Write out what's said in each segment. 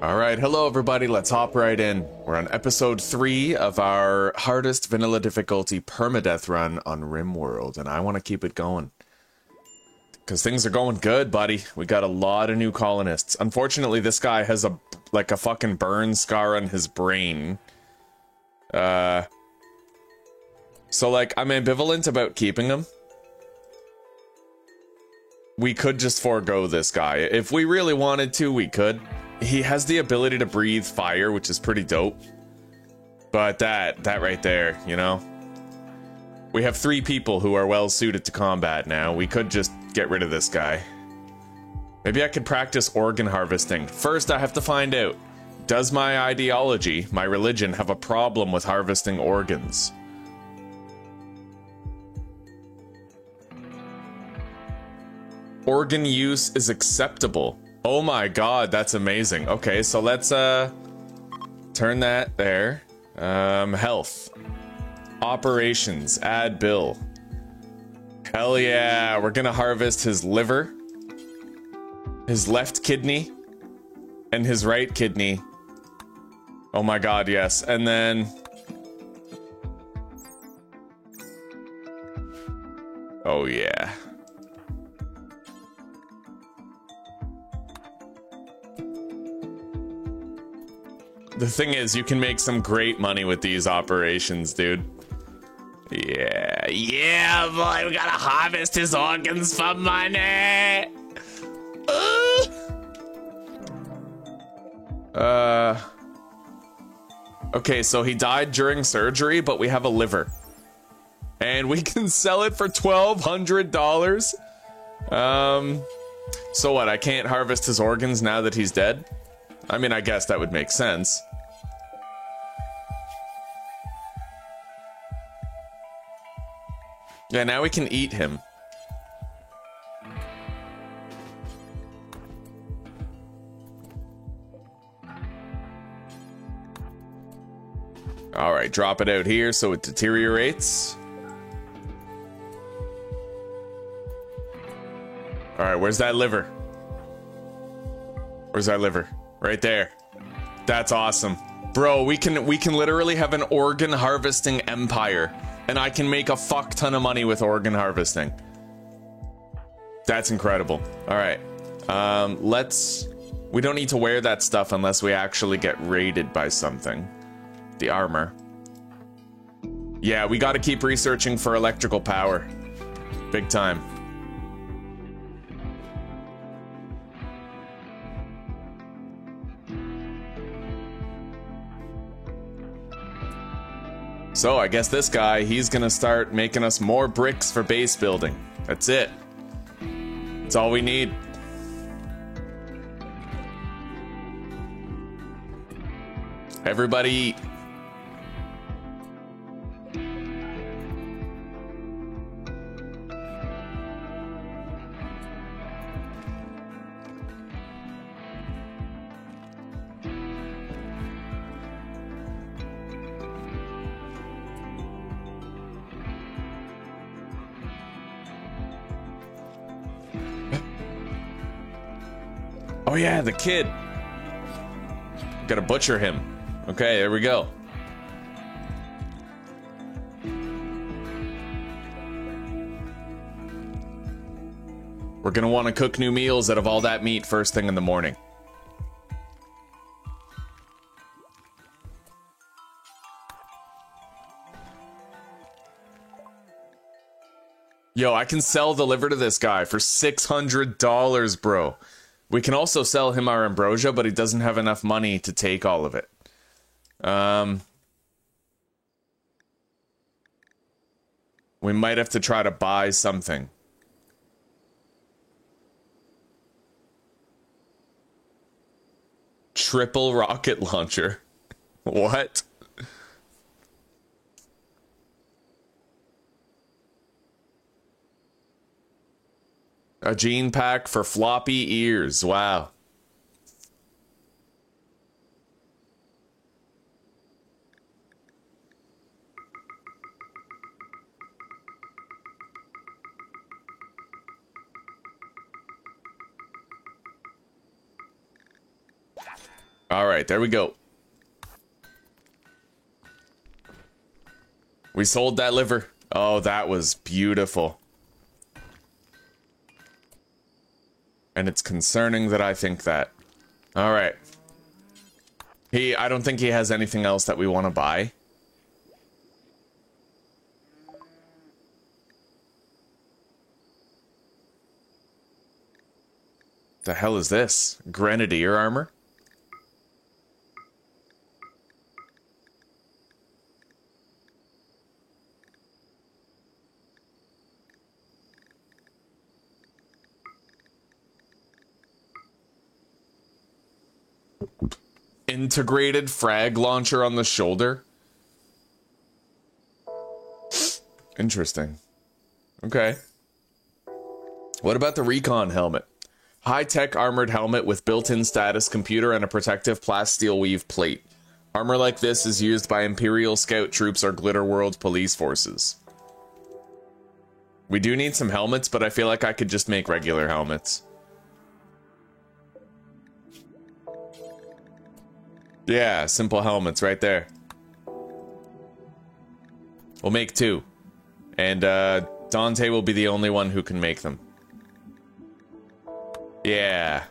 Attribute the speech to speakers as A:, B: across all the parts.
A: Alright, hello everybody, let's hop right in. We're on episode 3 of our hardest vanilla difficulty permadeath run on RimWorld, and I want to keep it going. Because things are going good, buddy. We got a lot of new colonists. Unfortunately, this guy has a fucking burn scar on his brain. So I'm ambivalent about keeping him. We could just forego this guy. If we really wanted to, we could. He has the ability to breathe fire, which is pretty dope. But that right there, you know? We have 3 people who are well suited to combat now. We could just get rid of this guy. Maybe I could practice organ harvesting. First, I have to find out, does my ideology, my religion, have a problem with harvesting organs? Organ use is acceptable. Oh my god, that's amazing. Okay, so let's turn that there. Health. Operations, add bill. Hell yeah, we're gonna harvest his liver, his left kidney, and his right kidney. Oh my god, yes. And then... oh yeah. The thing is, you can make some great money with these operations, dude. Yeah, boy, we gotta harvest his organs for money. Okay, so he died during surgery, but we have a liver. And we can sell it for $1,200. So what, I can't harvest his organs now that he's dead? I mean, I guess that would make sense. Yeah, now we can eat him. Alright, drop it out here so it deteriorates. Alright, where's that liver? Where's that liver? Right there. That's awesome. Bro, we can literally have an organ harvesting empire. And I can make a fuck ton of money with organ harvesting. That's incredible. Alright. We don't need to wear that stuff unless we actually get raided by something. The armor. Yeah, we gotta keep researching for electrical power. Big time. So I guess this guy, he's gonna start making us more bricks for base building. That's it. That's all we need. Everybody eat. Oh yeah, the kid. Gotta butcher him. Okay, there we go. We're gonna want to cook new meals out of all that meat first thing in the morning. Yo, I can sell the liver to this guy for $600, bro. We can also sell him our ambrosia, but he doesn't have enough money to take all of it. We might have to try to buy something. Triple rocket launcher. What? A gene pack for floppy ears. Wow. All right, there we go. We sold that liver. Oh, that was beautiful. And it's concerning that I think that. All right. I don't think he has anything else that we want to buy. The hell is this? Grenadier armor? Integrated frag launcher on the shoulder? Interesting. Okay. What about the recon helmet? High-tech armored helmet with built-in status computer and a protective plasteel weave plate. Armor like this is used by Imperial Scout troops or Glitter World police forces. We do need some helmets, but I feel like I could just make regular helmets. Yeah, simple helmets right there. We'll make 2. And Dante will be the only one who can make them. Yeah.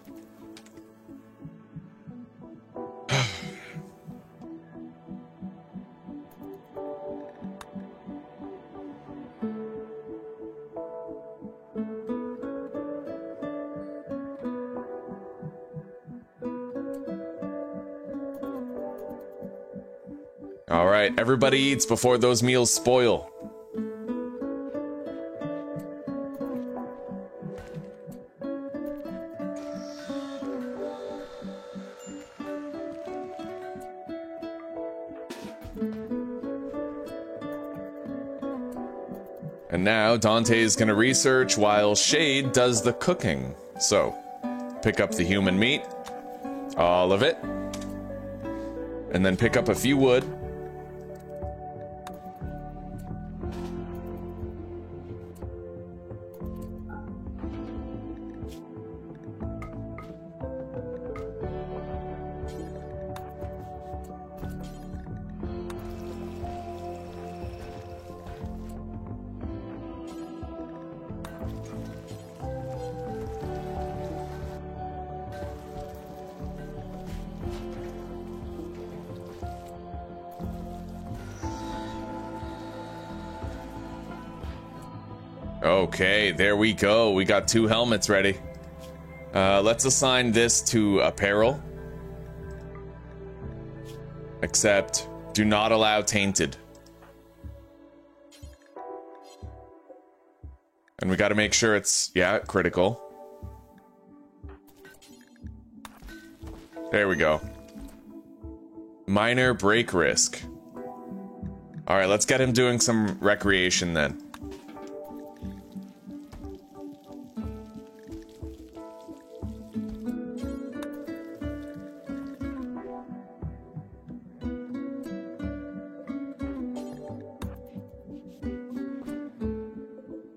A: All right, everybody eats before those meals spoil. And now Dante is going to research while Shade does the cooking. So, pick up the human meat, all of it, and then pick up a few wood. Okay, there we go. We got 2 helmets ready. Let's assign this to apparel. Except, do not allow tainted. And we gotta make sure it's, yeah, critical. There we go. Minor break risk. Alright, let's get him doing some recreation then.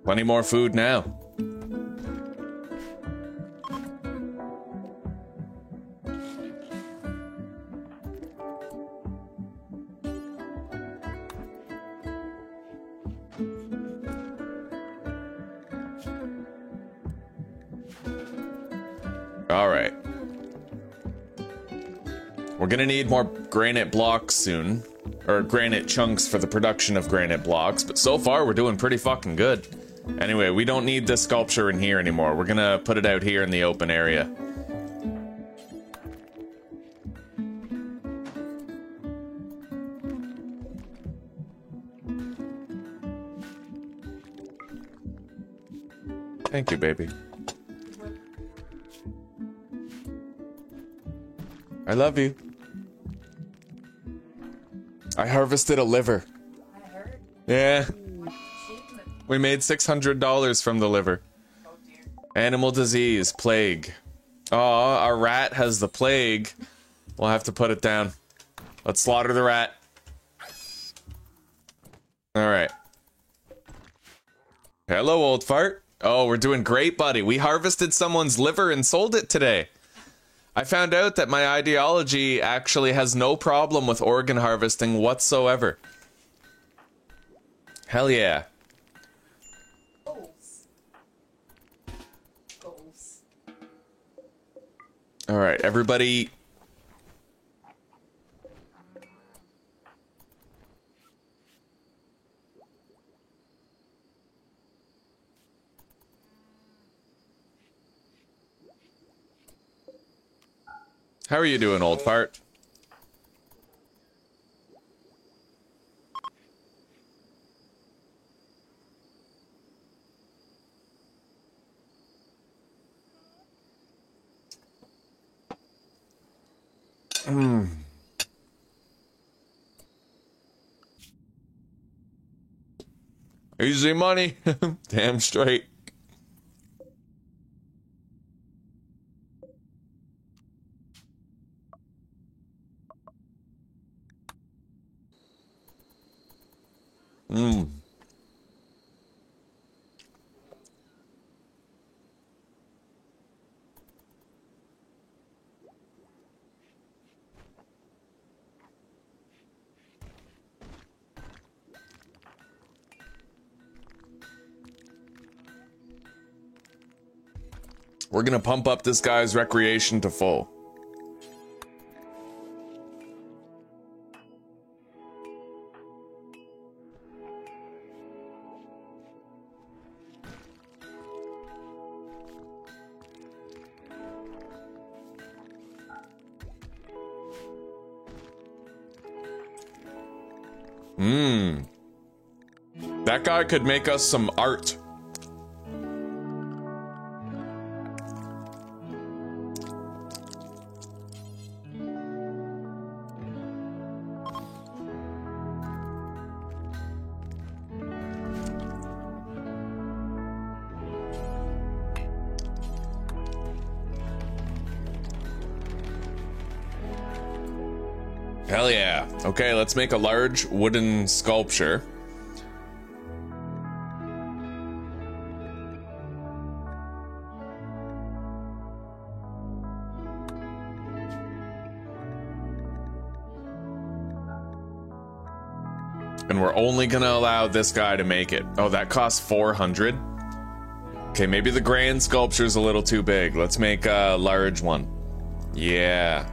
A: Plenty more food now. All right. We're gonna need more granite blocks soon. Or granite chunks for the production of granite blocks, but so far we're doing pretty fucking good. Anyway, we don't need this sculpture in here anymore. We're gonna put it out here in the open area. Thank you, baby. I love you. I harvested a liver.
B: I heard.
A: Yeah. We made $600 from the liver.
B: Oh dear.
A: Animal disease, plague. Oh, our rat has the plague. We'll have to put it down. Let's slaughter the rat. Alright. Hello, old fart. Oh, we're doing great, buddy. We harvested someone's liver and sold it today. I found out that my ideology actually has no problem with organ harvesting whatsoever. Hell yeah.
B: Goals.
A: All right, everybody. How are you doing, old fart? Easy money. Damn straight. We're gonna pump up this guy's recreation to full. That guy could make us some art. Hell yeah. Okay, let's make a large wooden sculpture. And we're only gonna allow this guy to make it. Oh, that costs 400? Okay, maybe the grand sculpture's a little too big. Let's make a large one. Yeah.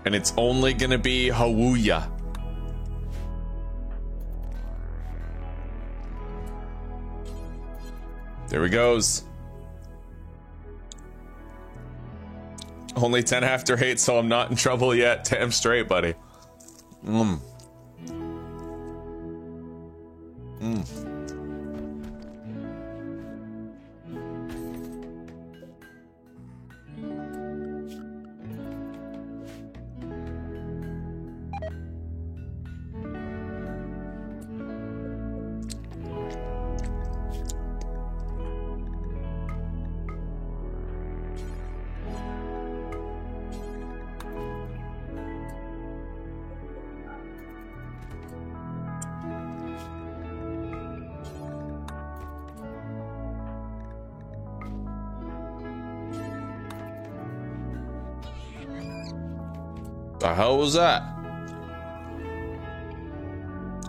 A: And it's only gonna be Hawuya. There he goes. Only 10 after 8, so I'm not in trouble yet. Damn straight, buddy. The hell was that?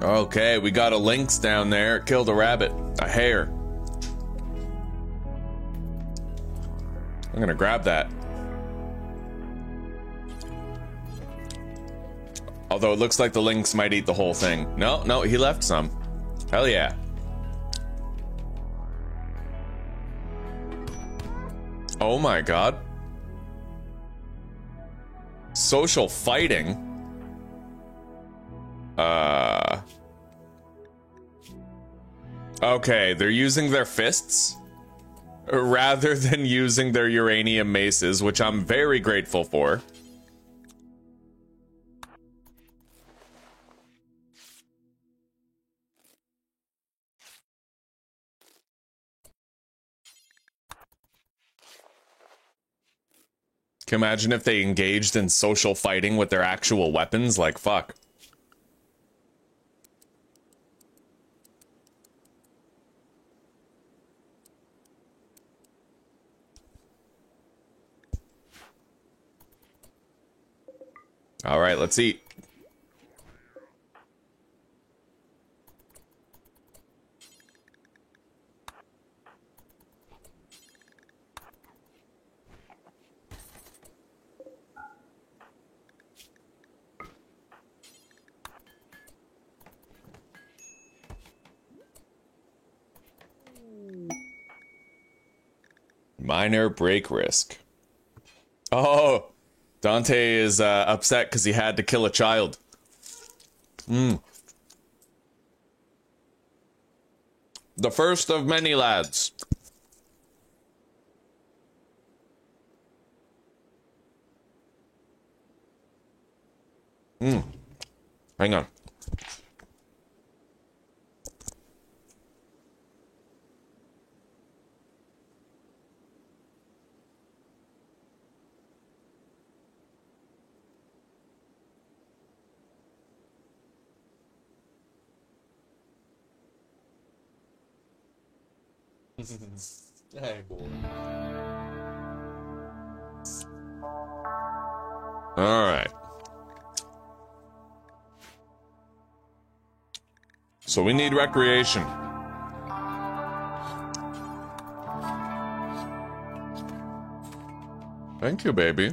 A: Okay, we got a lynx down there. It killed a rabbit. A hare. I'm gonna grab that. Although it looks like the lynx might eat the whole thing. No, he left some. Hell yeah. Oh my god. Social fighting? Okay, they're using their fists rather than using their uranium maces, which I'm very grateful for. Can you imagine if they engaged in social fighting with their actual weapons? Like, fuck. All right, let's eat. Minor break risk. Oh, Dante is upset because he had to kill a child. The first of many, lads. Hang on. Hey, boy. All right. So we need recreation. Thank you, baby.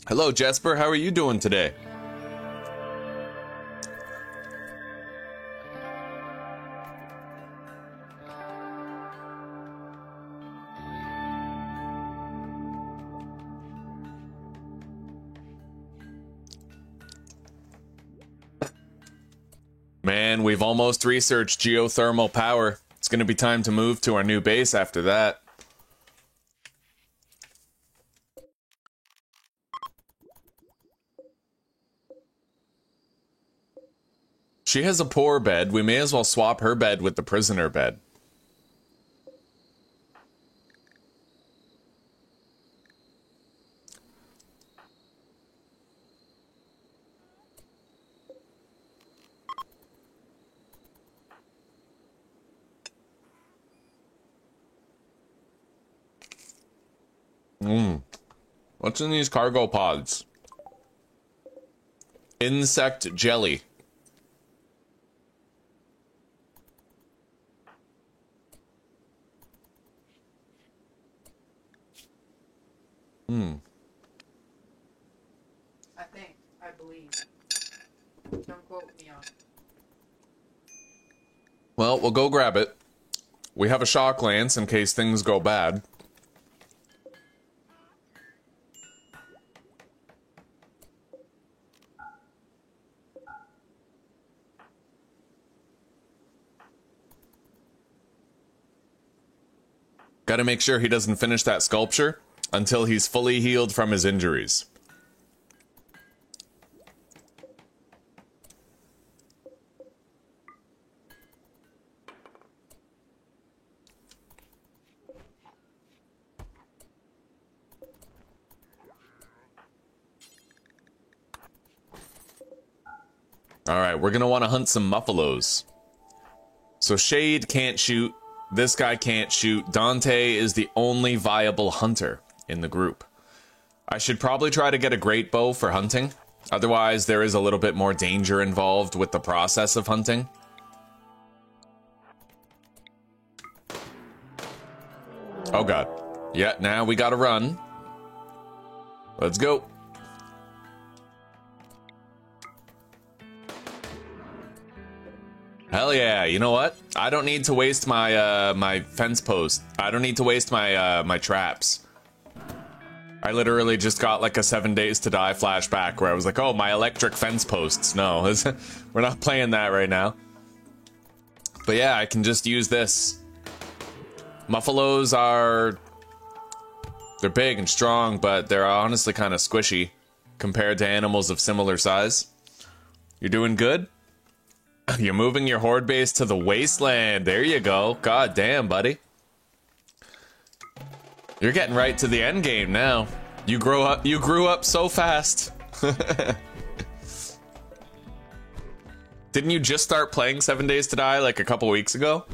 A: Hello, Jesper. How are you doing today? Man, we've almost researched geothermal power. It's going to be time to move to our new base after that. She has a poor bed. We may as well swap her bed with the prisoner bed. What's in these cargo pods? Insect jelly.
B: I believe. Don't quote me on it.
A: Well, we'll go grab it. We have a shock lance in case things go bad. Gotta make sure he doesn't finish that sculpture until he's fully healed from his injuries. Alright, we're gonna want to hunt some muffalos. So Shade can't shoot. This guy can't shoot. Dante is the only viable hunter in the group. I should probably try to get a great bow for hunting. Otherwise, there is a little bit more danger involved with the process of hunting. Oh god. Yeah, now we gotta run. Let's go. Hell yeah, you know what? I don't need to waste my my fence post. I don't need to waste my my traps. I literally just got like a 7 Days to Die flashback where I was like, oh, my electric fence posts. No, we're not playing that right now. But yeah, I can just use this. Muffalos are... They're big and strong, but they're honestly kind of squishy compared to animals of similar size. You're doing good? You're moving your horde base to the wasteland. There you go. God damn, buddy. You're getting right to the end game now. You grew up so fast. Didn't you just start playing 7 Days to Die like a couple weeks ago?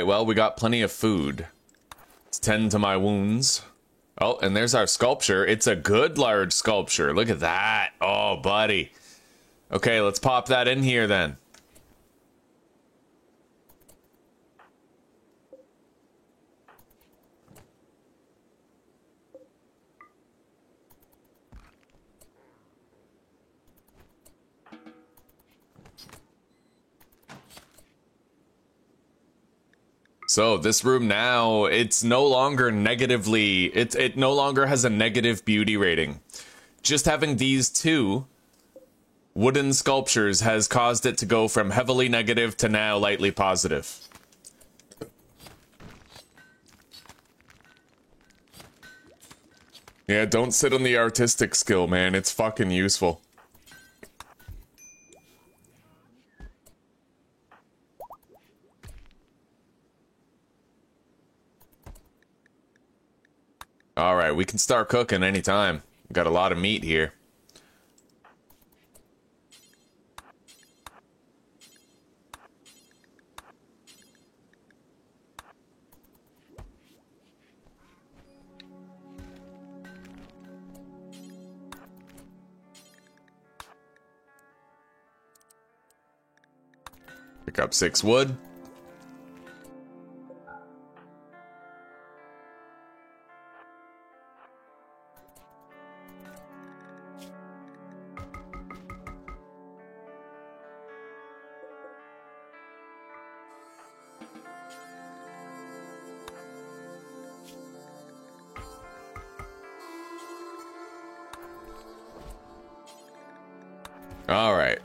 A: well, we got plenty of food. Let's tend to my wounds. Oh, and there's our sculpture. It's a good large sculpture. Look at that. Oh, buddy. Okay, let's pop that in here then. So this room now, it's no longer negatively, it no longer has a negative beauty rating. Just having these two wooden sculptures has caused it to go from heavily negative to now lightly positive. Yeah, don't sit on the artistic skill, man. It's fucking useful. Alright, we can start cooking anytime. Got a lot of meat here. Pick up 6 wood. All right.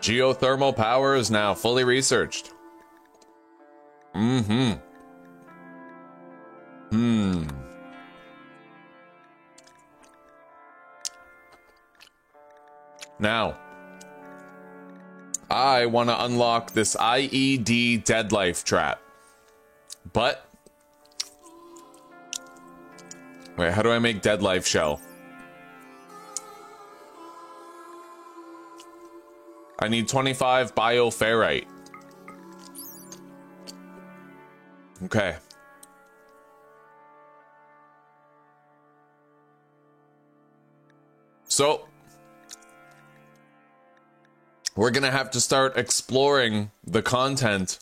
A: Geothermal power is now fully researched. Now, I want to unlock this IED Deadlife trap. But, wait, how do I make Deadlife shell? I need 25 bioferrite. Okay. So, we're gonna have to start exploring the content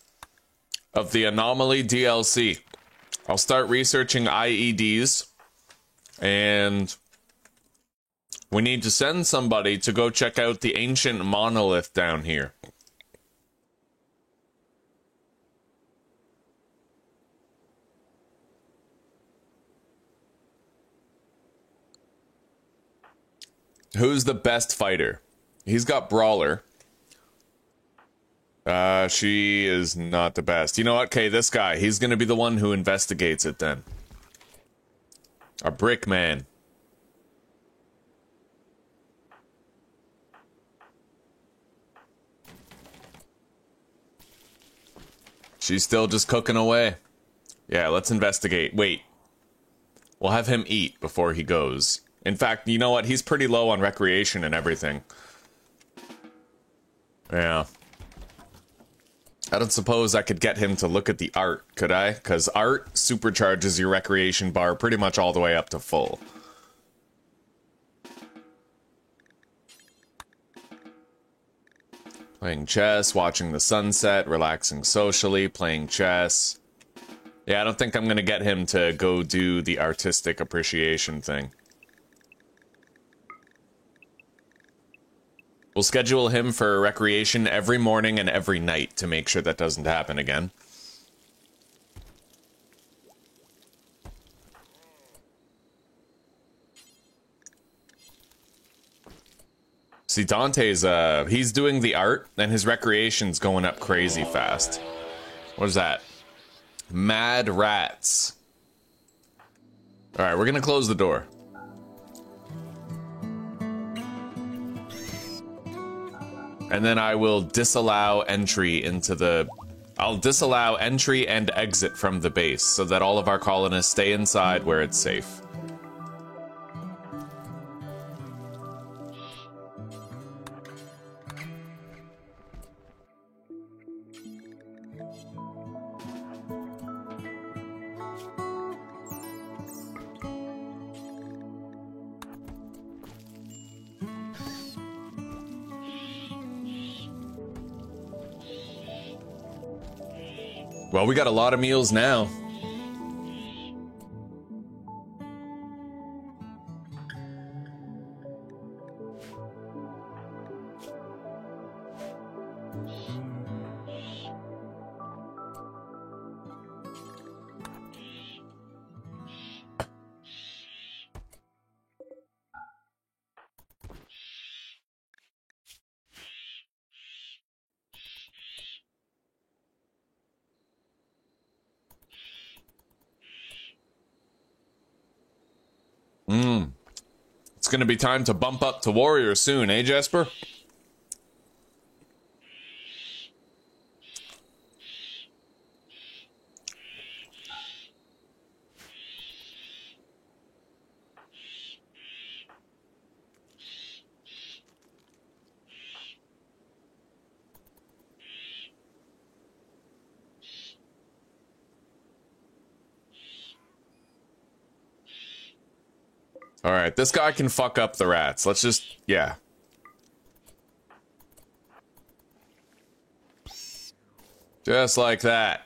A: of the Anomaly DLC. I'll start researching IEDs, and we need to send somebody to go check out the ancient monolith down here. Who's the best fighter? He's got Brawler. She is not the best. You know what? Okay, this guy. He's gonna be the one who investigates it then. A brick man. She's still just cooking away. Yeah, let's investigate. Wait. We'll have him eat before he goes. In fact, you know what? He's pretty low on recreation and everything. Yeah. I don't suppose I could get him to look at the art, could I? Because art supercharges your recreation bar pretty much all the way up to full. Playing chess, watching the sunset, relaxing socially, playing chess. Yeah, I don't think I'm going to get him to go do the artistic appreciation thing. We'll schedule him for recreation every morning and every night to make sure that doesn't happen again. See, Dante's, he's doing the art, and his recreation's going up crazy fast. What is that? Mad rats. Alright, we're gonna close the door. And then I will disallow entry into the... I'll disallow entry and exit from the base so that all of our colonists stay inside where it's safe. Well, we got a lot of meals now. It's gonna be time to bump up to warrior soon, eh, Jesper? Alright, this guy can fuck up the rats. Let's just... yeah. Just like that.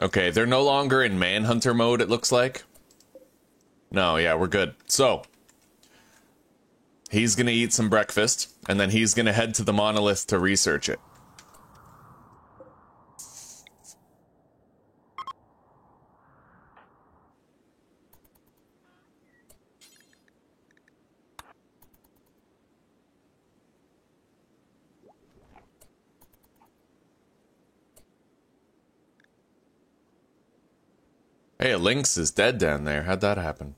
A: Okay, they're no longer in Manhunter mode, it looks like. No, yeah, we're good. So, he's gonna eat some breakfast, and then he's gonna head to the monolith to research it. Hey, a lynx is dead down there. How'd that happen?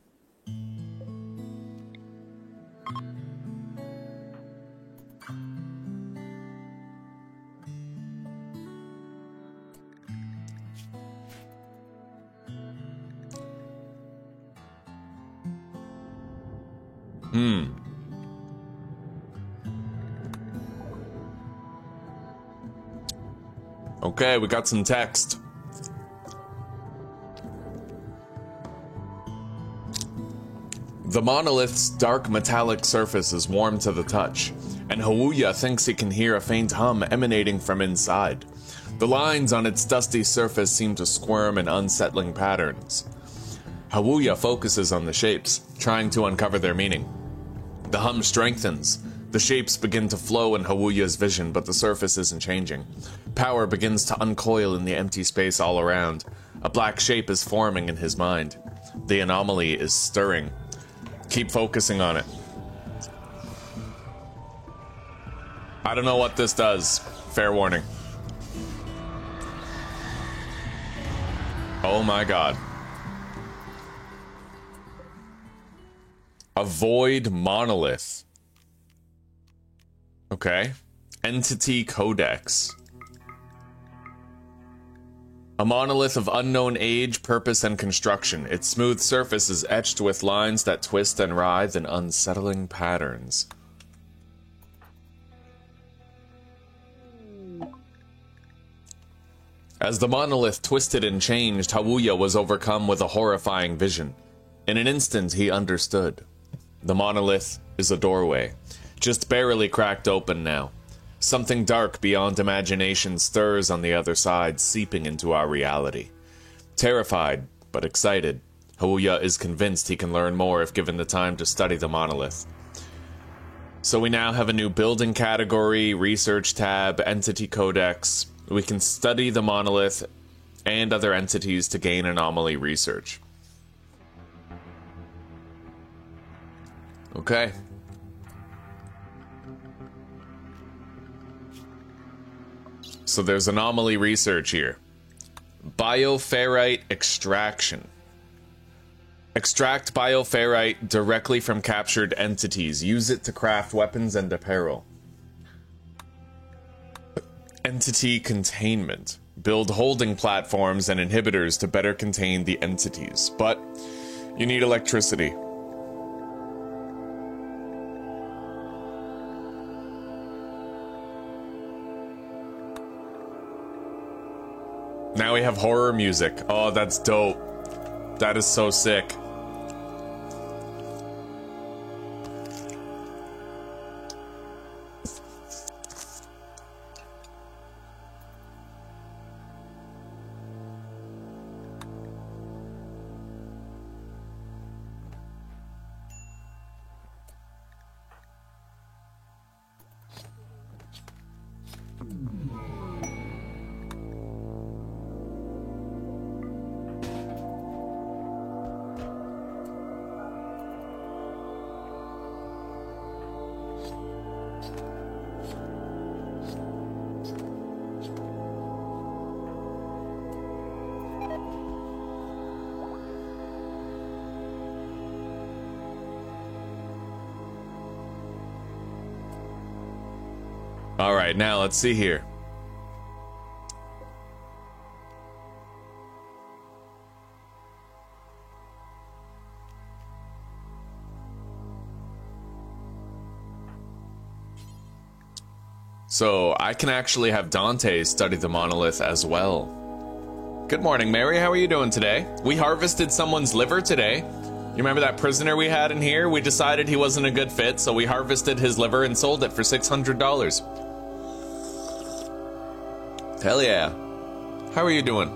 A: Okay, we got some text. The monolith's dark metallic surface is warm to the touch, and Hawuya thinks he can hear a faint hum emanating from inside. The lines on its dusty surface seem to squirm in unsettling patterns. Hawuya focuses on the shapes, trying to uncover their meaning. The hum strengthens. The shapes begin to flow in Hawuya's vision, but the surface isn't changing. Power begins to uncoil in the empty space all around. A black shape is forming in his mind. The anomaly is stirring. Keep focusing on it. I don't know what this does. Fair warning. Oh my god. A void monolith. Okay. Entity Codex. A monolith of unknown age, purpose, and construction. Its smooth surface is etched with lines that twist and writhe in unsettling patterns. As the monolith twisted and changed, Hawuya was overcome with a horrifying vision. In an instant, he understood. The monolith is a doorway, just barely cracked open now. Something dark beyond imagination stirs on the other side, seeping into our reality. Terrified, but excited, Hawuya is convinced he can learn more if given the time to study the monolith. So we now have a new building category, research tab, entity codex. We can study the monolith and other entities to gain anomaly research. Okay. So there's anomaly research here. Bioferrite extraction. Extract bioferrite directly from captured entities. Use it to craft weapons and apparel. Entity containment. Build holding platforms and inhibitors to better contain the entities. But you need electricity. Now we have horror music. Oh, that's dope. That is so sick. All right, now let's see here. So I can actually have Dante study the monolith as well. Good morning, Mary. How are you doing today? We harvested someone's liver today. You remember that prisoner we had in here? We decided he wasn't a good fit, so we harvested his liver and sold it for $600. Hell yeah. How are you doing?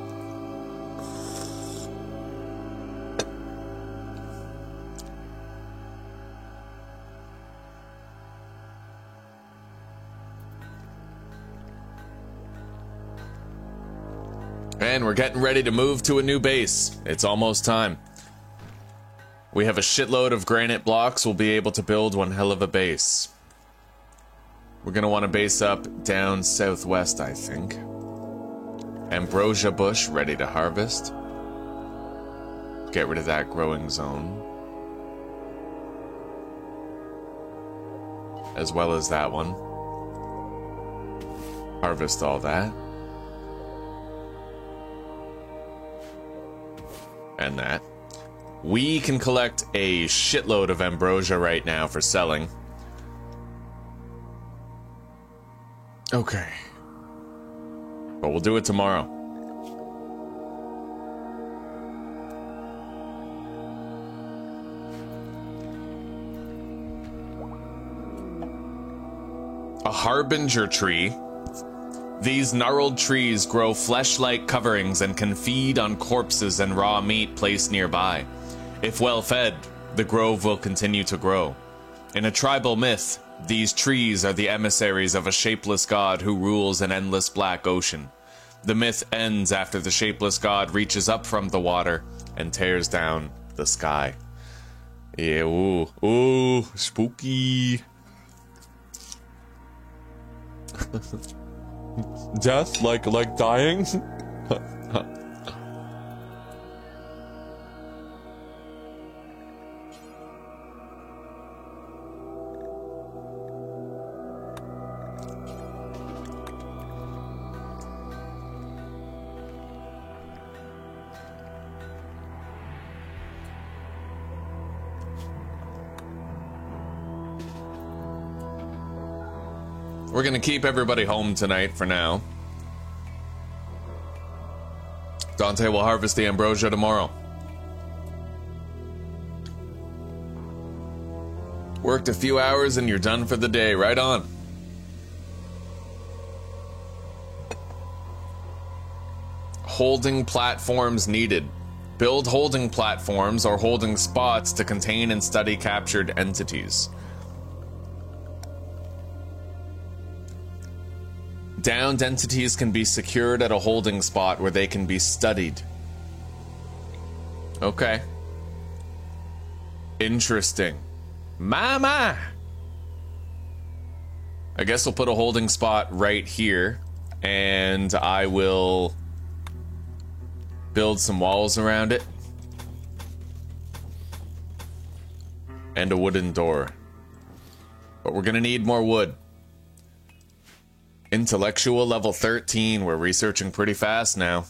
A: And we're getting ready to move to a new base. It's almost time. We have a shitload of granite blocks. We'll be able to build one hell of a base. We're gonna want to base up down southwest, I think. Ambrosia bush ready to harvest. Get rid of that growing zone. As well as that one. Harvest all that. And that. We can collect a shitload of ambrosia right now for selling. Okay. But we'll do it tomorrow. A harbinger tree. These gnarled trees grow flesh-like coverings and can feed on corpses and raw meat placed nearby. If well fed, the grove will continue to grow. In a tribal myth, these trees are the emissaries of a shapeless god who rules an endless black ocean. The myth ends after the shapeless god reaches up from the water and tears down the sky. Yeah, ooh, spooky. Death, like dying? We're gonna keep everybody home tonight for now. Dante will harvest the ambrosia tomorrow. Worked a few hours and you're done for the day. Right on. Holding platforms needed. Build holding platforms or holding spots to contain and study captured entities. Downed entities can be secured at a holding spot where they can be studied. Okay. Interesting. Mama! I guess we'll put a holding spot right here, and I will build some walls around it. and a wooden door. But we're gonna need more wood. Intellectual level 13. We're researching pretty fast now.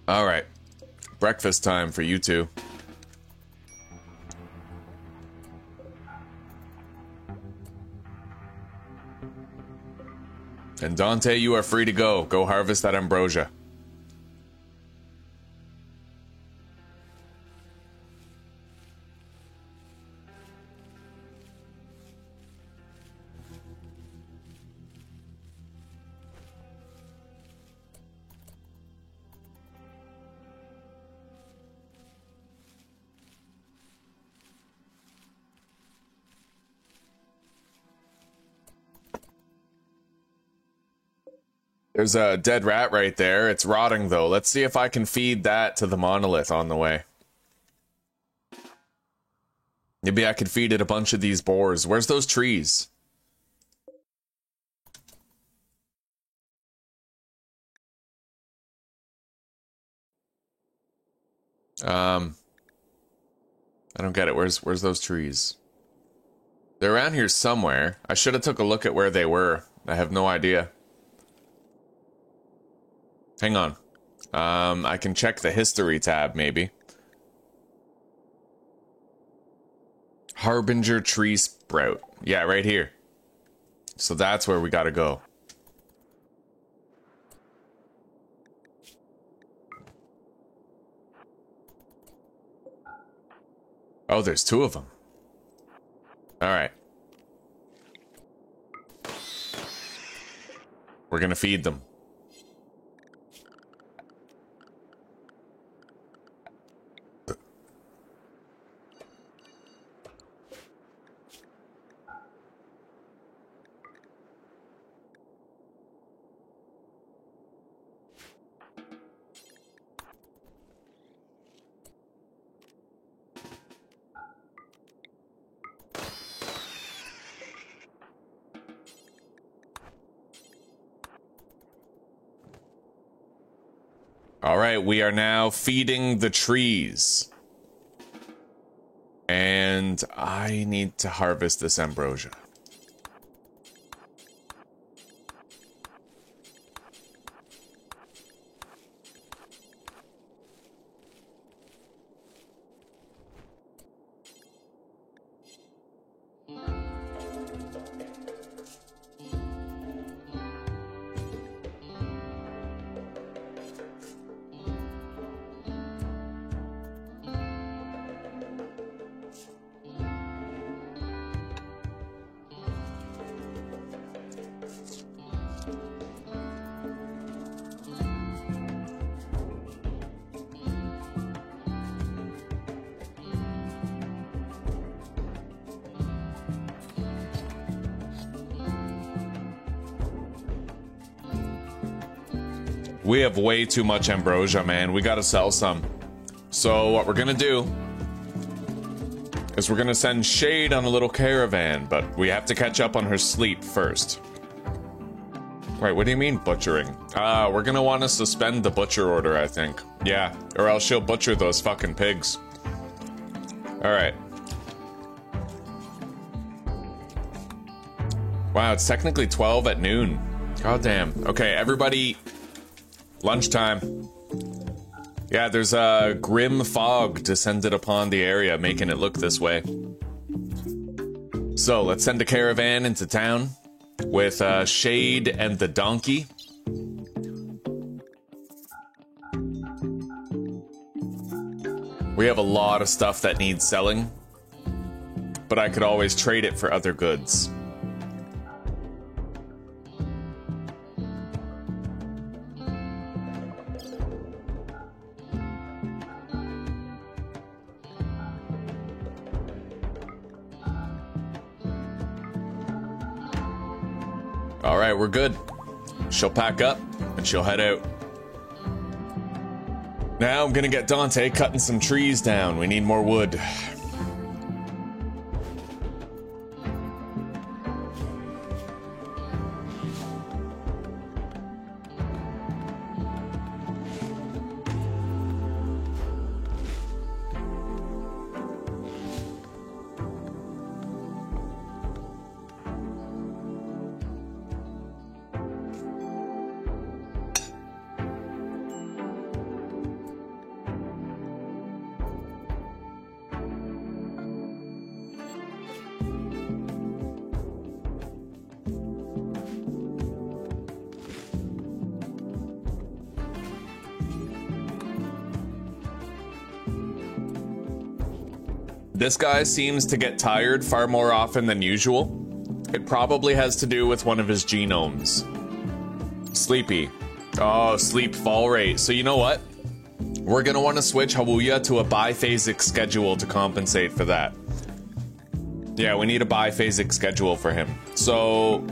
A: All right, breakfast time for you two. And Dante, you are free to go. Go harvest that ambrosia. There's a dead rat right there. It's rotting, though. Let's see if I can feed that to the monolith on the way. Maybe I could feed it a bunch of these boars. Where's those trees? I don't get it. Where's those trees? They're around here somewhere. I should have took a look at where they were. I have no idea. Hang on. I can check the history tab, maybe. Harbinger tree sprout. Yeah, right here. So that's where we gotta go. Oh, there's two of them. All right. We're gonna feed them. All right, we are now feeding the trees. And I need to harvest this ambrosia. We have way too much ambrosia, man. We gotta sell some. So what we're gonna do is we're gonna send Shade on a little caravan, but we have to catch up on her sleep first. Wait, what do you mean butchering? We're gonna want to suspend the butcher order, I think. Yeah, or else she'll butcher those fucking pigs. Alright. Wow, it's technically 12 at noon. God damn. Okay, everybody... Lunchtime. Yeah, there's a grim fog descended upon the area, making it look this way. So, let's send a caravan into town with Shade and the donkey. We have a lot of stuff that needs selling, but I could always trade it for other goods. Alright, we're good. She'll pack up, and she'll head out. Now I'm gonna get Dante cutting some trees down. We need more wood. This guy seems to get tired far more often than usual. It probably has to do with one of his genomes. Sleepy. Oh, sleep fall rate. So you know what? We're gonna want to switch Hawuya to a biphasic schedule to compensate for that. Yeah, we need a biphasic schedule for him. So...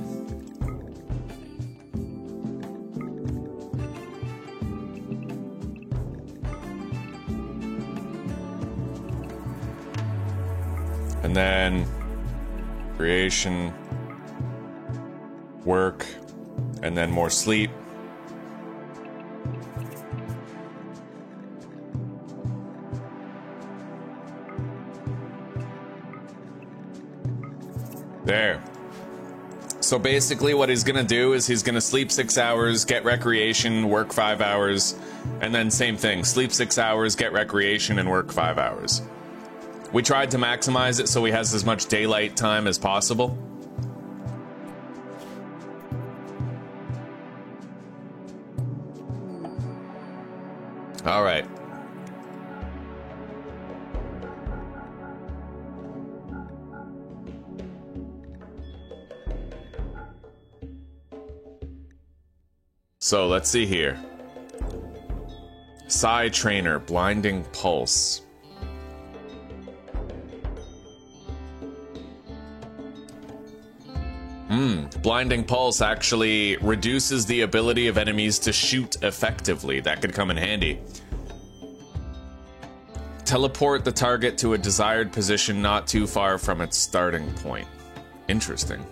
A: and then creation, work, and then more sleep. There. So basically what he's gonna do is he's gonna sleep 6 hours, get recreation, work 5 hours, and then same thing, sleep 6 hours, get recreation, and work 5 hours. We tried to maximize it so he has as much daylight time as possible. All right. So let's see here. Psy Trainer, Blinding Pulse. Blinding Pulse actually reduces the ability of enemies to shoot effectively. That could come in handy. Teleport the target to a desired position not too far from its starting point. Interesting.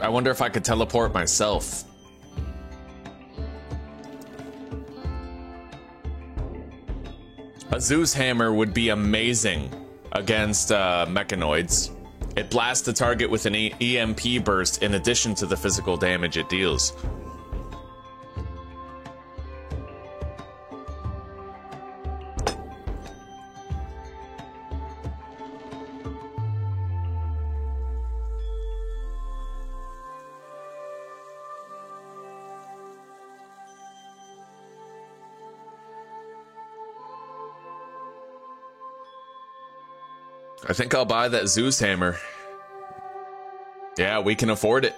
A: I wonder if I could teleport myself. A Zeus Hammer would be amazing against mechanoids. It blasts the target with an EMP burst in addition to the physical damage it deals. I think I'll buy that Zeus Hammer. Yeah, we can afford it.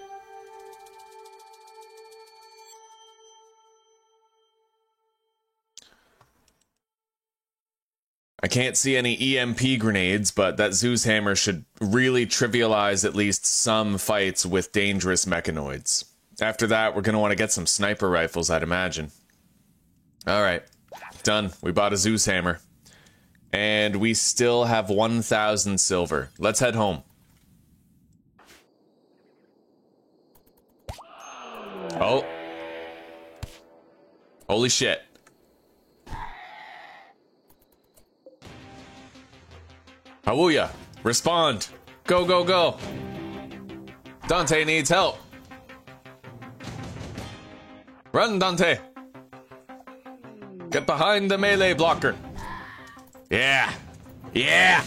A: I can't see any EMP grenades, but that Zeus Hammer should really trivialize at least some fights with dangerous mechanoids. After that, we're going to want to get some sniper rifles, I'd imagine. Alright, done. We bought a Zeus Hammer. And we still have 1,000 silver. Let's head home. Oh. Holy shit. Hawuya, respond. Go, go, go. Dante needs help. Run, Dante. Get behind the melee blocker. Yeah. Yeah.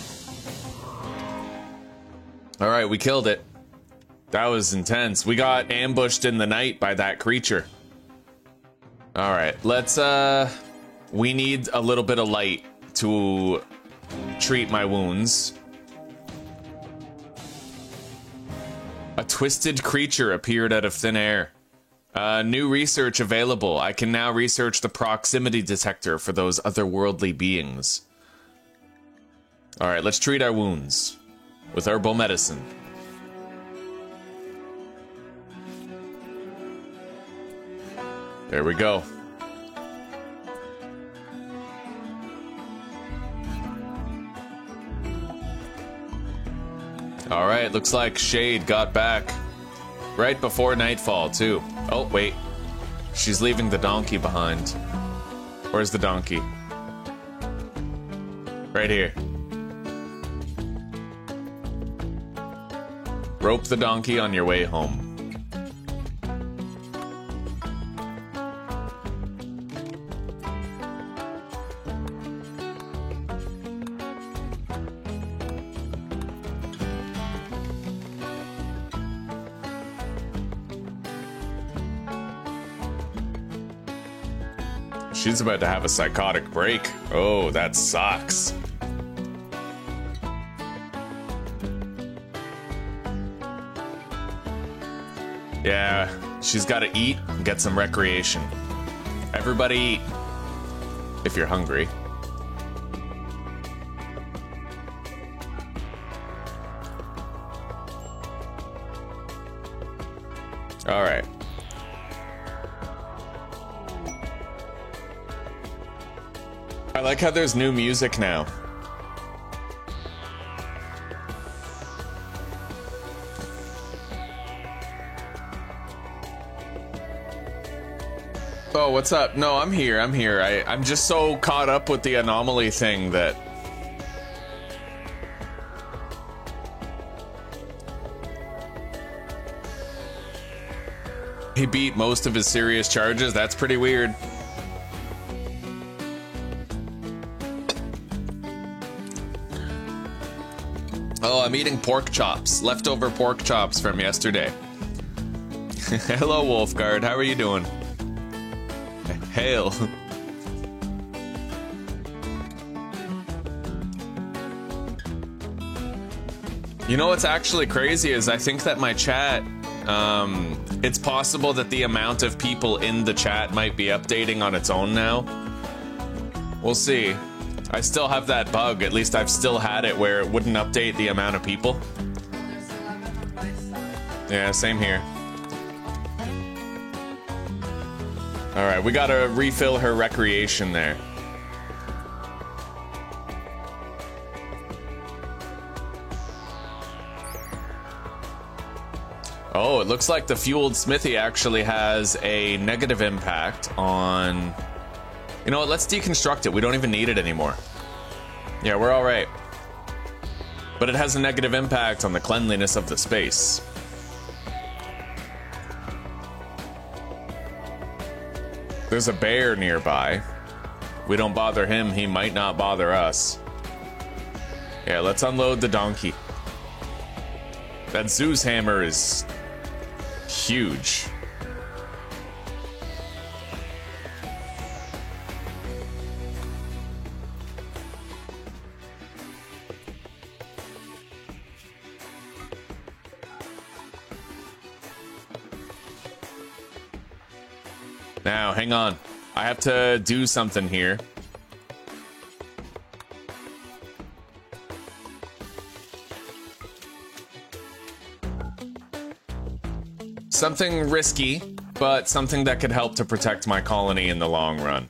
A: All right, we killed it. That was intense. We got ambushed in the night by that creature. All right, let's we need a little bit of light to treat my wounds. A twisted creature appeared out of thin air. New research available. I can now research the proximity detector for those otherworldly beings. All right, let's treat our wounds with herbal medicine. There we go. Alright, looks like Shade got back right before nightfall, too. Oh, wait. She's leaving the donkey behind. Where's the donkey? Right here. Rope the donkey on your way home. She's about to have a psychotic break. Oh, that sucks. Yeah, she's got to eat and get some recreation. Everybody eat. If you're hungry. All right. I like how there's new music now. Oh, what's up? No, I'm here. I'm just so caught up with the anomaly thing that... He beat most of his serious charges. That's pretty weird. Oh, I'm eating pork chops. Leftover pork chops from yesterday. Hello, Wolfguard. How are you doing? Hail. You know what's actually crazy is I think that my chat, it's possible that the amount of people in the chat might be updating on its own now. We'll see. I still have that bug, at least I've still had it where it wouldn't update the amount of people. Yeah, same here. Alright, we gotta refill her recreation there. Oh, it looks like the fueled smithy actually has a negative impact on... You know what, let's deconstruct it. We don't even need it anymore. Yeah, we're alright. But it has a negative impact on the cleanliness of the space. There's a bear nearby. We don't bother him, he might not bother us. Yeah, let's unload the donkey. That Zeus hammer is huge. Now, hang on. I have to do something here. Something risky, but something that could help to protect my colony in the long run.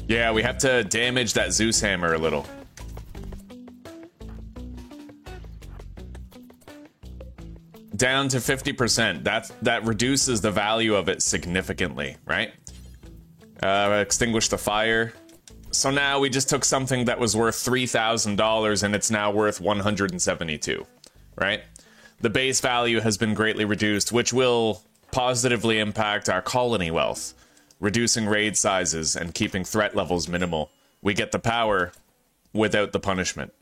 A: Yeah, we have to damage that Zeus hammer a little. Down to 50%. That reduces the value of it significantly, right? Extinguish the fire. So now we just took something that was worth $3,000 and it's now worth $172, right? The base value has been greatly reduced, which will positively impact our colony wealth, reducing raid sizes and keeping threat levels minimal. We get the power without the punishment.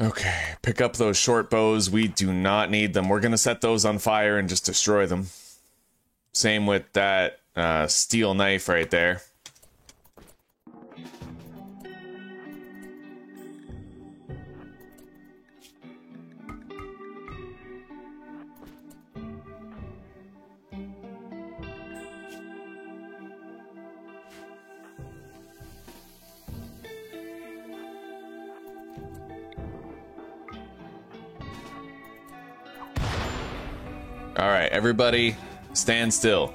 A: Okay, pick up those short bows. We do not need them. We're gonna set those on fire and just destroy them. Same with that steel knife right there. All right, everybody, stand still.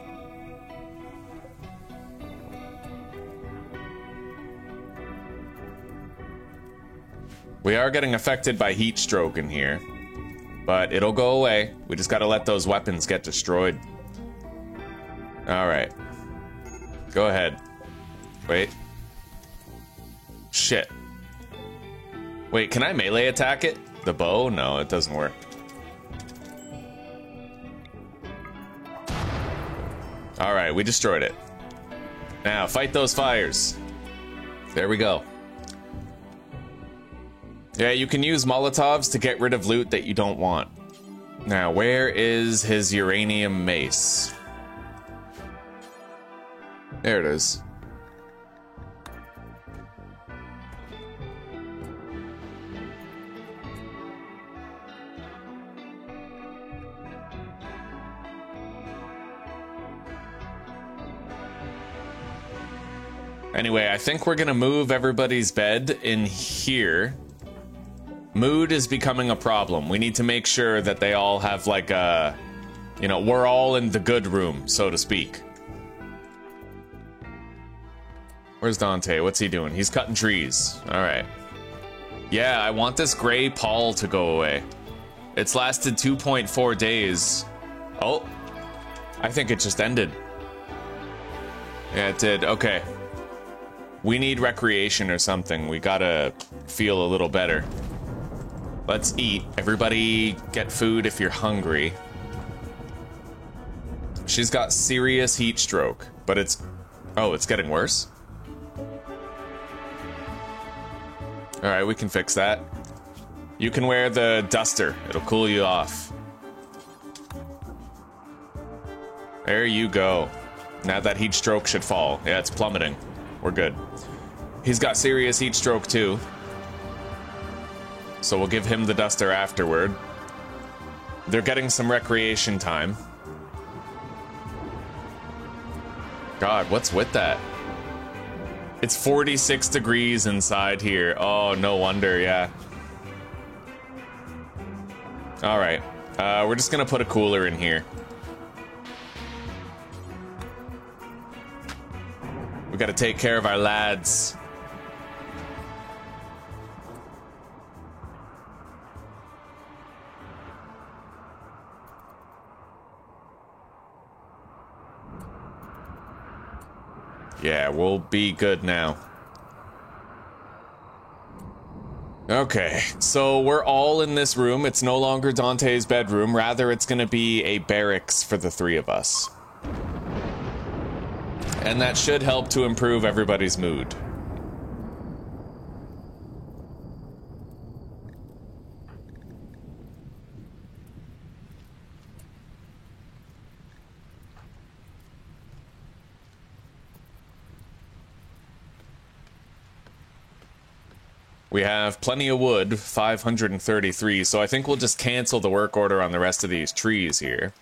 A: We are getting affected by heat stroke in here, but it'll go away. We just gotta let those weapons get destroyed. All right. Go ahead. Wait. Shit. Wait, can I melee attack it? The bow? No, it doesn't work. All right, we destroyed it. Now, fight those fires. There we go. Yeah, you can use Molotovs to get rid of loot that you don't want. Now, where is his uranium mace? There it is. Anyway, I think we're gonna move everybody's bed in here. Mood is becoming a problem. We need to make sure that they all have like a, you know, we're all in the good room, so to speak. Where's Dante? What's he doing? He's cutting trees. All right. Yeah, I want this gray pall to go away. It's lasted 2.4 days. Oh, I think it just ended. Yeah, it did. Okay. We need recreation or something. We gotta feel a little better. Let's eat. Everybody get food if you're hungry. She's got serious heat stroke, but it's... Oh, it's getting worse? Alright, we can fix that. You can wear the duster. It'll cool you off. There you go. Now that heat stroke should fall. Yeah, it's plummeting. We're good. He's got serious heat stroke too. So we'll give him the duster afterward. They're getting some recreation time. God, what's with that? It's 46 degrees inside here. Oh, no wonder, yeah. All right. We're just gonna put a cooler in here. We gotta take care of our lads. Yeah, we'll be good now. Okay, so we're all in this room. It's no longer Dante's bedroom. Rather, it's gonna be a barracks for the three of us. And that should help to improve everybody's mood. We have plenty of wood, 533, so I think we'll just cancel the work order on the rest of these trees here.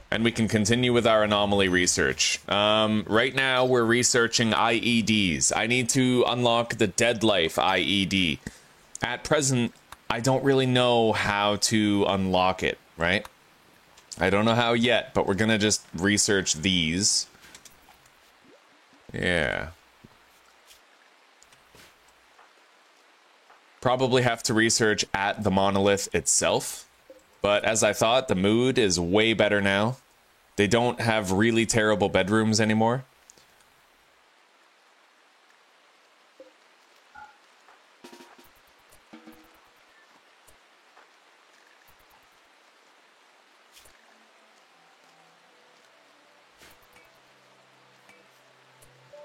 A: And we can continue with our anomaly research. Right now, we're researching IEDs. I need to unlock the Dead Life IED. At present, I don't really know how to unlock it, right? I don't know how yet, but we're gonna just research these. Yeah. Probably have to research at the monolith itself. But as I thought, the mood is way better now. They don't have really terrible bedrooms anymore.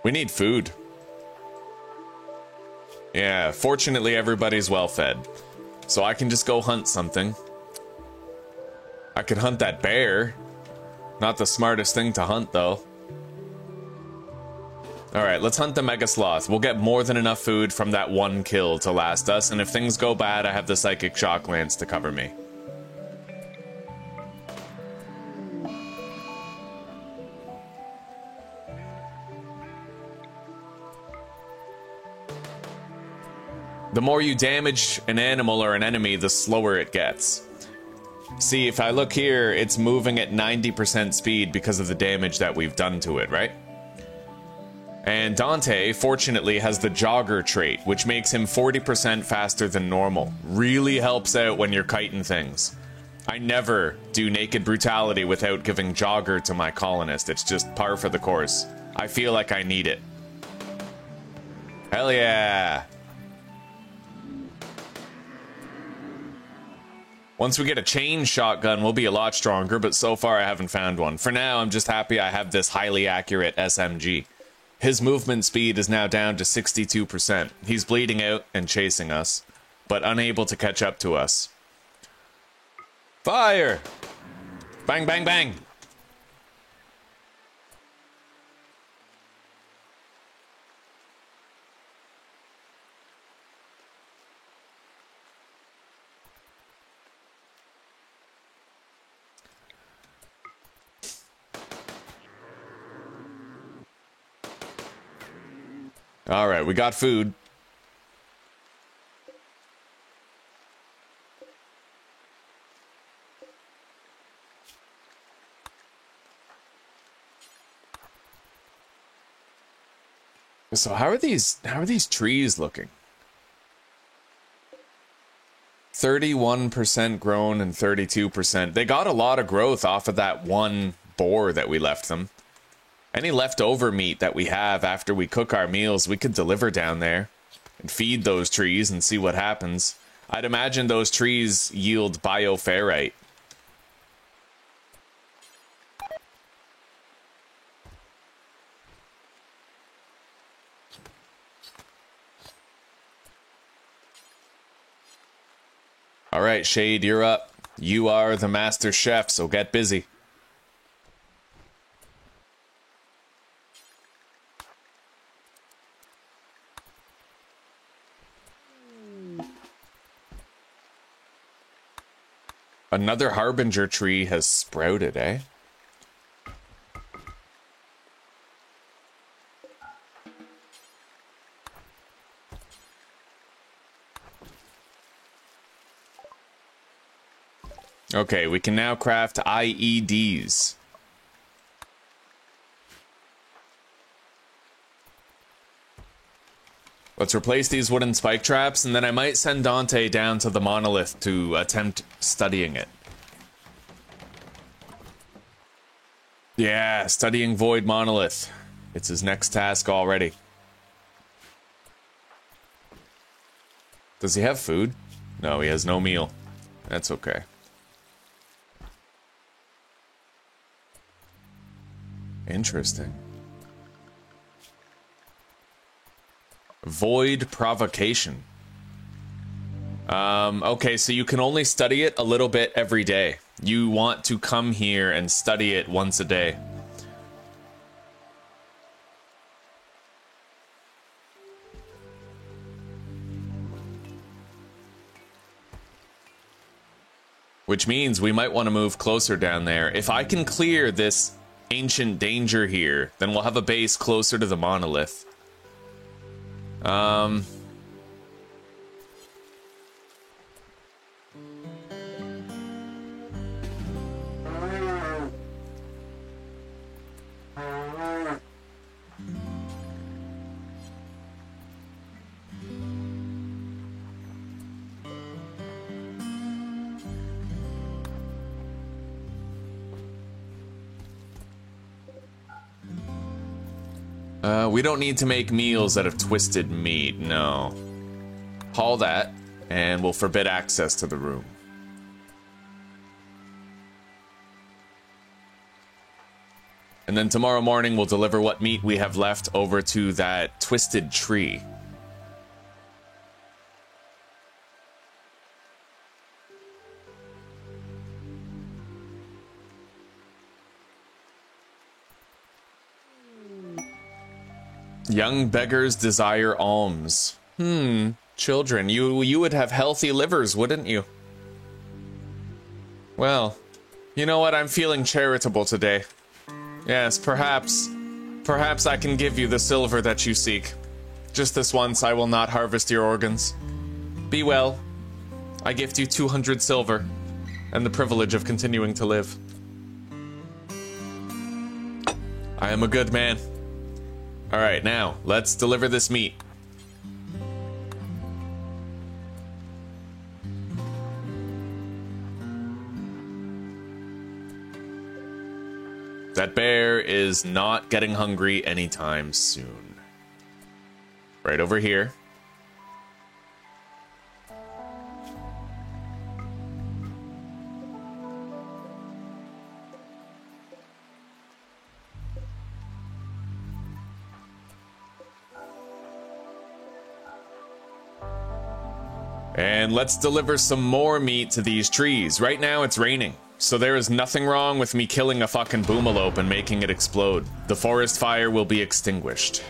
A: We need food. Yeah, fortunately everybody's well fed. So I can just go hunt something. I could hunt that bear. Not the smartest thing to hunt, though. Alright, let's hunt the Mega Sloth. We'll get more than enough food from that one kill to last us, and if things go bad, I have the Psychic Shock Lance to cover me. The more you damage an animal or an enemy, the slower it gets. See, if I look here, it's moving at 90% speed because of the damage that we've done to it, right? And Dante, fortunately, has the jogger trait, which makes him 40% faster than normal. Really helps out when you're kiting things. I never do naked brutality without giving jogger to my colonist. It's just par for the course. I feel like I need it. Hell yeah! Once we get a chain shotgun, we'll be a lot stronger, but so far I haven't found one. For now, I'm just happy I have this highly accurate SMG. His movement speed is now down to 62%. He's bleeding out and chasing us, but unable to catch up to us. Fire! Bang, bang, bang! All right, we got food. So how are these trees looking? 31% grown and 32%. They got a lot of growth off of that one boar that we left them. Any leftover meat that we have after we cook our meals, we could deliver down there and feed those trees and see what happens. I'd imagine those trees yield bioferrite. All right, Shade, you're up. You are the master chef, so get busy. Another harbinger tree has sprouted, eh? Okay, we can now craft IEDs. Let's replace these wooden spike traps, and then I might send Dante down to the monolith to attempt studying it. Yeah, studying Void Monolith. It's his next task already. Does he have food? No, he has no meal. That's okay. Interesting. Void Provocation. Okay, so you can only study it a little bit every day. You want to come here and study it once a day. Which means we might want to move closer down there. If I can clear this ancient danger here, then we'll have a base closer to the monolith. We don't need to make meals out of twisted meat, no. Haul that, and we'll forbid access to the room. And then tomorrow morning we'll deliver what meat we have left over to that twisted tree. Young beggars desire alms. Children, you would have healthy livers, wouldn't you? Well, you know what? I'm feeling charitable today. Yes, perhaps I can give you the silver that you seek. Just this once, I will not harvest your organs. Be well. I gift you 200 silver. and the privilege of continuing to live. I am a good man. Alright, now, let's deliver this meat. That bear is not getting hungry anytime soon. Right over here. And let's deliver some more meat to these trees. Right now it's raining, so there is nothing wrong with me killing a fucking boomalope and making it explode. The forest fire will be extinguished.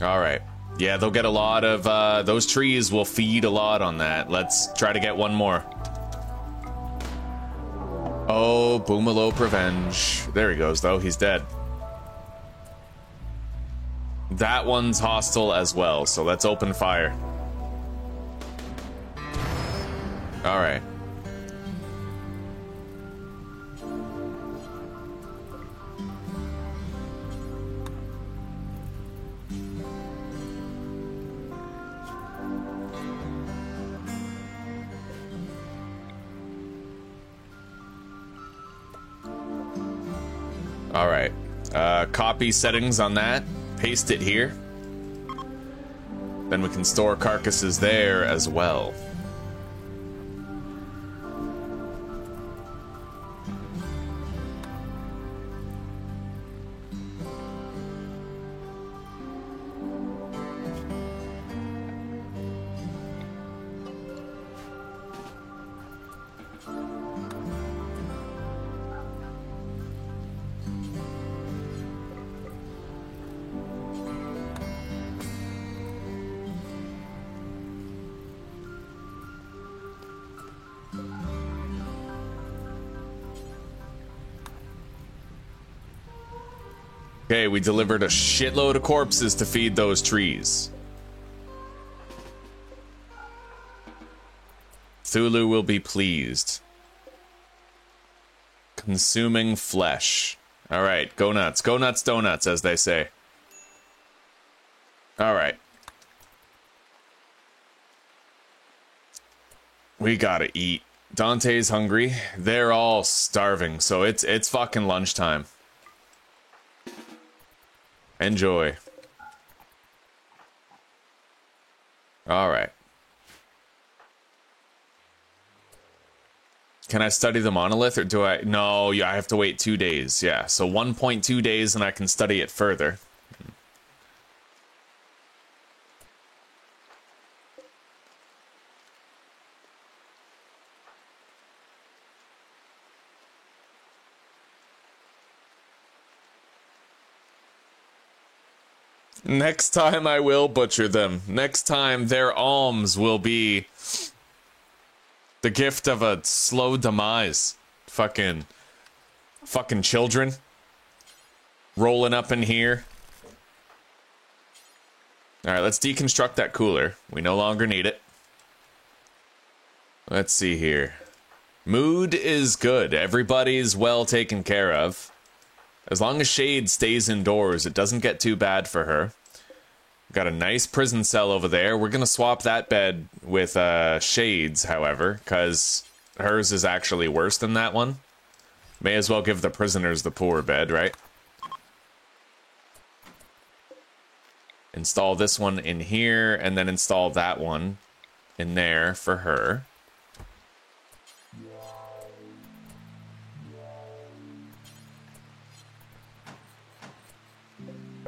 A: Alright. Yeah, they'll get a lot of, those trees will feed a lot on that. Let's try to get one more. Oh, boomalope revenge. There he goes, though. He's dead. That one's hostile as well, so let's open fire. Alright. Alright. Copy settings on that. Paste it here. Then we can store carcasses there as well. Okay, we delivered a shitload of corpses to feed those trees. Cthulhu will be pleased. Consuming flesh. Alright, go nuts. Go nuts, donuts, as they say. Alright. We gotta eat. Dante's hungry. They're all starving, so it's fucking lunchtime. Enjoy. Alright. Can I study the monolith, or do I? No, yeah, I have to wait 2 days. Yeah, so 1.2 days and I can study it further. Next time I will butcher them. Next time their alms will be the gift of a slow demise. Fucking children rolling up in here. Alright, let's deconstruct that cooler. We no longer need it. Let's see here. Mood is good. Everybody's well taken care of. As long as Shade stays indoors, it doesn't get too bad for her. Got a nice prison cell over there. We're going to swap that bed with Shade's, however, because hers is actually worse than that one. May as well give the prisoners the poor bed, right? Install this one in here, and then install that one in there for her.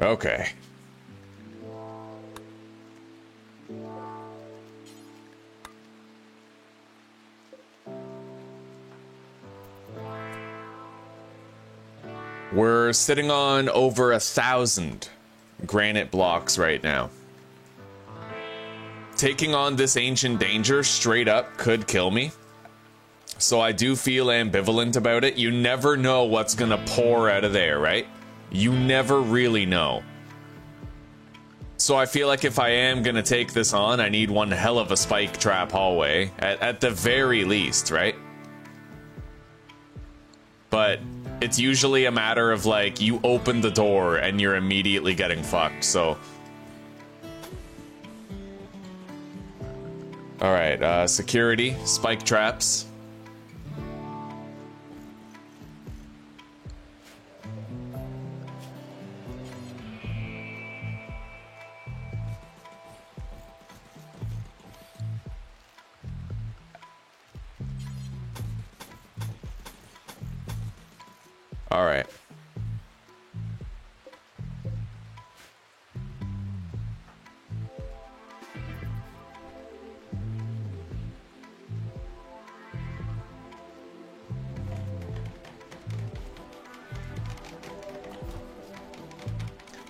A: Okay. We're sitting on over 1,000 granite blocks right now. Taking on this ancient danger straight up could kill me. So I do feel ambivalent about it. You never know what's gonna pour out of there, right? You never really know. So I feel like if I am gonna take this on, I need one hell of a spike trap hallway, at the very least, right? But it's usually a matter of like, you open the door and you're immediately getting fucked, so. Alright, security, spike traps. All right.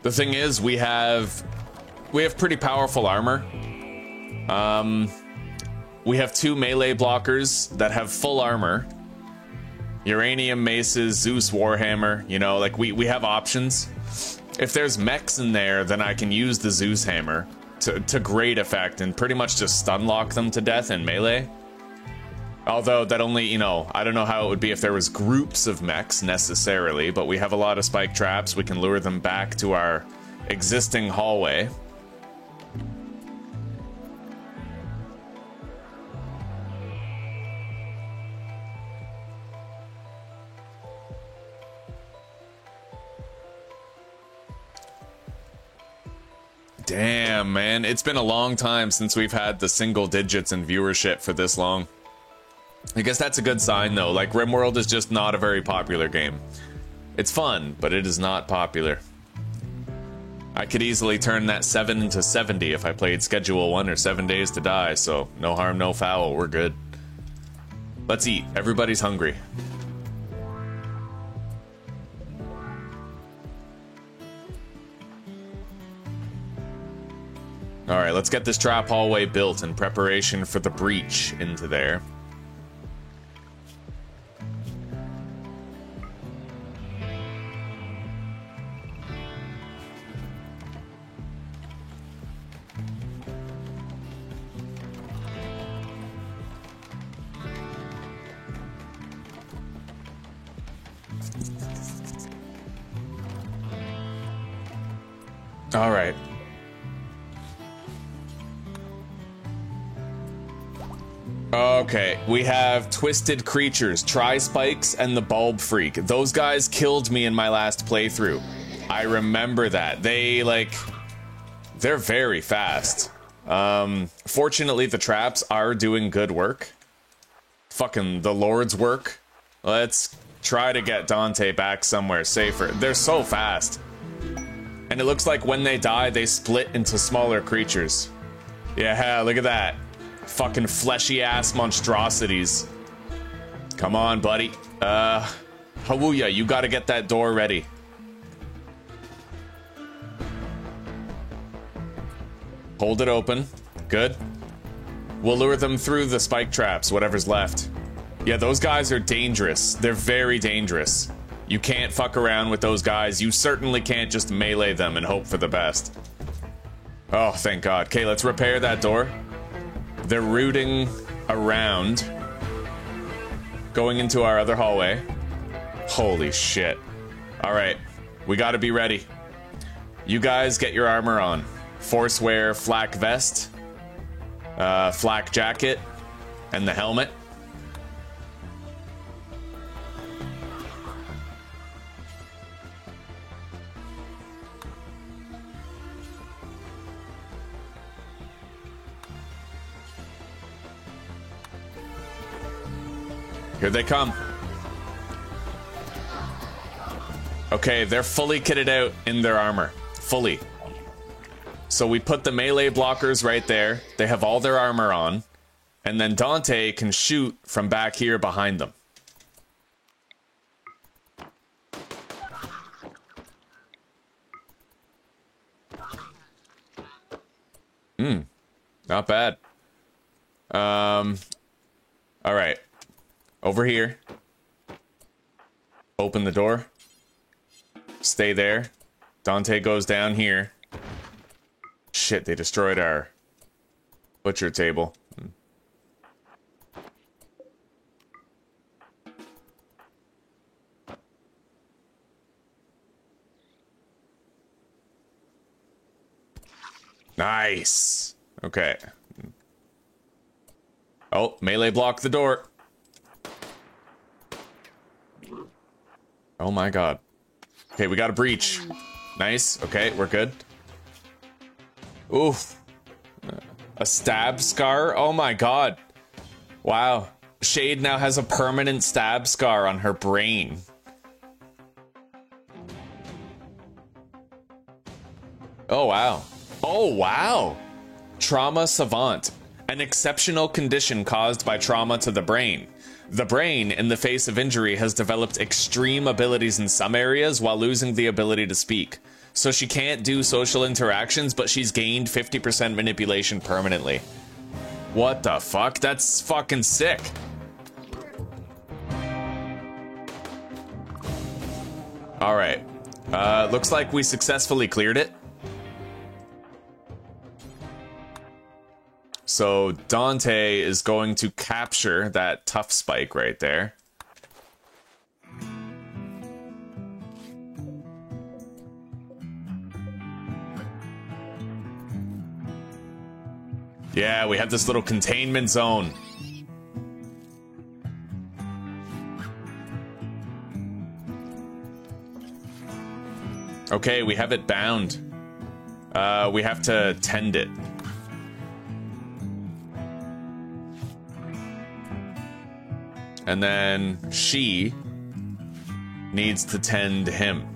A: The thing is, we have pretty powerful armor. We have 2 melee blockers that have full armor. Uranium maces, Zeus Warhammer, you know, like we have options. If there's mechs in there, then I can use the Zeus hammer to great effect and pretty much just stun lock them to death in melee. Although that only, you know, I don't know how it would be if there was groups of mechs necessarily, but we have a lot of spike traps. We can lure them back to our existing hallway. Damn, man. It's been a long time since we've had the single digits in viewership for this long. I guess that's a good sign, though. Like, RimWorld is just not a very popular game. It's fun, but it is not popular. I could easily turn that 7 into 70 if I played Schedule 1 or 7 Days to Die, so no harm, no foul. We're good. Let's eat. Everybody's hungry. Alright, let's get this trap hallway built in preparation for the breach into there. Alright. Okay, we have Twisted Creatures, Tri-Spikes, and the Bulb Freak. Those guys killed me in my last playthrough. I remember that. They're very fast. Fortunately, the traps are doing good work. Fucking the Lord's work. Let's try to get Dante back somewhere safer. They're so fast. And it looks like when they die, they split into smaller creatures. Yeah, look at that. Fucking fleshy-ass monstrosities. Come on, buddy. Hawuya, you gotta get that door ready. Hold it open. Good. We'll lure them through the spike traps, whatever's left. Yeah, those guys are dangerous. They're very dangerous. You can't fuck around with those guys. You certainly can't just melee them and hope for the best. Oh, thank God. Okay, let's repair that door. They're rooting around, going into our other hallway. Holy shit. Alright, we gotta be ready. You guys get your armor on. Forcewear, flak vest, flak jacket, and the helmet. Here they come. Okay, they're fully kitted out in their armor. Fully. So we put the melee blockers right there. They have all their armor on. And then Dante can shoot from back here behind them. Not bad. All right. Over here. Open the door. stay there. Dante goes down here. Shit, they destroyed our butcher table. Nice. Okay. Oh, melee blocked the door. Oh my god. Okay, we got a breach. Nice. Okay, we're good. Oof. A stab scar? Oh my god. Wow. Shade now has a permanent stab scar on her brain. Oh wow. Oh wow. Trauma savant. An exceptional condition caused by trauma to the brain. The brain, in the face of injury, has developed extreme abilities in some areas while losing the ability to speak. So she can't do social interactions, but she's gained 50% manipulation permanently. What the fuck? That's fucking sick. Alright. Looks like we successfully cleared it. So Dante is going to capture that tough spike right there. Yeah, we have this little containment zone. Okay, we have it bound. We have to tend it. And then she needs to tend him.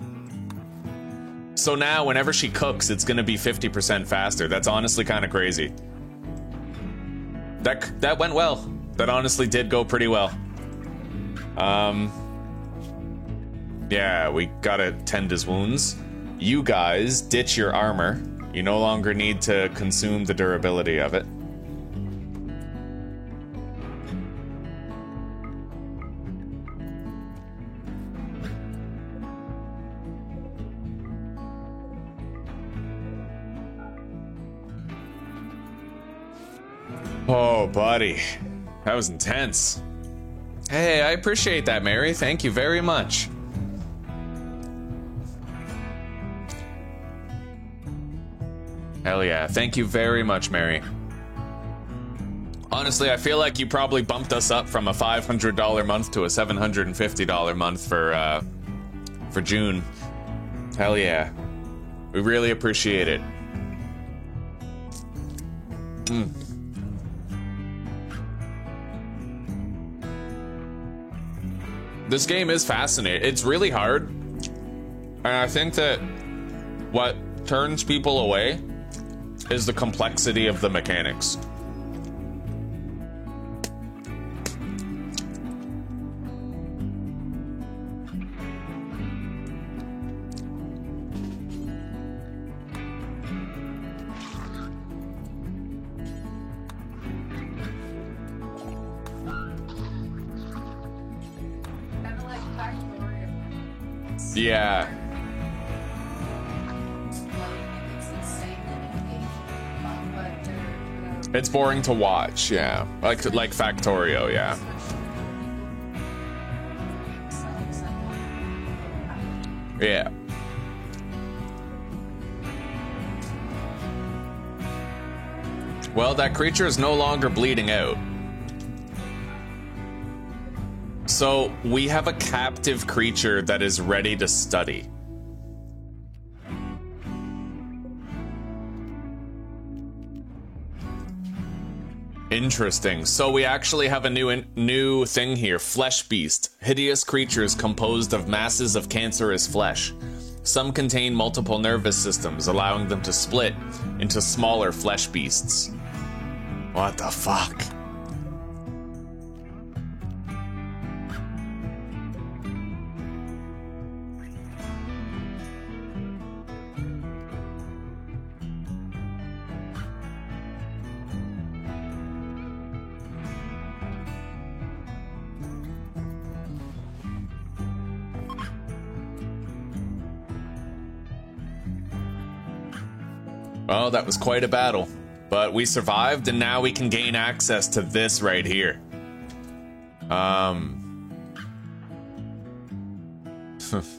A: So now whenever she cooks, it's gonna be 50% faster. That's honestly kind of crazy. That went well. That honestly did go pretty well. Yeah, we gotta tend his wounds. You guys ditch your armor. You no longer need to consume the durability of it. Oh, buddy. That was intense. Hey, I appreciate that, Mary. Thank you very much. Hell yeah. Thank you very much, Mary. Honestly, I feel like you probably bumped us up from a $500 month to a $750 month for June. Hell yeah. We really appreciate it. This game is fascinating. It's really hard. And I think that what turns people away is the complexity of the mechanics. Yeah. It's boring to watch, yeah. Like Factorio, yeah. Yeah. Well, that creature is no longer bleeding out. So, we have a captive creature that is ready to study. Interesting. So we actually have a new thing here. Flesh Beast. Hideous creatures composed of masses of cancerous flesh. Some contain multiple nervous systems, allowing them to split into smaller flesh beasts. What the fuck? Oh, that was quite a battle. But we survived, and now we can gain access to this right here.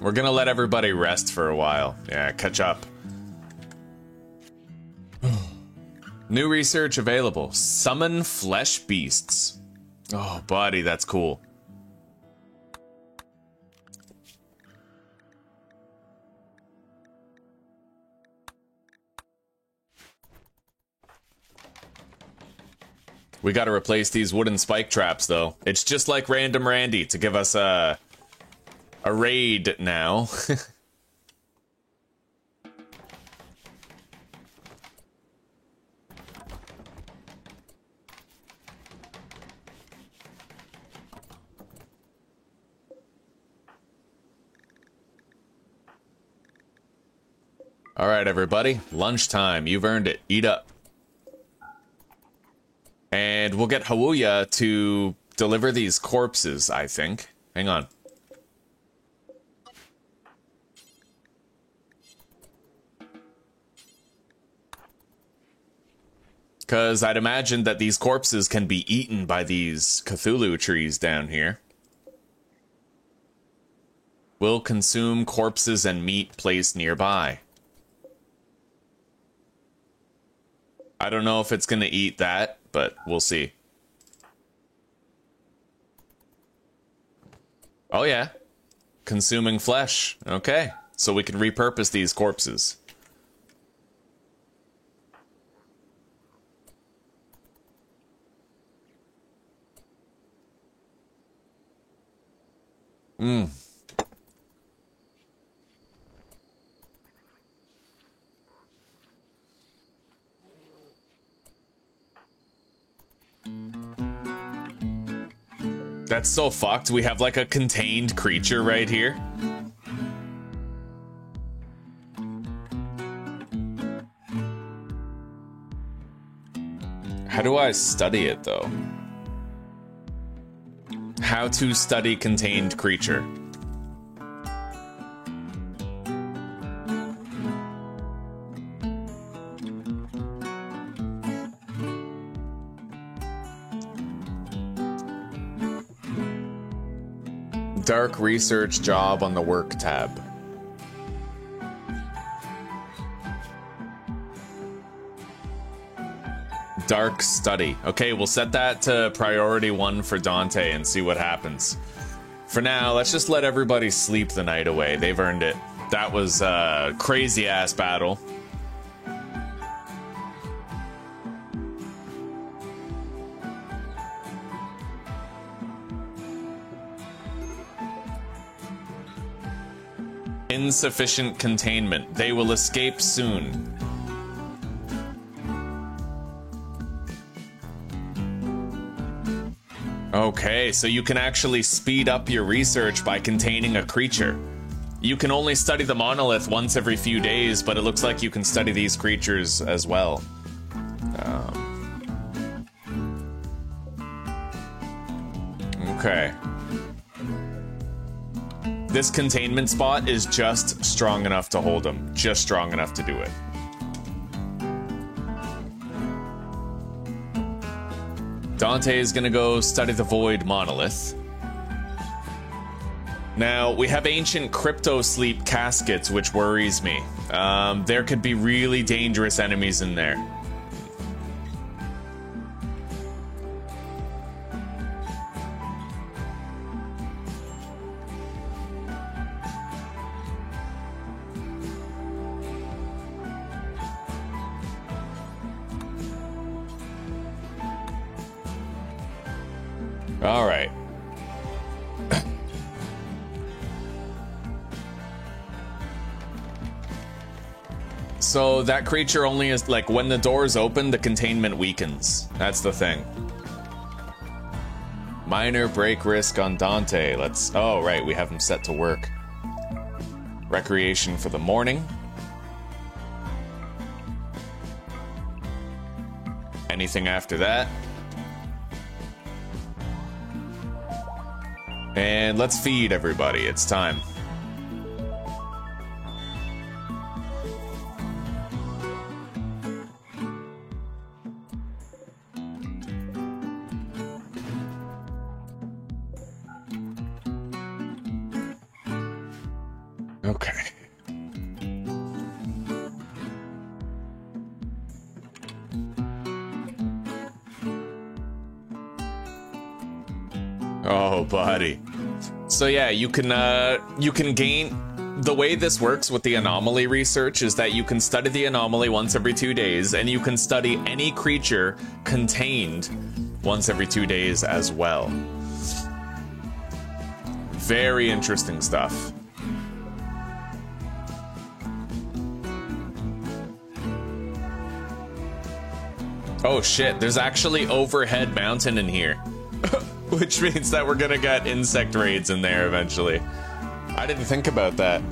A: We're gonna let everybody rest for a while. Yeah, catch up. New research available. Summon flesh beasts. Oh, buddy, that's cool. We gotta replace these wooden spike traps, though. It's just like Random Randy to give us a raid now. All right, everybody. Lunchtime. You've earned it. Eat up. And we'll get Hawuya to deliver these corpses, I think. Hang on. Because I'd imagine that these corpses can be eaten by these Cthulhu trees down here. Will consume corpses and meat placed nearby. I don't know if it's going to eat that, but we'll see. Oh yeah. Consuming flesh. Okay. So we can repurpose these corpses. That's so fucked. We have like a contained creature right here. How do I study it though? How to study contained creature. Dark research job on the work tab. Dark study. Okay, we'll set that to priority 1 for Dante and see what happens. For now, let's just let everybody sleep the night away. They've earned it. That was a crazy ass battle. Insufficient containment. They will escape soon. Okay, so you can actually speed up your research by containing a creature. You can only study the monolith once every few days, but it looks like you can study these creatures as well. Okay. This containment spot is just strong enough to hold him. Just strong enough to do it. Dante is gonna go study the Void Monolith. Now, we have ancient crypto sleep caskets, which worries me. There could be really dangerous enemies in there. All right. So that creature only is like when the doors open, the containment weakens. That's the thing. Minor break risk on Dante. Let's. Oh, right. We have him set to work. Recreation for the morning. Anything after that? And let's feed everybody. It's time. Okay. Oh, buddy. So yeah, you can gain. The way this works with the anomaly research is that you can study the anomaly once every 2 days, and you can study any creature contained once every 2 days as well. Very interesting stuff. Oh shit, there's actually overhead mountain in here. Which means that we're gonna get insect raids in there eventually. I didn't think about that.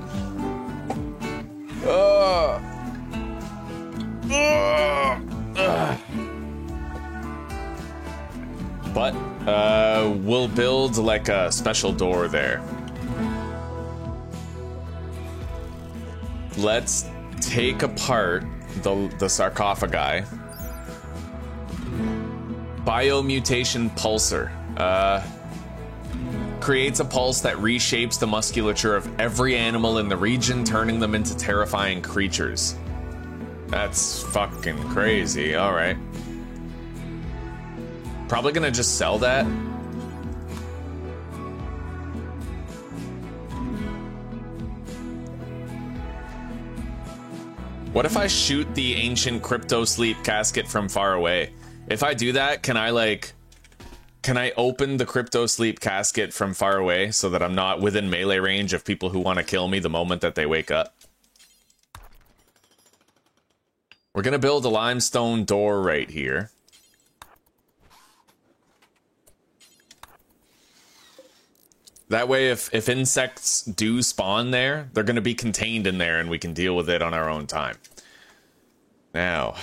A: But we'll build like a special door there. Let's take apart the sarcophagi. Biomutation pulsar. Creates a pulse that reshapes the musculature of every animal in the region, turning them into terrifying creatures. That's fucking crazy. All right. Probably gonna just sell that. What if I shoot the ancient crypto sleep casket from far away? If I do that, can I open the crypto sleep casket from far away so that I'm not within melee range of people who want to kill me the moment that they wake up? We're gonna build a limestone door right here. That way, if insects do spawn there, they're gonna be contained in there and we can deal with it on our own time. Now,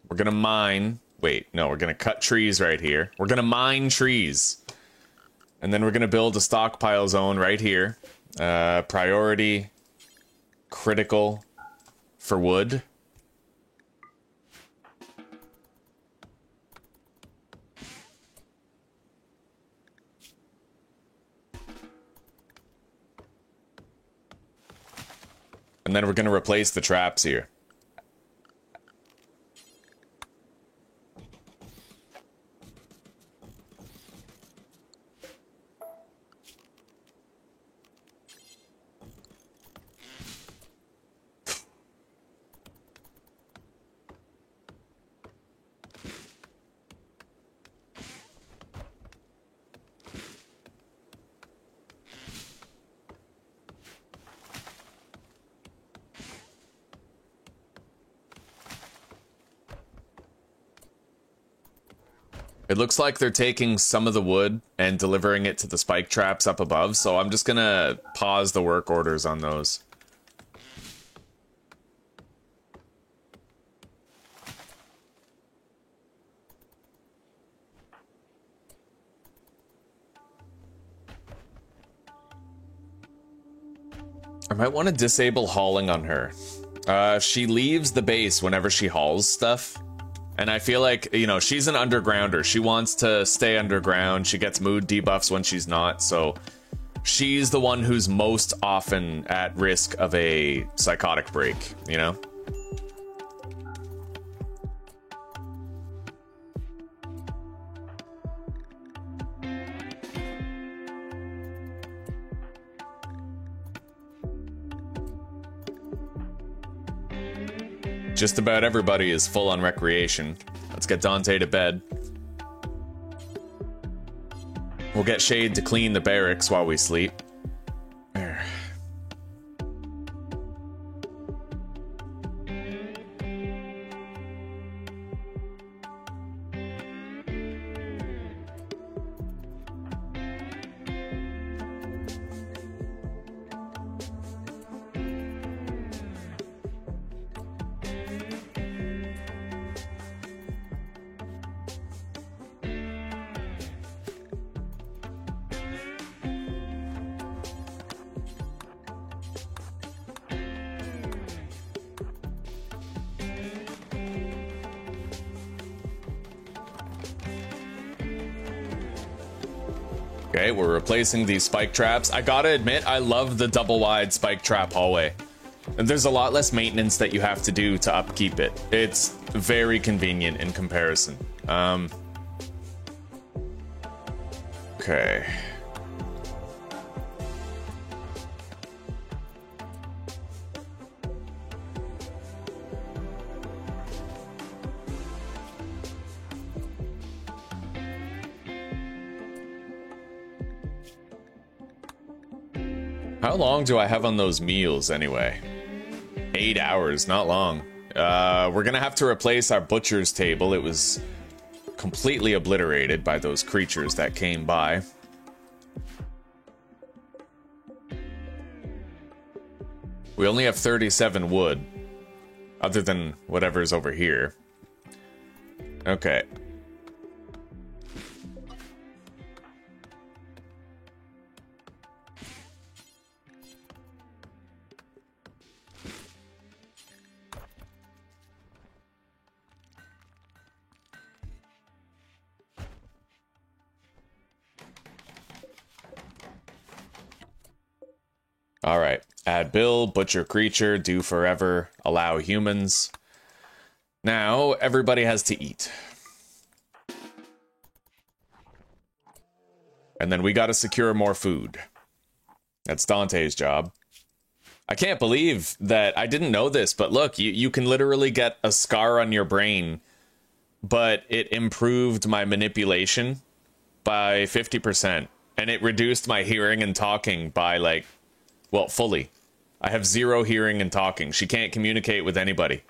A: we're gonna mine. Wait, no, we're gonna cut trees right here. We're gonna mine trees. And then we're gonna build a stockpile zone right here. Priority, critical for wood. And then we're gonna replace the traps here. It looks like they're taking some of the wood and delivering it to the spike traps up above, so I'm just gonna pause the work orders on those. I might want to disable hauling on her. She leaves the base whenever she hauls stuff. And I feel like, you know, she's an undergrounder. She wants to stay underground. She gets mood debuffs when she's not. So she's the one who's most often at risk of a psychotic break, you know? Just about everybody is full on recreation. Let's get Dante to bed. We'll get Shade to clean the barracks while we sleep. There. Okay, we're replacing these spike traps. I gotta admit, I love the double wide spike trap hallway. And there's a lot less maintenance that you have to do to upkeep it. It's very convenient in comparison. Okay. How long do I have on those meals anyway? 8 hours, not long. We're gonna have to replace our butcher's table. It was completely obliterated by those creatures that came by. We only have 37 wood, other than whatever's over here. Okay. All right. Add bill, butcher creature, do forever, allow humans. Now, everybody has to eat. And then we gotta secure more food. That's Dante's job. I can't believe that I didn't know this, but look, you can literally get a scar on your brain, but it improved my manipulation by 50%, and it reduced my hearing and talking by, like, well, fully. I have 0 hearing and talking. She can't communicate with anybody.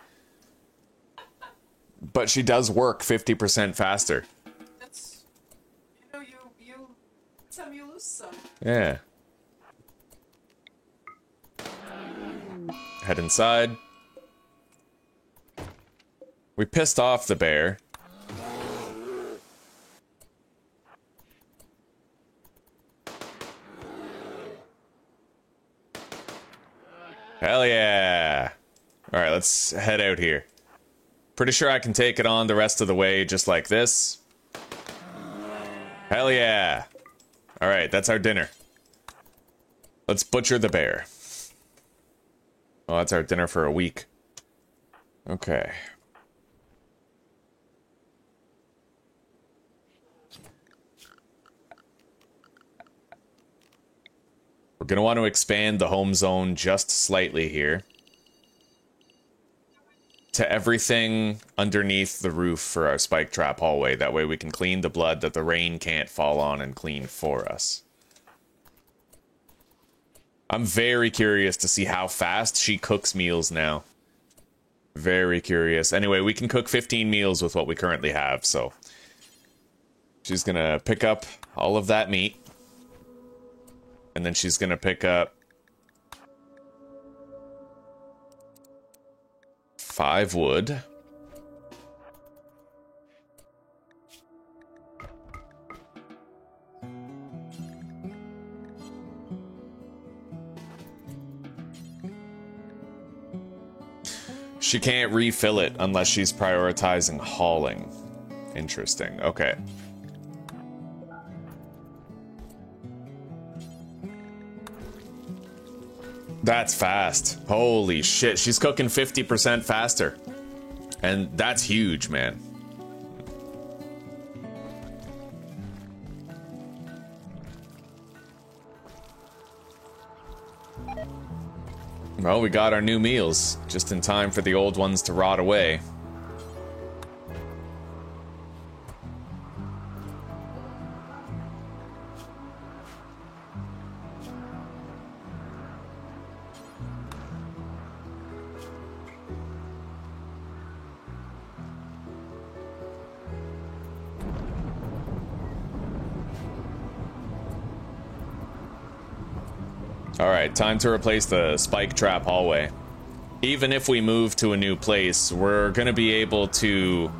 A: But she does work 50% faster.
B: That's, you some you lose some.
A: Yeah. Head inside. We pissed off the bear. Hell yeah. Alright, let's head out here. Pretty sure I can take it on the rest of the way just like this. Hell yeah. Alright, that's our dinner. Let's butcher the bear. Oh, that's our dinner for a week. Okay. We're going to want to expand the home zone just slightly here. To everything underneath the roof for our spike trap hallway. That way we can clean the blood that the rain can't fall on and clean for us. I'm very curious to see how fast she cooks meals now. Very curious. Anyway, we can cook 15 meals with what we currently have, so... She's gonna pick up all of that meat. And then she's gonna pick up 5 wood. She can't refill it unless she's prioritizing hauling. Interesting. Okay. That's fast. Holy shit. She's cooking 50% faster. And that's huge, man. Well, we got our new meals, just in time for the old ones to rot away. Alright, time to replace the spike trap hallway. Even if we move to a new place, we're gonna be able to...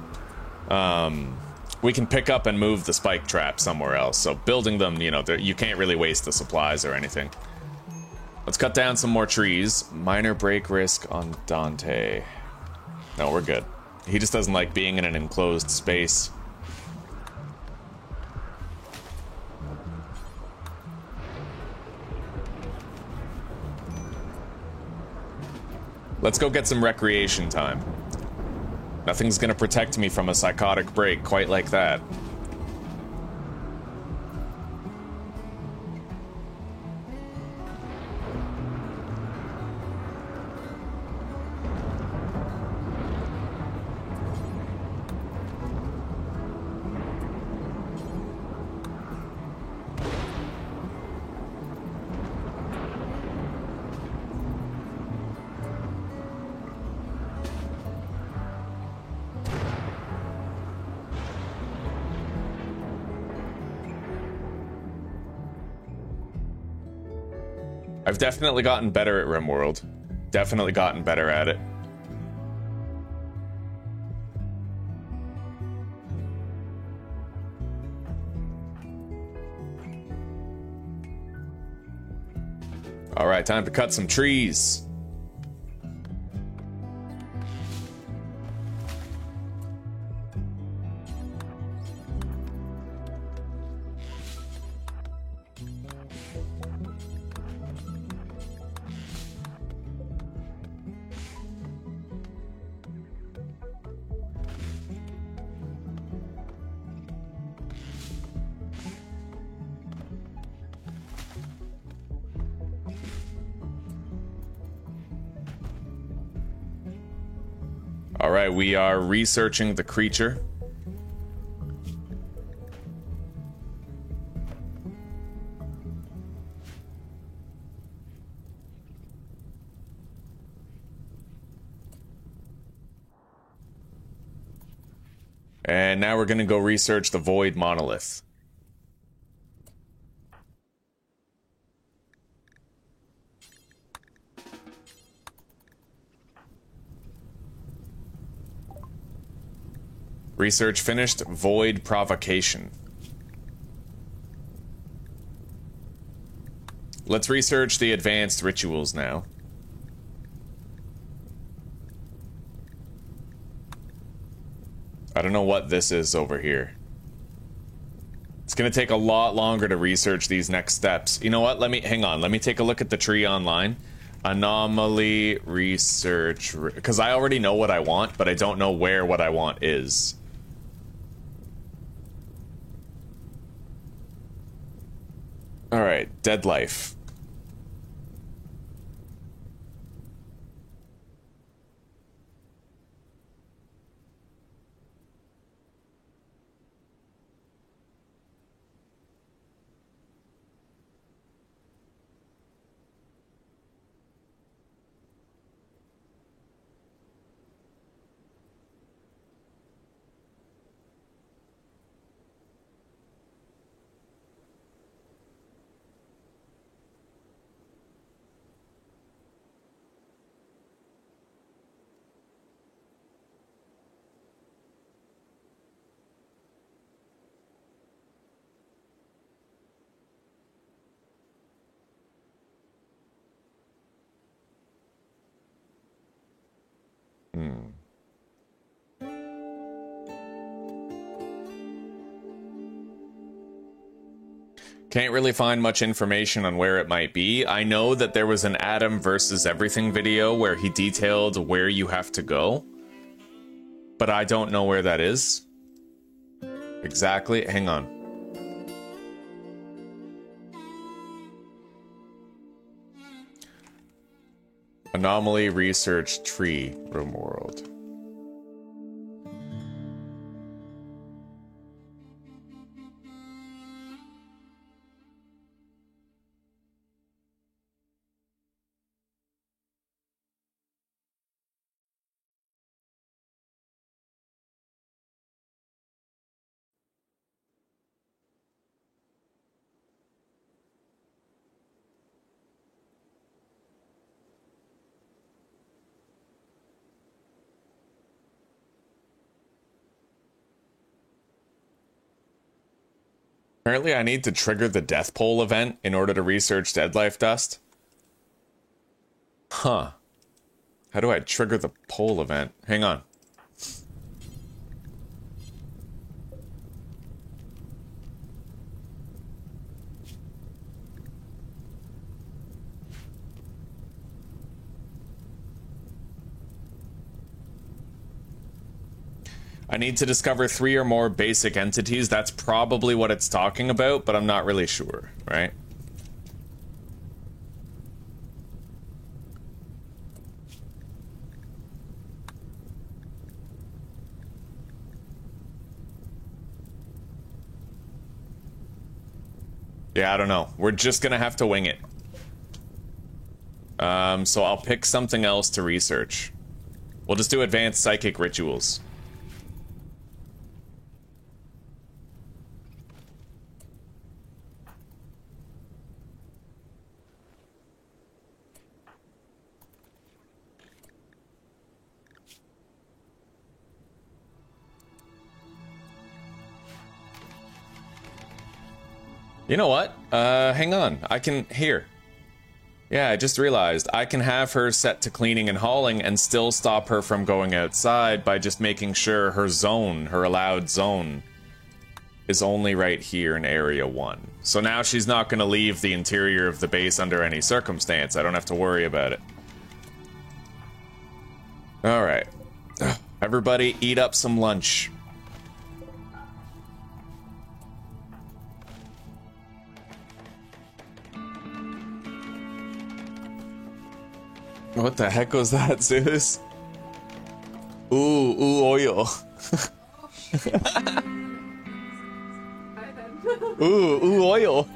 A: we can pick up and move the spike trap somewhere else. So building them, you know, you can't really waste the supplies or anything. Let's cut down some more trees. Minor break risk on Dante. No, we're good. He just doesn't like being in an enclosed space. Let's go get some recreation time. Nothing's gonna protect me from a psychotic break quite like that. I've definitely gotten better at RimWorld. Definitely gotten better at it. All right, time to cut some trees. All right, we are researching the creature. And now we're going to go research the Void Monolith. Research finished. Void Provocation. Let's research the advanced rituals now. I don't know what this is over here. It's gonna take a lot longer to research these next steps. You know what? Hang on. Let me take a look at the tree online. Anomaly research, because I already know what I want, but I don't know where what I want is. All right, dead life. Can't really find much information on where it might be. I know that there was an Adam versus everything video where he detailed where you have to go, but I don't know where that is. Exactly. Hang on. Anomaly research tree RimWorld. Apparently I need to trigger the Death Pole event in order to research Dead Life Dust. Huh. How do I trigger the pole event? Hang on. I need to discover 3 or more basic entities. That's probably what it's talking about, but I'm not really sure, right? Yeah, I don't know. We're just gonna have to wing it. So I'll pick something else to research. We'll just do advanced psychic rituals. You know what? Hang on. I can... Here. Yeah, I just realized. I can have her set to cleaning and hauling and still stop her from going outside by just making sure her zone, her allowed zone, is only right here in Area 1. So now she's not going to leave the interior of the base under any circumstance. I don't have to worry about it. Alright. Everybody eat up some lunch. What the heck was that, Zeus? Ooh, oil. ooh, oil.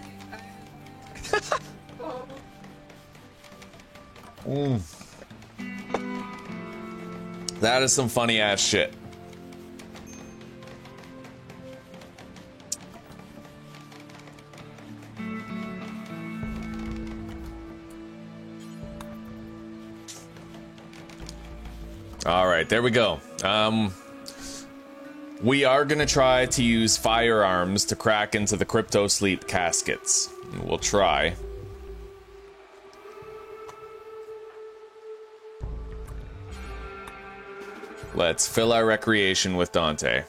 A: That is some funny ass shit. All right, there we go. We are gonna try to use firearms to crack into the crypto sleep caskets. We'll try. Let's fill our recreation with Dante.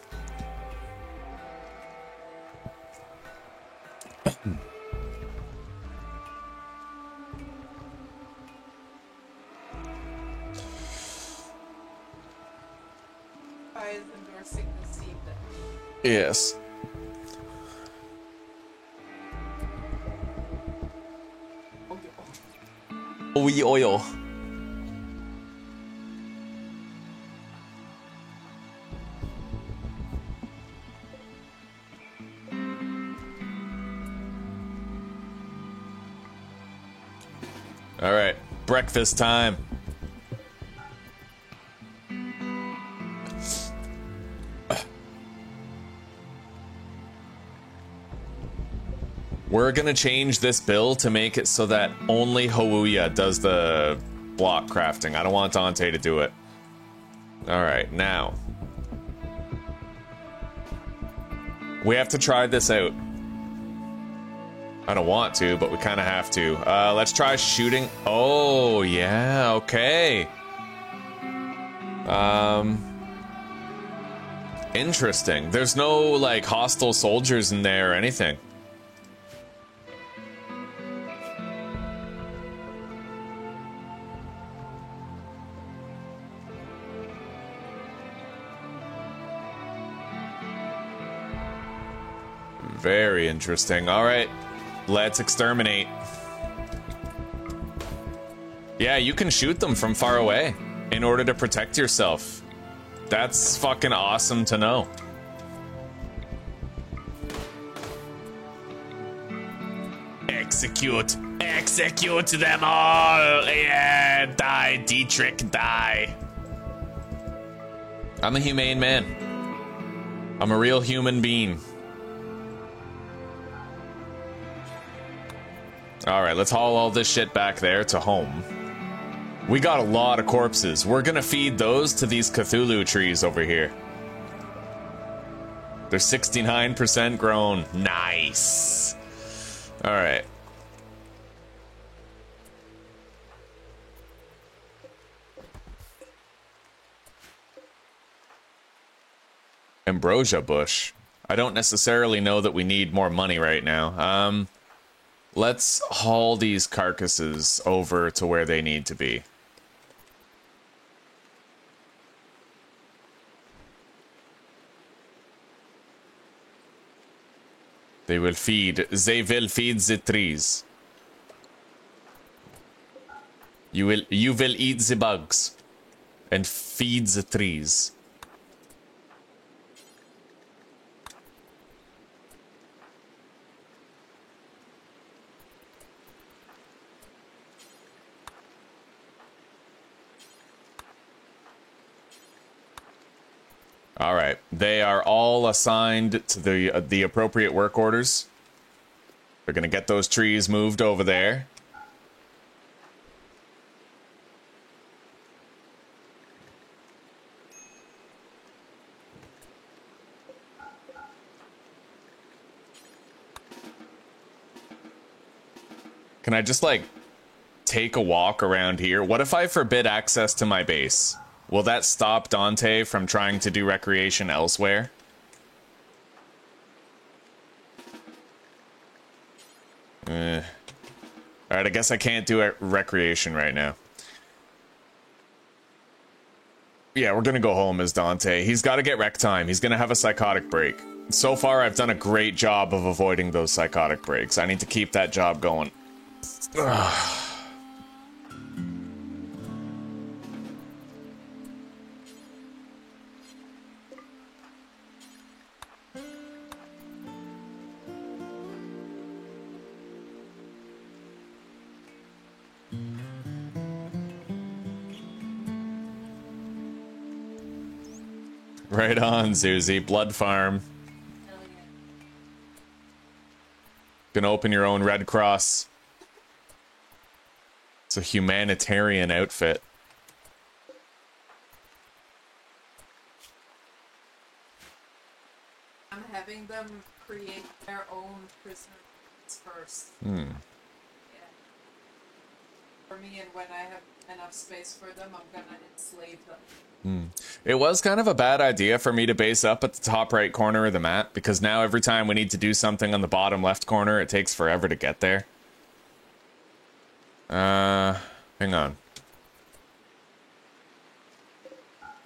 A: Yes. Oil. All right, breakfast time. We're gonna change this bill to make it so that only Houya does the block crafting. I don't want Dante to do it. Alright, now. We have to try this out. I don't want to, but we kind of have to. Let's try shooting. Oh, yeah, okay. Interesting. There's no, like, hostile soldiers in there or anything. Very interesting. All right, let's exterminate. Yeah, you can shoot them from far away in order to protect yourself. That's fucking awesome to know. Execute. Execute them all. Yeah, die, Dietrich, die. I'm a humane man. I'm a real human being. Alright, let's haul all this shit back there to home. We got a lot of corpses. We're gonna feed those to these Cthulhu trees over here. They're 69% grown. Nice. Alright. Ambrosia bush. I don't necessarily know that we need more money right now. Let's haul these carcasses over to where they need to be. They will feed the trees. You will eat the bugs and feed the trees. All right, they are all assigned to the appropriate work orders. They're gonna get those trees moved over there. Can I just like take a walk around here? What if I forbid access to my base? Will that stop Dante from trying to do recreation elsewhere? Alright, I guess I can't do recreation right now. Yeah, we're gonna go home as Dante. He's gotta get rec time. He's gonna have a psychotic break. So far, I've done a great job of avoiding those psychotic breaks. I need to keep that job going. Ugh. Right on, Zuzi. Blood farm.
B: Hell yeah.
A: Gonna open your own Red Cross. It's a humanitarian outfit.
B: I'm having them create their own prisoners first.
A: Hmm.
B: Yeah. For me, and when I have enough space for them, I'm gonna enslave them.
A: It was kind of a bad idea for me to base up at the top right corner of the map, because now every time we need to do something on the bottom left corner, it takes forever to get there. Hang on.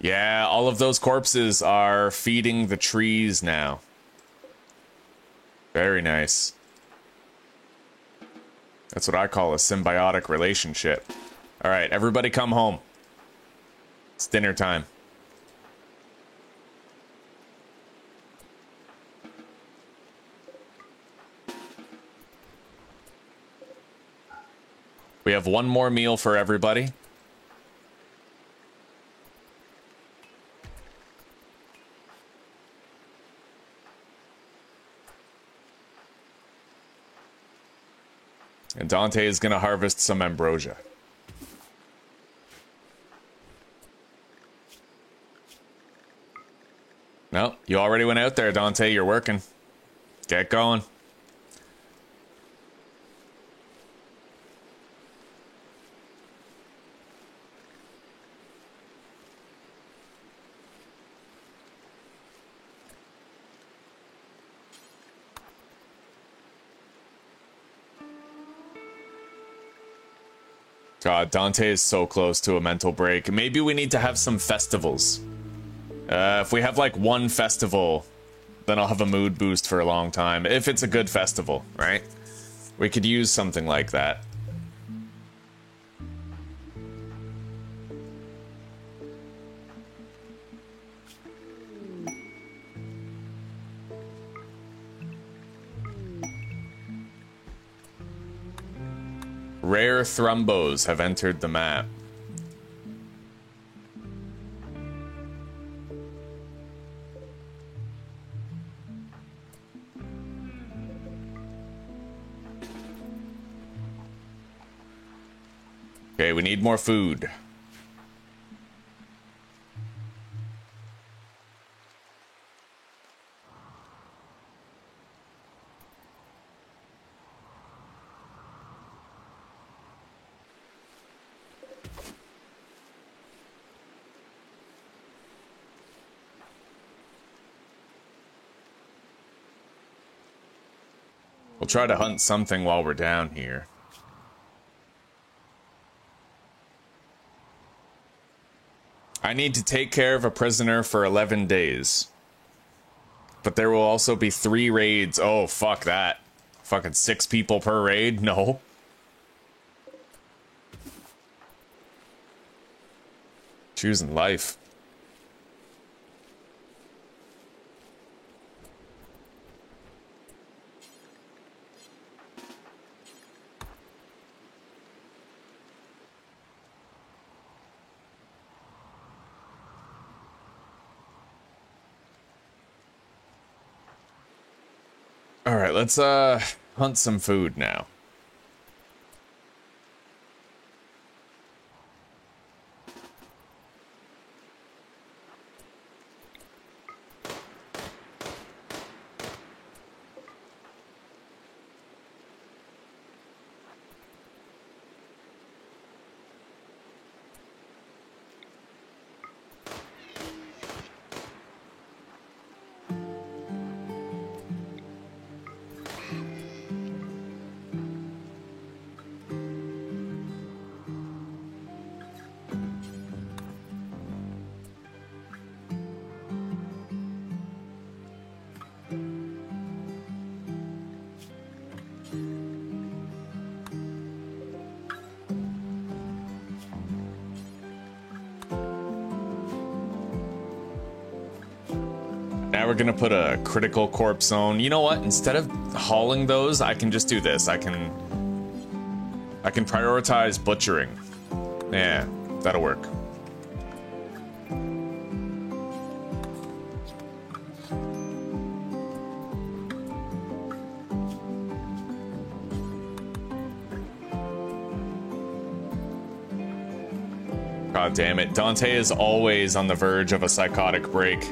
A: Yeah, all of those corpses are feeding the trees now. Very nice. That's what I call a symbiotic relationship. All right, everybody come home. It's dinner time. We have one more meal for everybody. And Dante is going to harvest some ambrosia. No, you already went out there, Dante. You're working. Get going. God, Dante is so close to a mental break. Maybe we need to have some festivals. If we have like one festival, then I'll have a mood boost for a long time. If it's a good festival, right? We could use something like that. Rare thrumbos have entered the map. Okay, we need more food. We'll try to hunt something while we're down here. I need to take care of a prisoner for 11 days. But there will also be 3 raids. Oh, fuck that. Fucking 6 people per raid? No. Choosing life. All right, let's hunt some food now. Now we're gonna put a critical corpse zone. You know what? Instead of hauling those, I can just do this. I can prioritize butchering. Yeah, that'll work. God damn it. Dante is always on the verge of a psychotic break.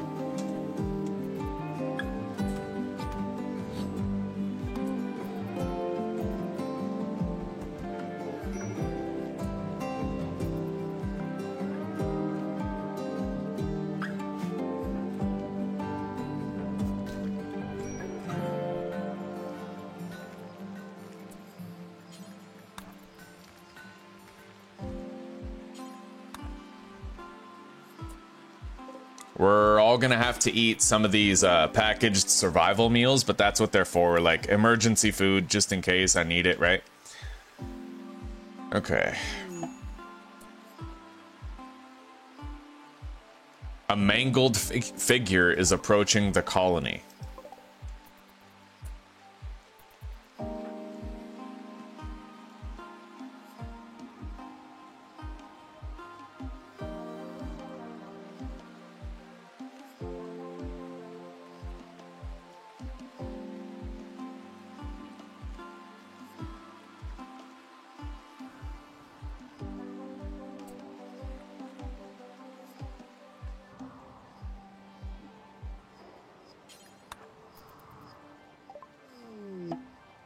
A: We're all gonna have to eat some of these packaged survival meals, but that's what they're for, like emergency food, just in case I need it, right? Okay. A mangled figure is approaching the colony.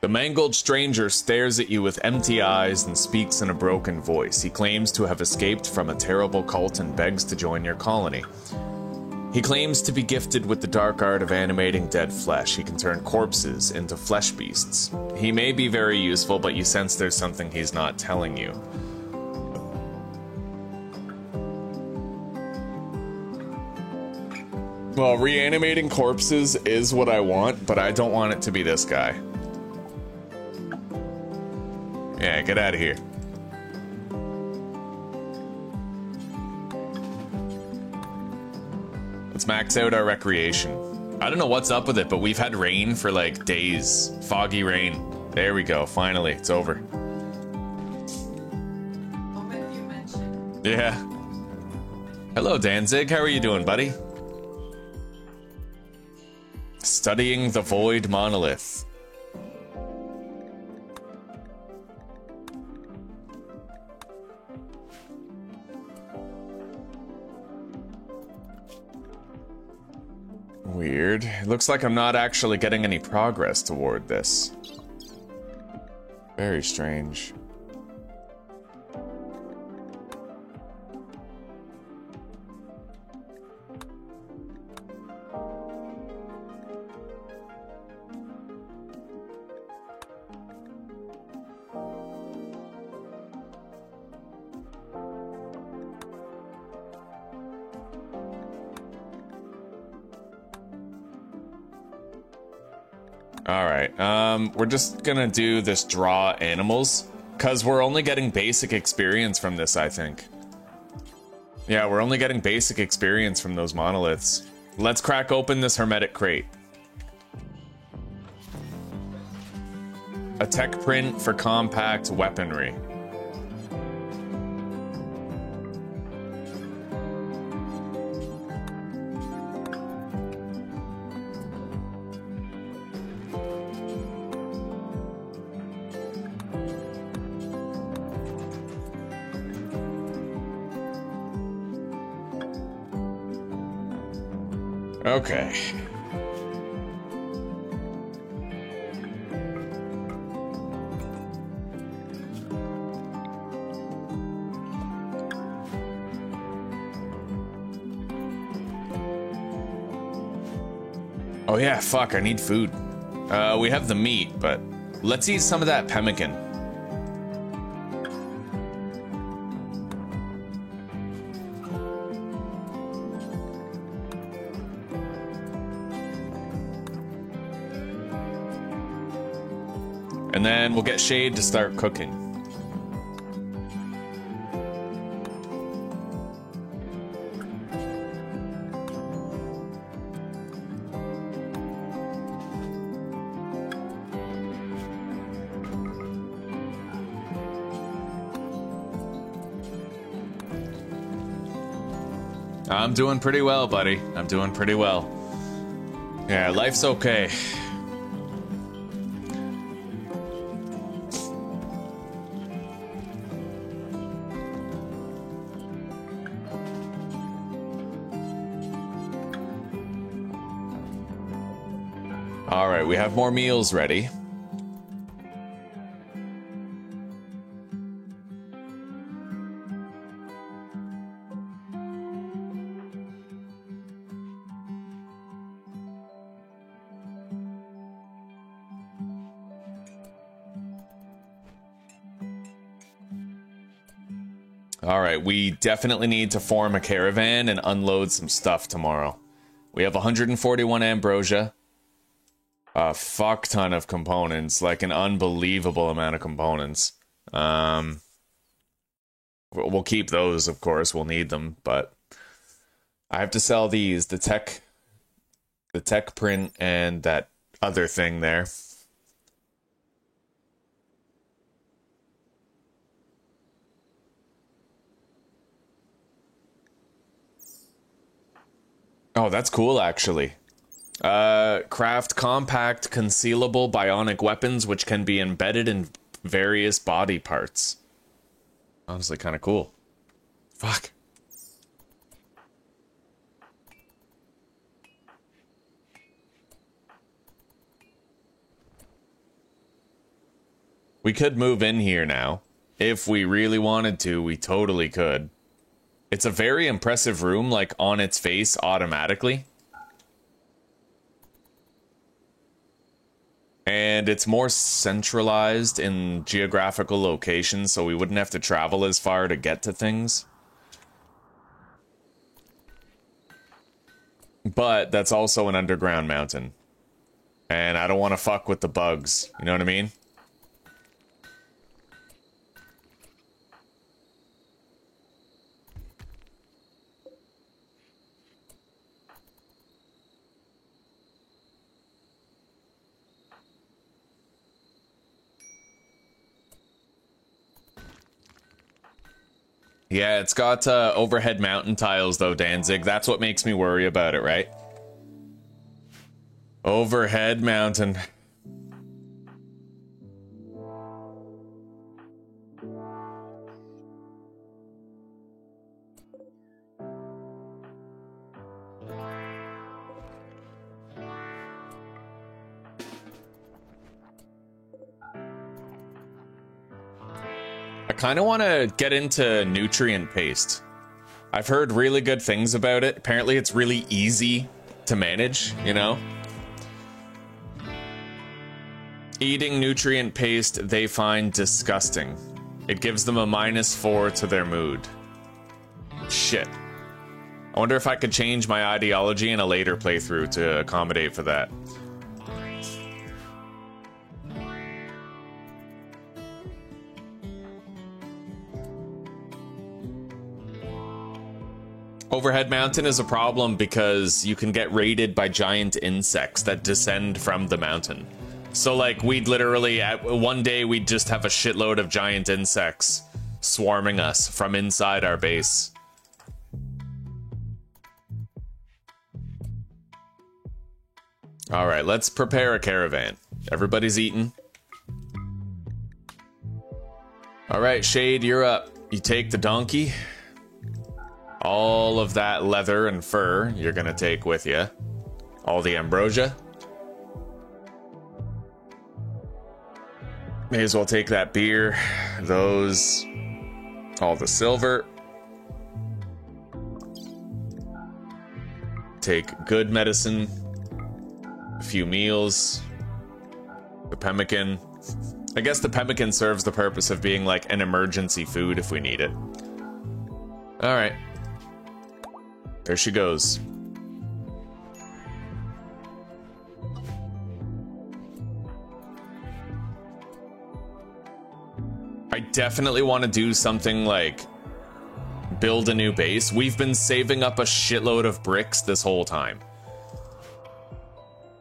A: The mangled stranger stares at you with empty eyes and speaks in a broken voice. He claims to have escaped from a terrible cult and begs to join your colony. He claims to be gifted with the dark art of animating dead flesh. He can turn corpses into flesh beasts. He may be very useful, but you sense there's something he's not telling you. Well, reanimating corpses is what I want, but I don't want it to be this guy. Yeah, get out of here. Let's max out our recreation. I don't know what's up with it, but we've had rain for like days. Foggy rain. There we go. Finally, it's over.
B: Moment you mentioned.
A: Yeah. Hello, Danzig. How are you doing, buddy? Studying the Void Monolith. Weird. It looks like I'm not actually getting any progress toward this. Very strange. All right. We're just gonna do this draw animals because we're only getting basic experience from this, I think. Yeah, we're only getting basic experience from those monoliths. Let's crack open this hermetic crate. A tech print for compact weaponry. Okay. Oh yeah, fuck, I need food. We have the meat, but let's eat some of that pemmican. And then we'll get Shade to start cooking. I'm doing pretty well, buddy. I'm doing pretty well. Yeah, life's okay. All right, we have more meals ready. All right, we definitely need to form a caravan and unload some stuff tomorrow. We have 141 ambrosia. A fuck ton of components, like an unbelievable amount of components. We'll keep those, of course. We'll need them, but I have to sell these, the tech print and that other thing there. Oh, that's cool, actually. Craft compact, concealable bionic weapons which can be embedded in various body parts. Honestly, kind of cool. Fuck. We could move in here now. If we really wanted to, we totally could. It's a very impressive room, like, on its face automatically. And it's more centralized in geographical locations, so we wouldn't have to travel as far to get to things. But that's also an underground mountain. And I don't want to fuck with the bugs, you know what I mean? Yeah, it's got overhead mountain tiles, though, Danzig. That's what makes me worry about it, right? Overhead mountain. I kind of want to get into nutrient paste. I've heard really good things about it. Apparently it's really easy to manage, you know? Eating nutrient paste they find disgusting. It gives them a -4 to their mood. Shit. I wonder if I could change my ideology in a later playthrough to accommodate for that. Overhead mountain is a problem because you can get raided by giant insects that descend from the mountain. So like we'd literally, one day we'd just have a shitload of giant insects swarming us from inside our base. All right, let's prepare a caravan. Everybody's eating. All right, Shade, you're up. You take the donkey. All of that leather and fur you're gonna take with you. All the ambrosia. May as well take that beer, those, all the silver. Take good medicine, a few meals, the pemmican. I guess the pemmican serves the purpose of being like an emergency food if we need it. All right. There she goes. I definitely want to do something like build a new base. We've been saving up a shitload of bricks this whole time.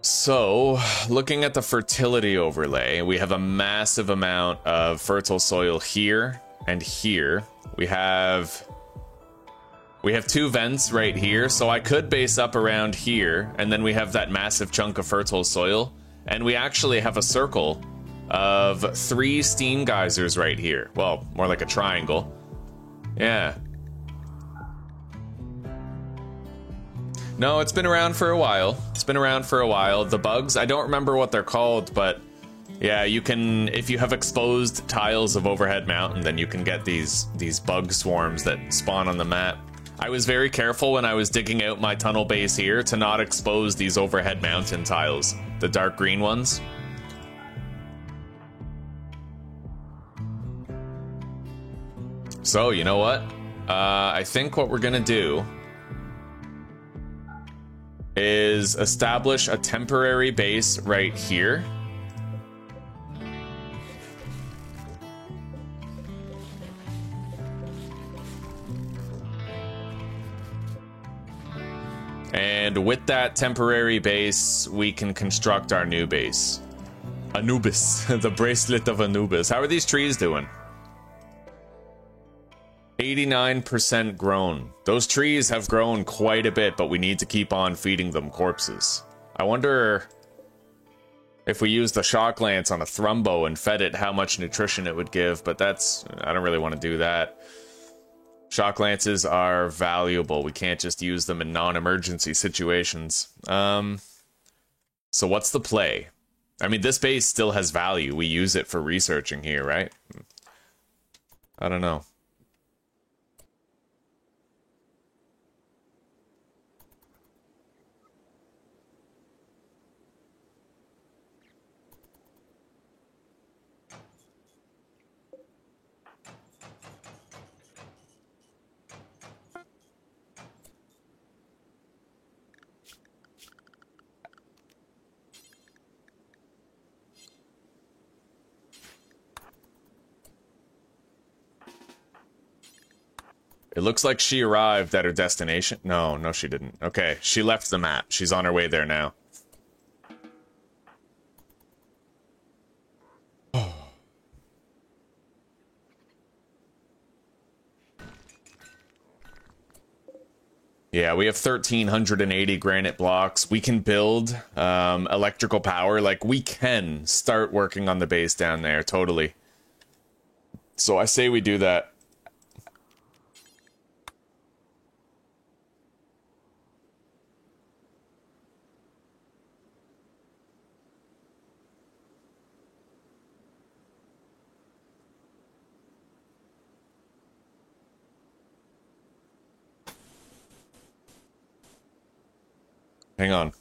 A: So, looking at the fertility overlay, we have a massive amount of fertile soil here and here. We have two vents right here, so I could base up around here, and then we have that massive chunk of fertile soil, and we actually have a circle of 3 steam geysers right here. Well, more like a triangle. Yeah. No, it's been around for a while. It's been around for a while. The bugs, I don't remember what they're called, but yeah, you can, if you have exposed tiles of Overhead Mountain, then you can get these bug swarms that spawn on the map. I was very careful when I was digging out my tunnel base here to not expose these Overhead Mountain tiles, the dark green ones. So, you know what? I think what we're gonna do is establish a temporary base right here. And with that temporary base, we can construct our new base. Anubis, the bracelet of Anubis. How are these trees doing? 89% grown. Those trees have grown quite a bit, but we need to keep on feeding them corpses. I wonder if we used the shock lance on a thrumbo and fed it how much nutrition it would give, but that's, I don't really want to do that. Shock lances are valuable. We can't just use them in non-emergency situations. So what's the play? I mean, this base still has value. We use it for researching here, right? I don't know. It looks like she arrived at her destination. No, she didn't. Okay, she left the map. She's on her way there now. Yeah, we have 1,380 granite blocks. We can build electrical power. Like, we can start working on the base down there, totally. So I say we do that. Hang on.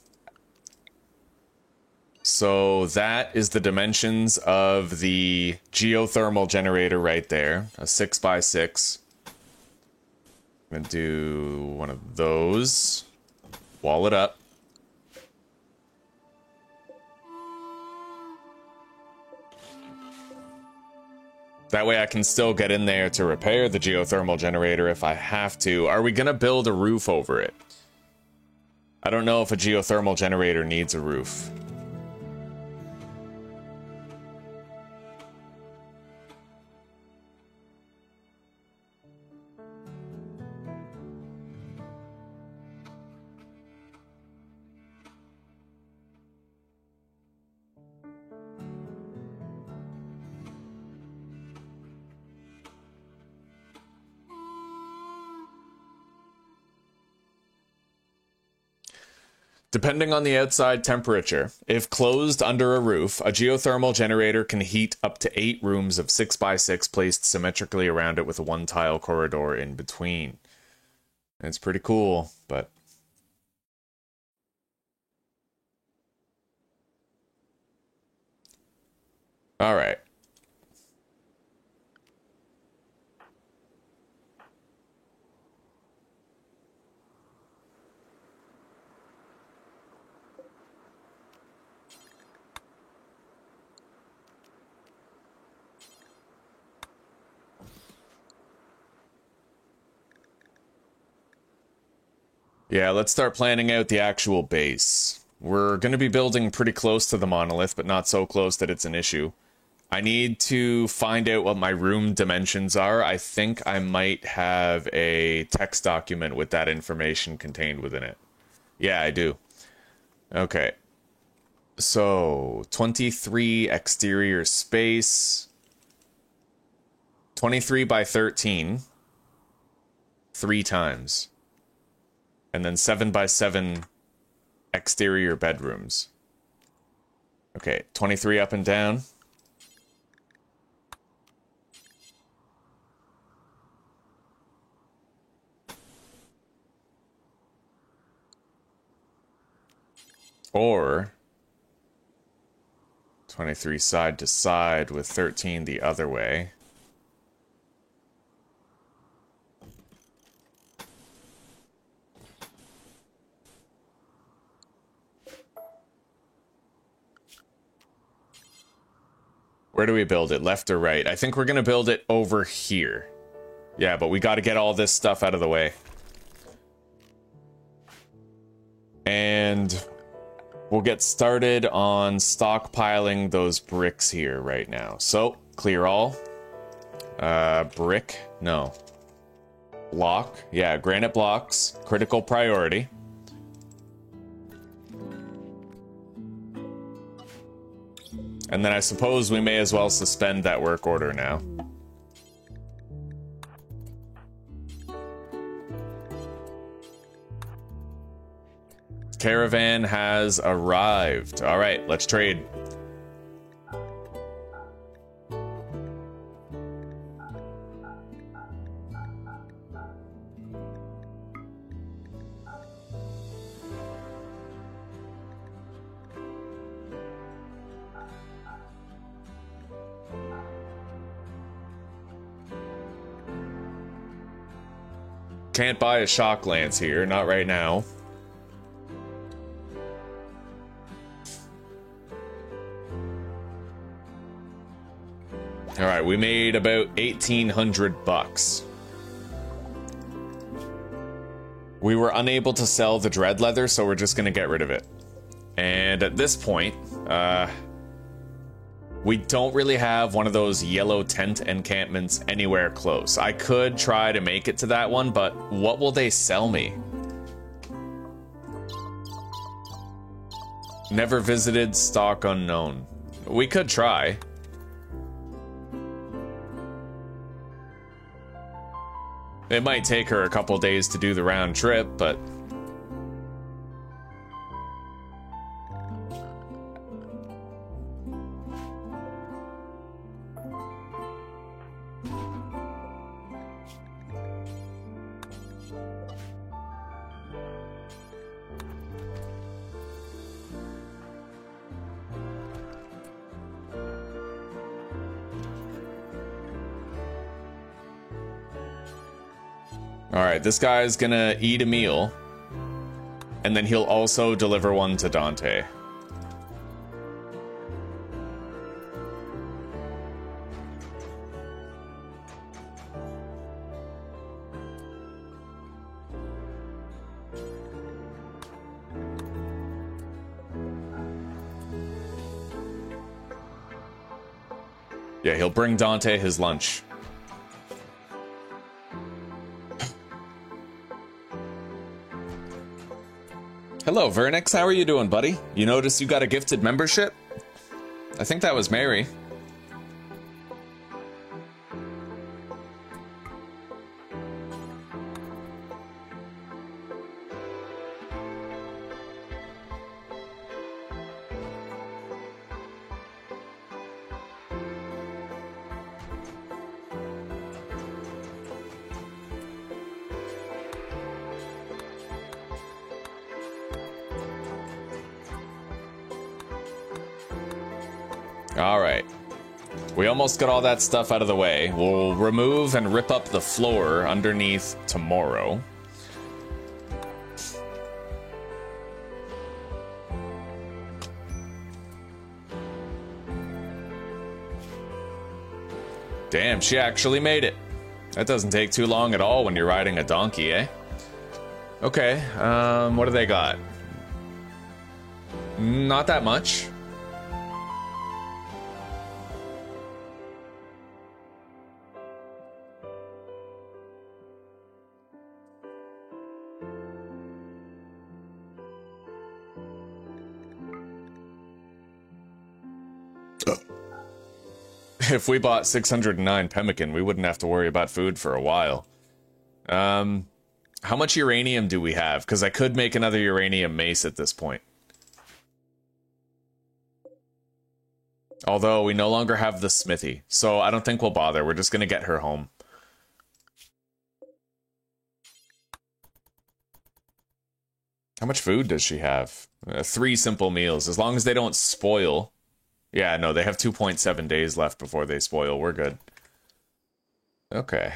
A: So that is the dimensions of the geothermal generator right there. A 6x6. I'm gonna do one of those. Wall it up. That way I can still get in there to repair the geothermal generator if I have to. Are we gonna build a roof over it? I don't know if a geothermal generator needs a roof. Depending on the outside temperature, if closed under a roof, a geothermal generator can heat up to 8 rooms of 6x6 placed symmetrically around it with a 1-tile corridor in between. It's pretty cool, but... Alright. Yeah, let's start planning out the actual base. We're going to be building pretty close to the monolith, but not so close that it's an issue. I need to find out what my room dimensions are. I think I might have a text document with that information contained within it. Yeah, I do. Okay. So, 23 exterior space. 23 by 13. 3 times. And then 7 by 7 exterior bedrooms. Okay, 23 up and down. Or 23 side to side with 13 the other way. Where do we build it? Left or right? I think we're going to build it over here. Yeah, but we got to get all this stuff out of the way. And we'll get started on stockpiling those bricks here right now. So, clear all. Brick? No. Block? Yeah, granite blocks. Critical priority. And then I suppose we may as well suspend that work order now. Caravan has arrived. All right, let's trade. Can't buy a shock lance here, not right now. All right, we made about 1,800 bucks. We were unable to sell the dread leather, so we're just gonna get rid of it. And at this point, we don't really have one of those yellow tent encampments anywhere close. I could try to make it to that one, but what will they sell me? Never visited, stock unknown. We could try. It might take her a couple days to do the round trip, but... Alright, this guy's gonna eat a meal, and then he'll also deliver one to Dante. Yeah, he'll bring Dante his lunch. Hello, Vernix. How are you doing, buddy? You notice you got a gifted membership? I think that was Mary. Alright. We almost got all that stuff out of the way. We'll remove and rip up the floor underneath tomorrow. Damn, she actually made it. That doesn't take too long at all when you're riding a donkey, eh? Okay, what do they got? Not that much. If we bought 609 pemmican, we wouldn't have to worry about food for a while. How much uranium do we have? Because I could make another uranium mace at this point. Although we no longer have the smithy, so I don't think we'll bother. We're just gonna get her home. How much food does she have? 3 simple meals, as long as they don't spoil. Yeah, no, they have 2.7 days left before they spoil. We're good. Okay.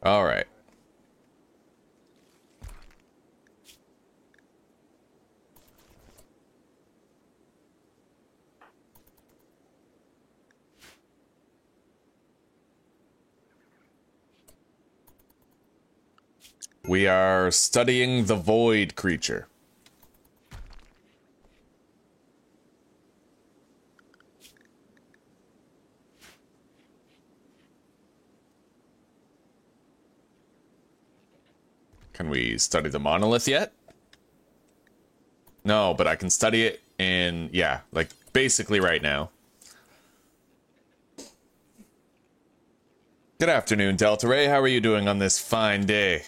A: All right. We are studying the void creature. Can we study the monolith yet? No, but I can study it in, yeah, like basically right now. Good afternoon, Delta Ray. How are you doing on this fine day?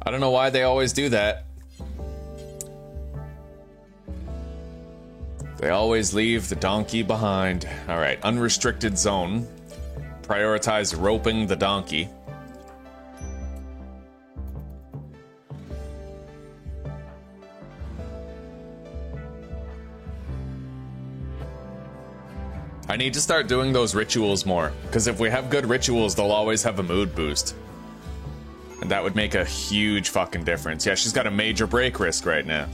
A: I don't know why they always do that. They always leave the donkey behind. Alright, unrestricted zone. Prioritize roping the donkey. I need to start doing those rituals more, because if we have good rituals, they'll always have a mood boost. And that would make a huge fucking difference. Yeah, she's got a major break risk right now.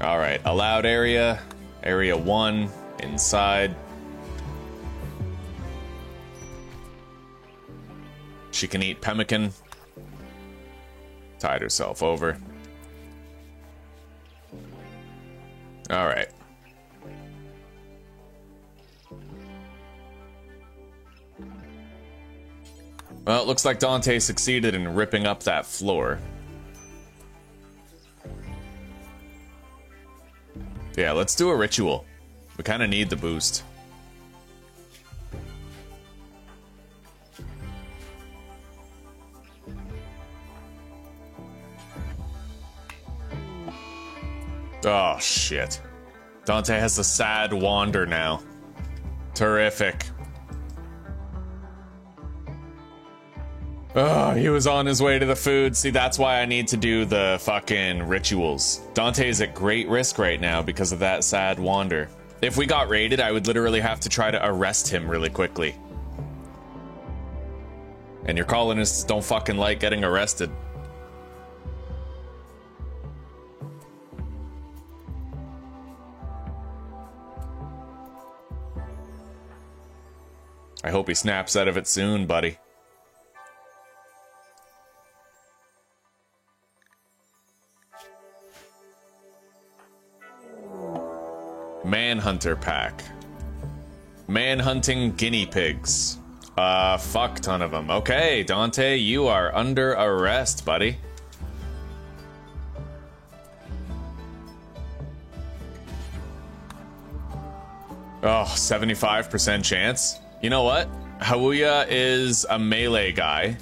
A: Alright, allowed area. Area 1, inside. She can eat pemmican. Tied herself over. Alright. Well, it looks like Dante succeeded in ripping up that floor. Yeah, let's do a ritual. We kind of need the boost. Oh, shit. Dante has the sad wander now. Terrific. Oh, he was on his way to the food. See, that's why I need to do the fucking rituals. Dante's at great risk right now because of that sad wander. If we got raided, I would literally have to try to arrest him really quickly. And your colonists don't fucking like getting arrested. I hope he snaps out of it soon, buddy. Manhunter pack. Manhunting guinea pigs. A fuck ton of them. Okay, Dante, you are under arrest, buddy. Oh, 75% chance. You know what? Hawuya is a melee guy.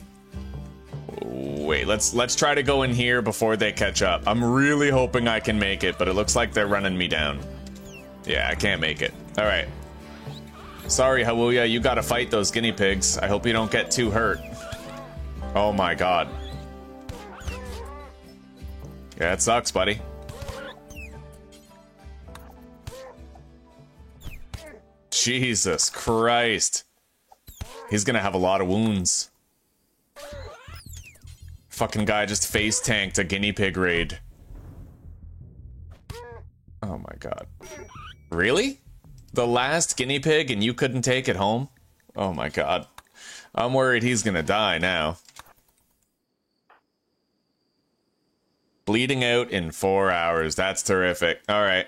A: Wait, let's try to go in here before they catch up. I'm really hoping I can make it, but it looks like they're running me down. Yeah, I can't make it. All right. Sorry, Hawuya, you gotta fight those guinea pigs. I hope you don't get too hurt. Oh my god. Yeah, it sucks, buddy. Jesus Christ. He's gonna have a lot of wounds. Fucking guy just face tanked a guinea pig raid. Oh my god. Really? The last guinea pig and you couldn't take it home? Oh my god. I'm worried he's gonna die now. Bleeding out in 4 hours. That's terrific. Alright.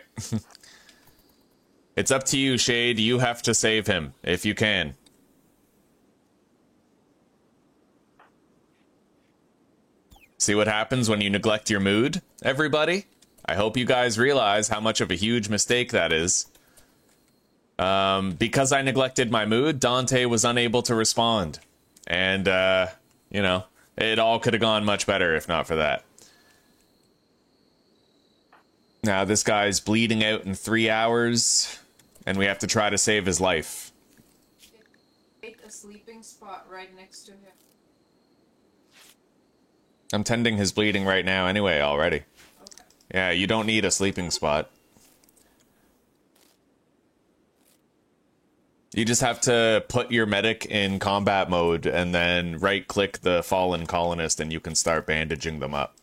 A: It's up to you, Shade. You have to save him, if you can. See what happens when you neglect your mood, everybody? I hope you guys realize how much of a huge mistake that is. Because I neglected my mood, Dante was unable to respond. And, you know, it all could have gone much better if not for that. Now, this guy's bleeding out in 3 hours, and we have to try to save his life.
B: Take a sleeping spot right next to him.
A: I'm tending his bleeding right now anyway, already.
B: Okay.
A: Yeah, you don't need a sleeping spot. You just have to put your medic in combat mode and then right-click the fallen colonist and you can start bandaging them up.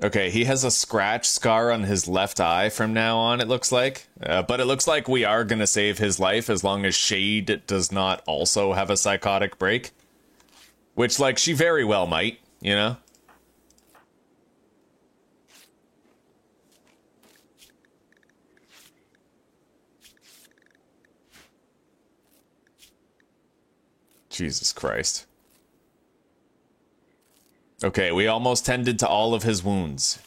A: Okay, he has a scratch scar on his left eye from now on, it looks like. But it looks like we are going to save his life as long as Shade does not also have a psychotic break. Which, like, she very well might, you know? Jesus Christ. Okay, we almost tended to all of his wounds.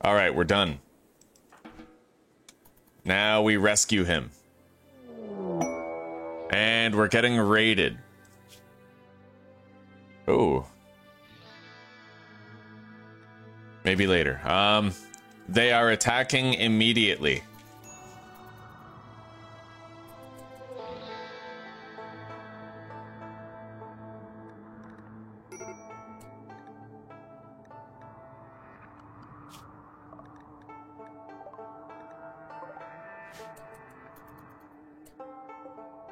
A: Alright, we're done. Now we rescue him. And we're getting raided. Oh. Maybe later. They are attacking immediately.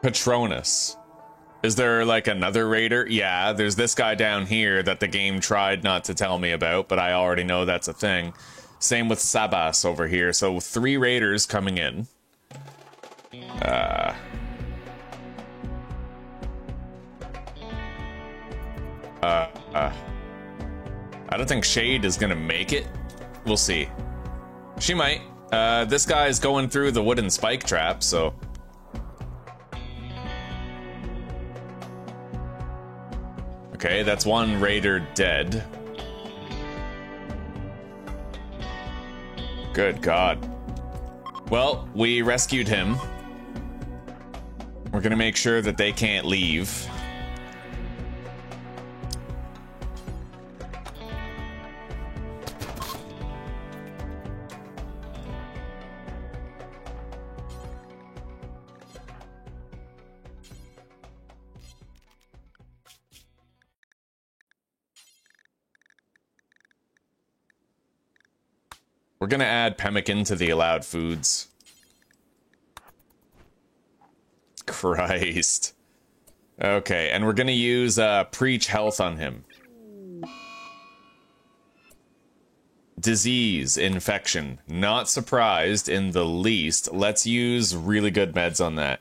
A: Patronus. Is there like another raider? Yeah, there's this guy down here that the game tried not to tell me about, but I already know that's a thing. Same with Sabas over here. So 3 raiders coming in. I don't think Shade is gonna make it. We'll see. She might. This guy's going through the wooden spike trap, so Okay, that's one raider dead. Good God. Well, we rescued him. We're gonna make sure that they can't leave. We're gonna add pemmican to the allowed foods. Christ. Okay, and we're gonna use preach health on him. Disease, infection. Not surprised in the least. Let's use really good meds on that.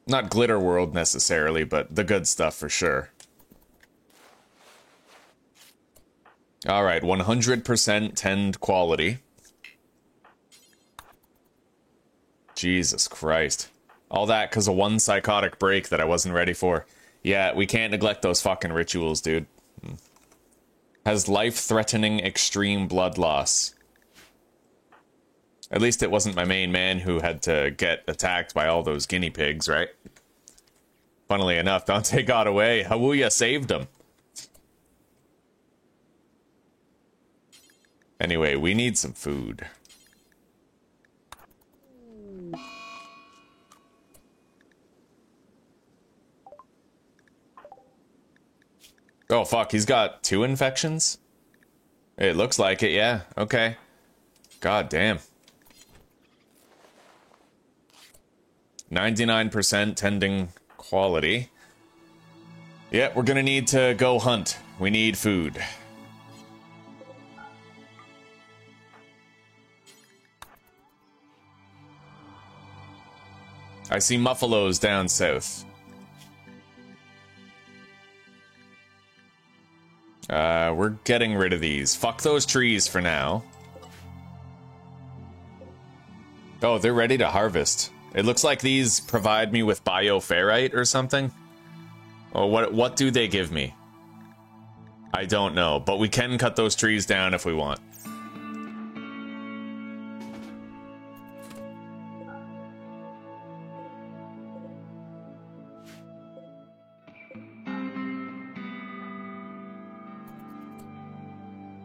A: Not Glitter World necessarily, but the good stuff for sure. Alright, 100% tend quality. Jesus Christ. All that because of one psychotic break that I wasn't ready for. Yeah, we can't neglect those fucking rituals, dude. Has life-threatening extreme blood loss. At least it wasn't my main man who had to get attacked by all those guinea pigs, right? Funnily enough, Dante got away. Hawuya saved him. Anyway, we need some food. Oh, fuck, he's got 2 infections? It looks like it, yeah. Okay. God damn. 99% tending quality. Yeah, we're gonna need to go hunt. We need food. I see muffalos down south. We're getting rid of these. Fuck those trees for now. Oh, they're ready to harvest. It looks like these provide me with bioferrite or something. Oh, what do they give me? I don't know, but we can cut those trees down if we want.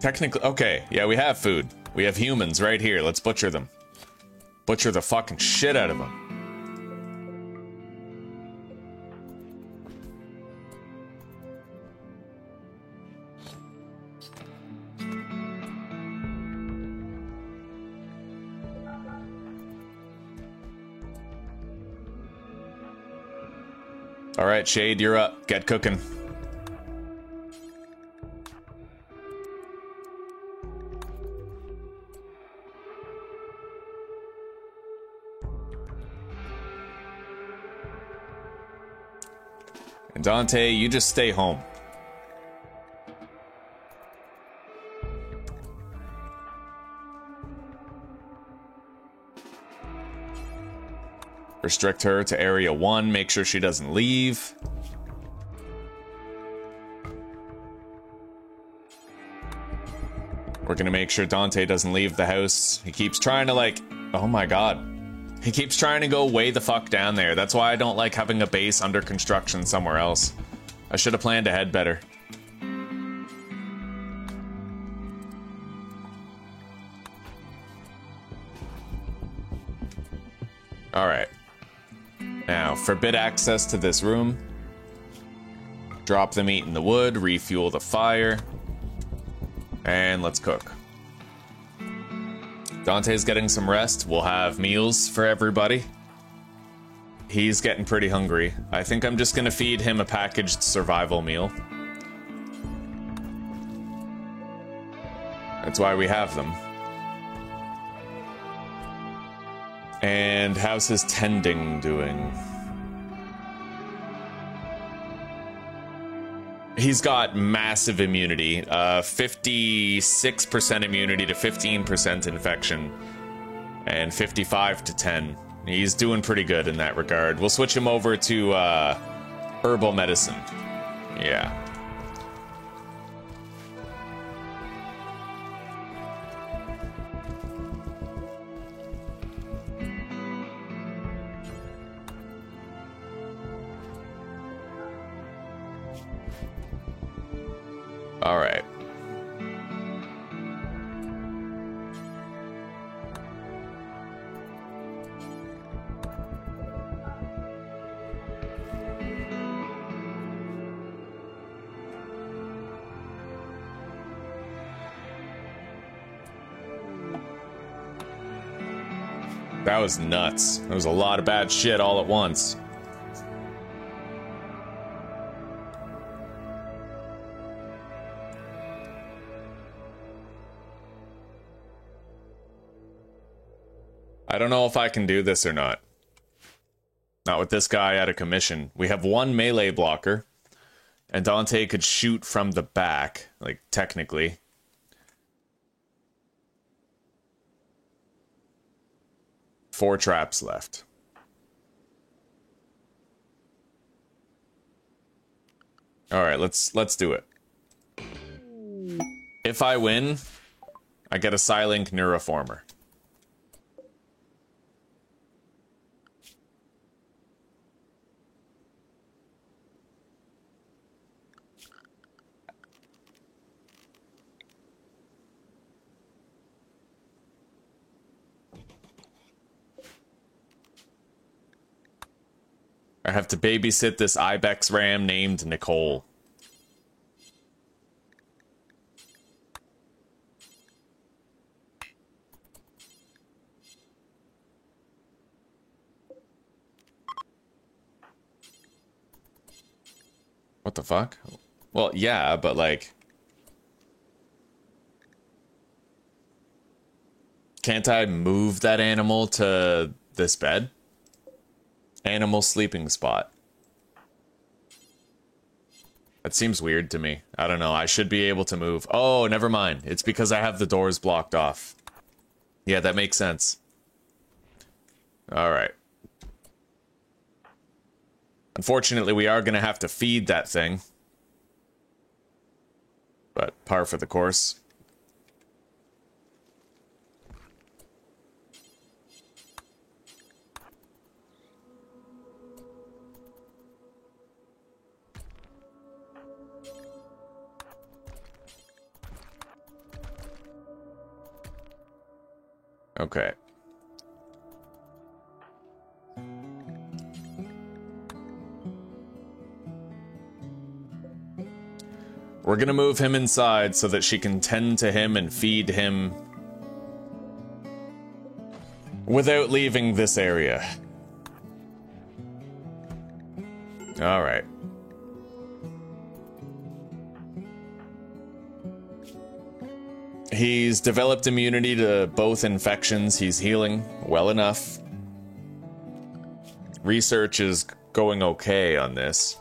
A: Technically, okay, yeah, we have food. We have humans right here. Let's butcher them. Butcher the fucking shit out of them. All right, Shade, you're up. Get cooking. And Dante, you just stay home. Restrict her to Area 1, make sure she doesn't leave. We're gonna make sure Dante doesn't leave the house. He keeps trying to, like, oh my god. He keeps trying to go way the fuck down there. That's why I don't like having a base under construction somewhere else. I should have planned ahead better. Alright. Now, forbid access to this room. Drop the meat in the wood, refuel the fire. And let's cook. Dante's getting some rest. We'll have meals for everybody. He's getting pretty hungry. I think I'm just gonna feed him a packaged survival meal. That's why we have them. And how's his tending doing? He's got massive immunity, 56% immunity to 15% infection, and 55 to 10. He's doing pretty good in that regard. We'll switch him over to herbal medicine. Yeah. All right. That was nuts. There was a lot of bad shit all at once. I don't know if I can do this or not. Not with this guy out of commission. We have one melee blocker, and Dante could shoot from the back, like, technically. Four traps left. All right, let's do it. If I win, I get a Psylink Neuroformer. I have to babysit this Ibex ram named Nicole. What the fuck? Well, yeah, but like... Can't I move that animal to this bed? Animal sleeping spot. That seems weird to me. I don't know. I should be able to move. Oh, never mind. It's because I have the doors blocked off. Yeah, that makes sense. All right. Unfortunately, we are going to have to feed that thing. But par for the course. Okay. We're gonna move him inside so that she can tend to him and feed him without leaving this area. All right. He's developed immunity to both infections. He's healing well enough. Research is going okay on this.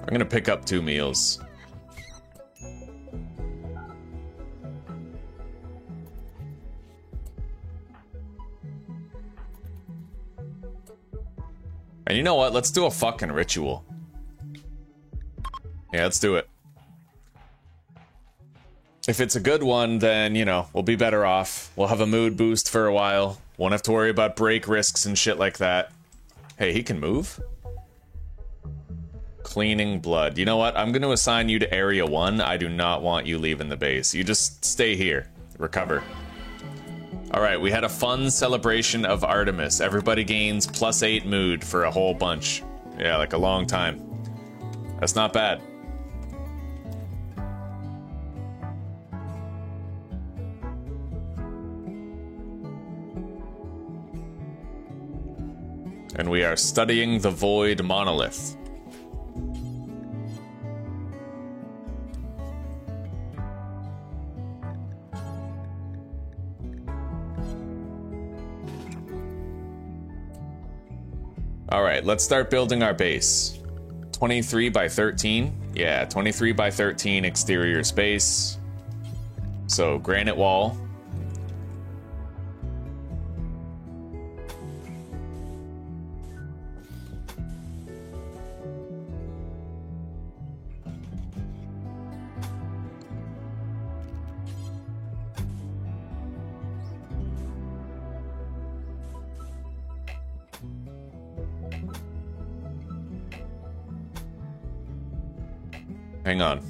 A: I'm gonna pick up 2 meals. And you know what? Let's do a fucking ritual. Yeah, let's do it. If it's a good one, then, you know, we'll be better off. We'll have a mood boost for a while. Won't have to worry about break risks and shit like that. Hey, he can move? Cleaning blood. You know what? I'm going to assign you to Area 1. I do not want you leaving the base. You just stay here. Recover. Alright, we had a fun celebration of Artemis. Everybody gains +8 mood for a whole bunch. Yeah, like a long time. That's not bad. And we are studying the Void Monolith. All right, let's start building our base. 23 by 13. Yeah, 23 by 13 exterior space. So granite wall. Hang on.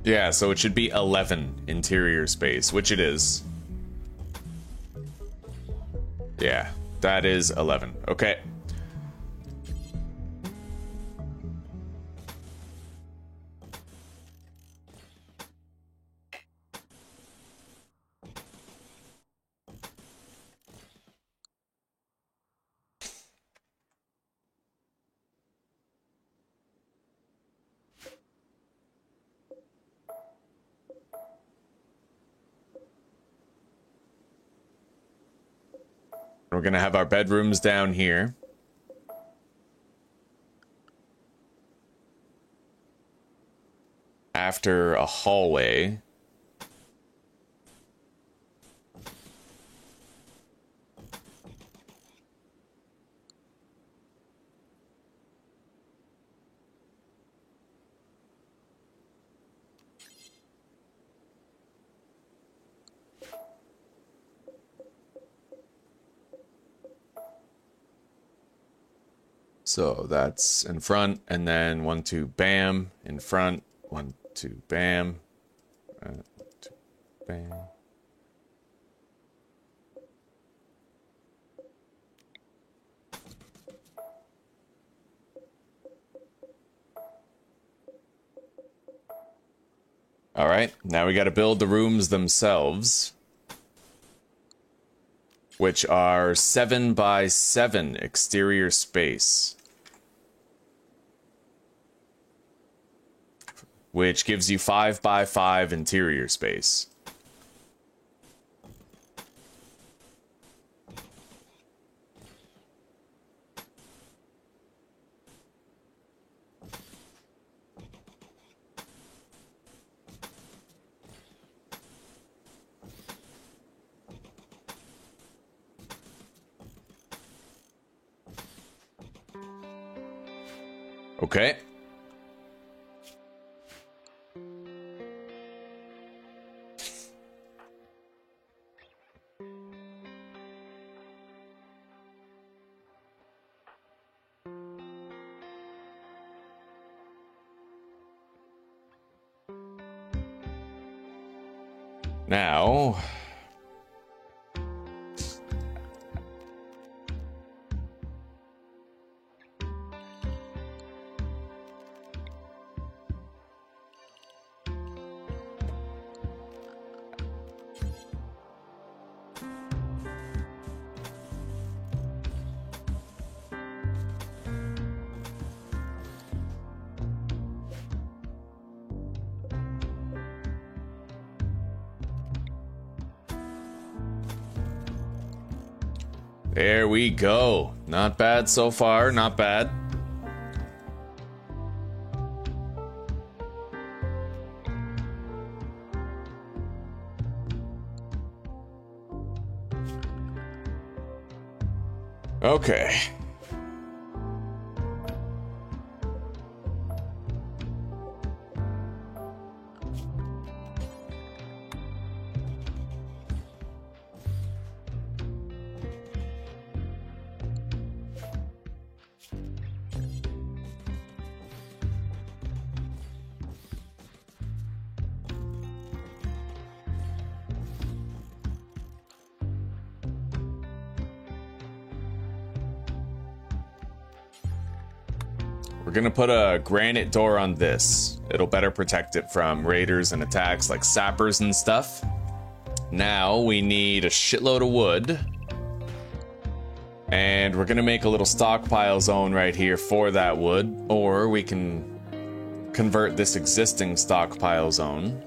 A: Yeah, so it should be 11 interior space, which it is. Yeah, that is 11. Okay. We're gonna have our bedrooms down here. After a hallway. So that's in front, and then 1, 2, bam, in front, 1, 2, bam, 2, bam. All right, now we got to build the rooms themselves, which are 7 by 7 exterior space. Which gives you 5 by 5 interior space. Okay. Now, there we go. Not bad so far, not bad. Okay. We're gonna put a granite door on this. It'll better protect it from raiders and attacks like sappers and stuff. Now we need a shitload of wood. And we're gonna make a little stockpile zone right here for that wood. Or we can convert this existing stockpile zone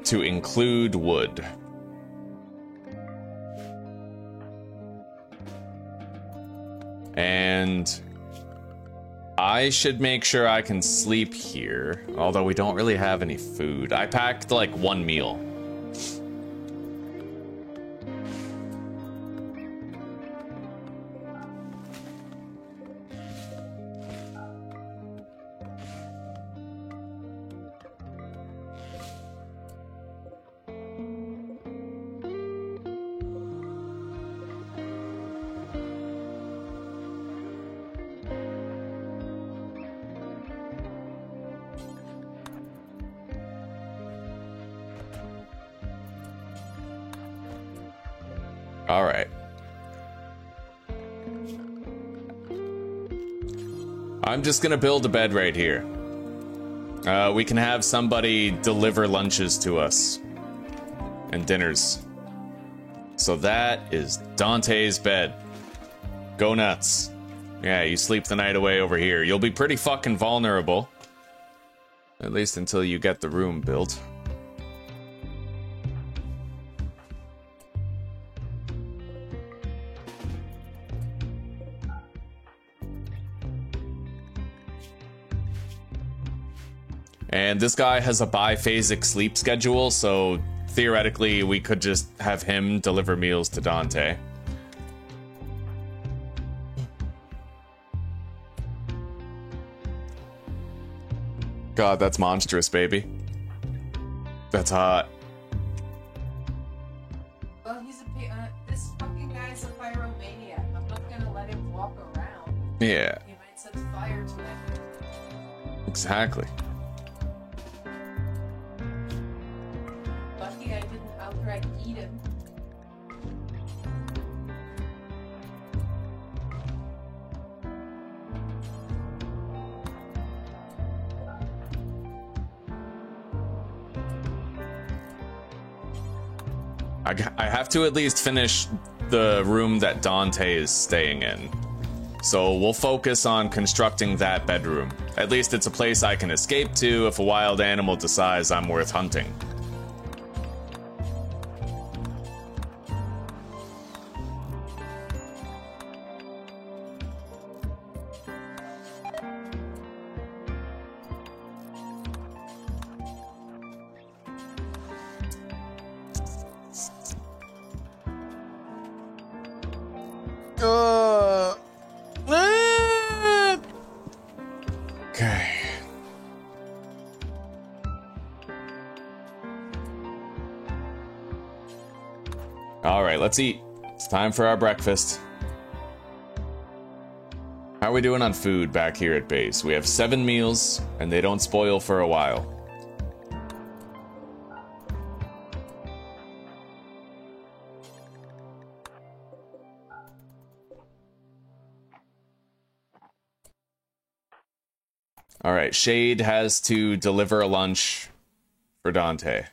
A: to include wood. And I should make sure I can sleep here, although we don't really have any food. I packed like one meal. All right. I'm just gonna build a bed right here. We can have somebody deliver lunches to us and dinners. So that is Dante's bed. Go nuts. Yeah, you sleep the night away over here. You'll be pretty fucking vulnerable. At least until you get the room built. And this guy has a biphasic sleep schedule, so theoretically we could just have him deliver meals to Dante. God, that's monstrous, baby. That's hot.
B: Well, this fucking guy's a pyromaniac. I'm not gonna let him walk around.
A: Yeah.
B: He might set fire to it.
A: Exactly.
B: Lucky I didn't outright eat him.
A: I have to at least finish the room that Dante is staying in. So we'll focus on constructing that bedroom. At least it's a place I can escape to if a wild animal decides I'm worth hunting. Okay. All right, let's eat. It's time for our breakfast. How are we doing on food back here at base? We have 7 meals, and they don't spoil for a while. All right, Shade has to deliver a lunch for Dante.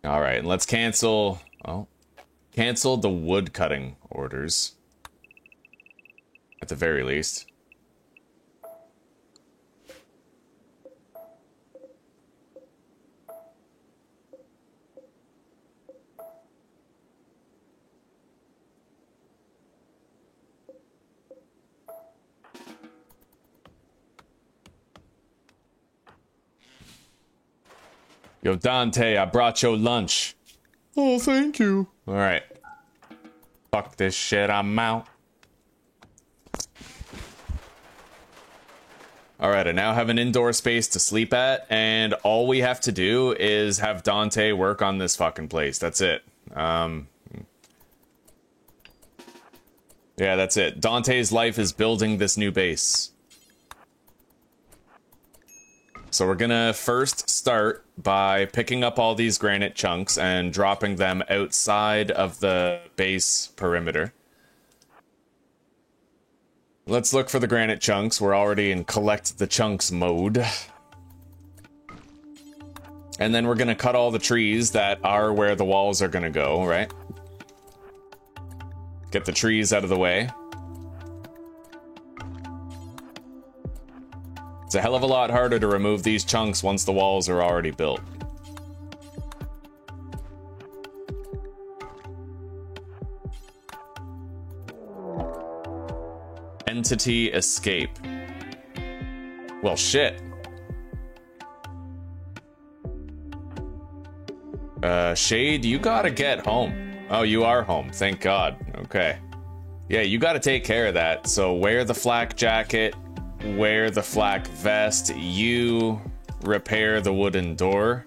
A: All right, and let's cancel the wood cutting orders at the very least. Yo, Dante, I brought your lunch. Oh, thank you. All right. Fuck this shit, I'm out. All right, I now have an indoor space to sleep at, and all we have to do is have Dante work on this fucking place. That's it. Yeah, that's it. Dante's life is building this new base. So we're gonna first start by picking up all these granite chunks and dropping them outside of the base perimeter. Let's look for the granite chunks. We're already in collect the chunks mode. And then we're gonna cut all the trees that are where the walls are gonna go, right? Get the trees out of the way. It's a hell of a lot harder to remove these chunks once the walls are already built. Entity escape. Well, shit. Shade, you gotta get home. Oh, you are home. Thank God. Okay. Yeah, you gotta take care of that. So wear the flak jacket, wear the flak vest, you repair the wooden door.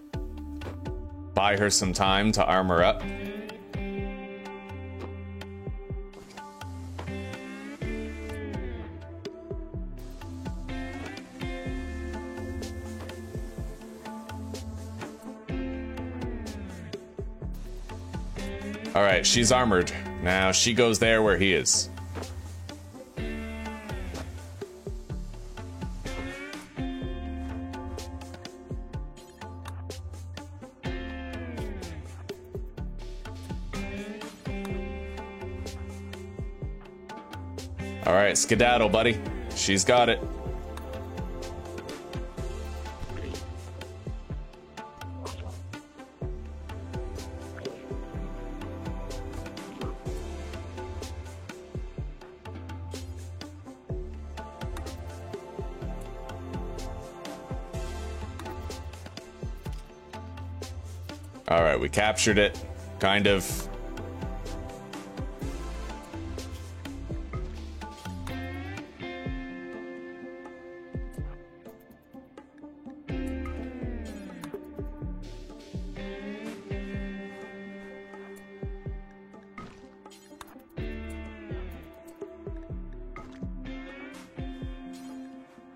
A: Buy her some time to armor up. Alright, she's armored. Now she goes there where he is. Alright, skedaddle, buddy. She's got it. Alright, we captured it. Kind of.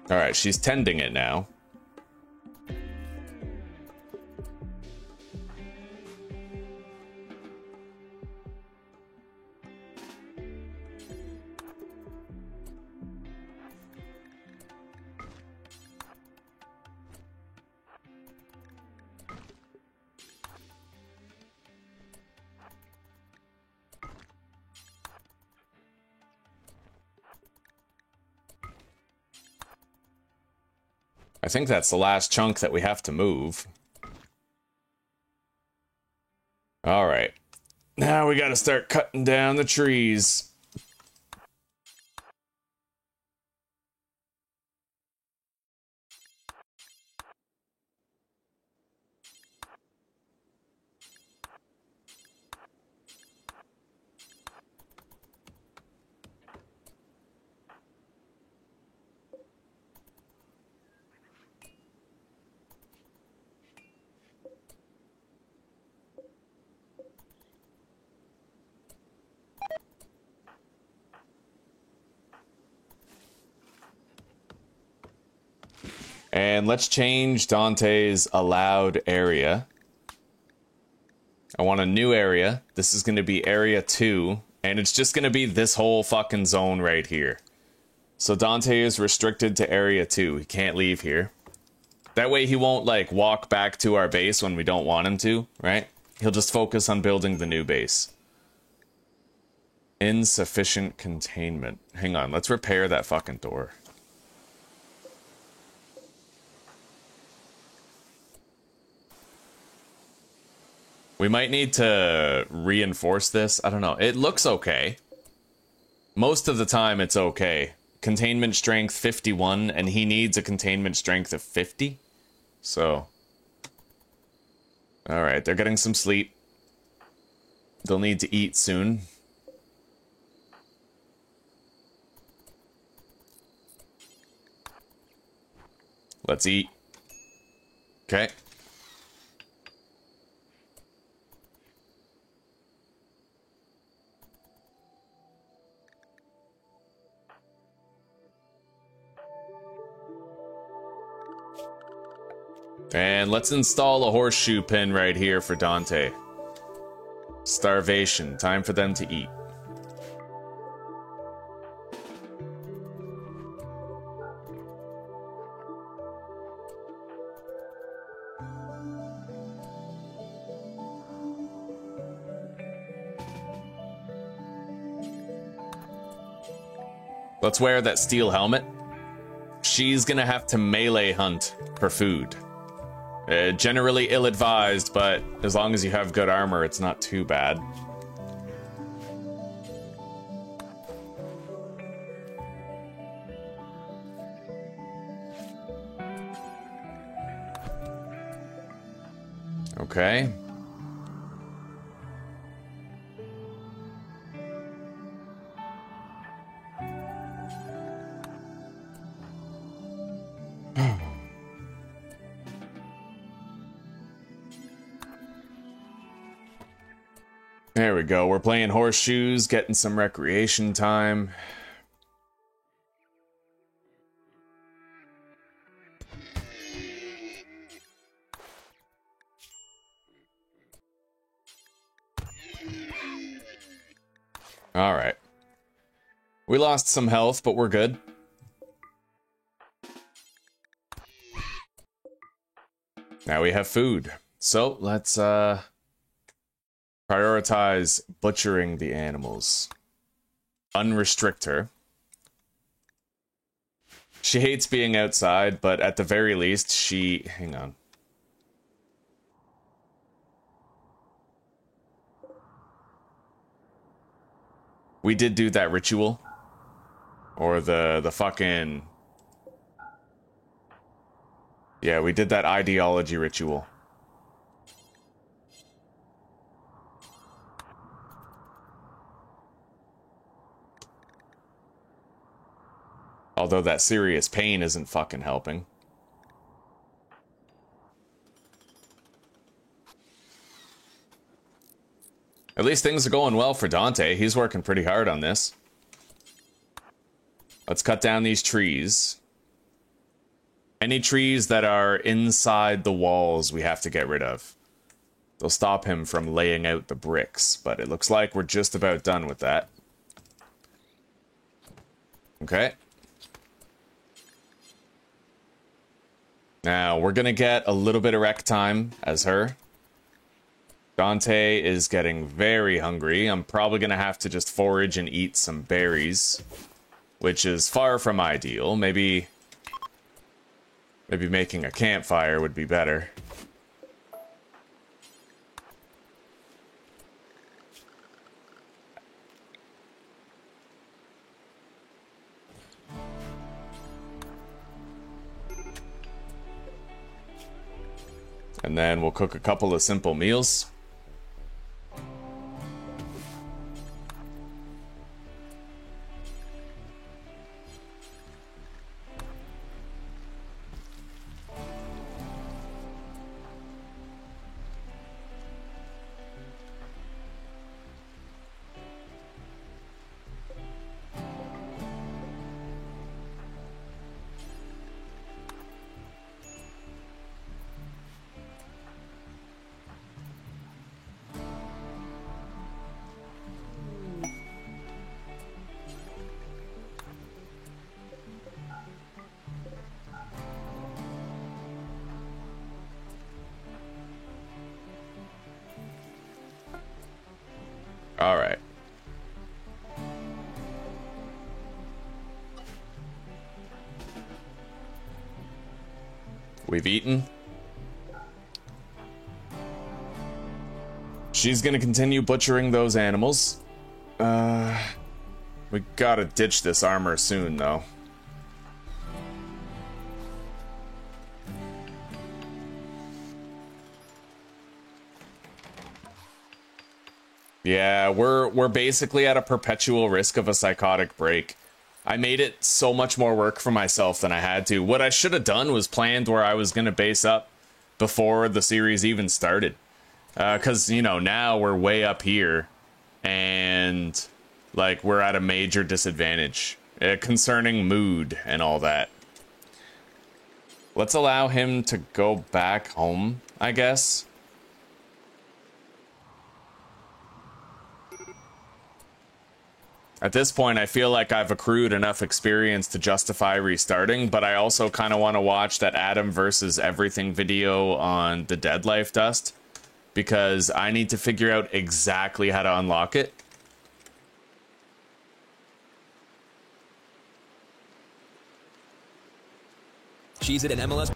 A: Alright, she's tending it now. I think that's the last chunk that we have to move. Alright. Now we gotta start cutting down the trees. And let's change Dante's allowed area. I want a new area. This is going to be area 2. And it's just going to be this whole fucking zone right here. So Dante is restricted to area 2. He can't leave here. That way he won't, like, walk back to our base when we don't want him to, right? He'll just focus on building the new base. Insufficient containment. Hang on, let's repair that fucking door. We might need to reinforce this. I don't know. It looks okay. Most of the time, it's okay. Containment strength 51, and he needs a containment strength of 50. So. Alright, they're getting some sleep. They'll need to eat soon. Let's eat. Okay. And let's install a horseshoe pin right here for Dante. Starvation. Time for them to eat. Let's wear that steel helmet. She's gonna have to melee hunt for food. Generally ill-advised, but as long as you have good armor, it's not too bad. Okay. There we go. We're playing horseshoes, getting some recreation time. All right. We lost some health, but we're good. Now we have food. So let's prioritize butchering the animals. Unrestrict her. She hates being outside, but at the very least, hang on. We did do that ritual. Or the fucking... Yeah, we did that ideology ritual. Although that serious pain isn't fucking helping. At least things are going well for Dante. He's working pretty hard on this. Let's cut down these trees. Any trees that are inside the walls we have to get rid of. They'll stop him from laying out the bricks, but it looks like we're just about done with that. Okay. Now, we're gonna get a little bit of rec time as her. Dante is getting very hungry. I'm probably gonna have to just forage and eat some berries, which is far from ideal. Maybe making a campfire would be better. And then we'll cook a couple of simple meals. All right. We've eaten. She's gonna continue butchering those animals. We gotta ditch this armor soon, though. Yeah, we're basically at a perpetual risk of a psychotic break. I made it so much more work for myself than I had to. What I should have done was planned where I was going to base up before the series even started. Because, you know, now we're way up here, and, like, we're at a major disadvantage concerning mood and all that. Let's allow him to go back home, I guess. At this point, I feel like I've accrued enough experience to justify restarting, but I also kind of want to watch that Adam versus everything video on the Dead Life Dust, because I need to figure out exactly how to unlock it.
C: Cheez-It and MLS.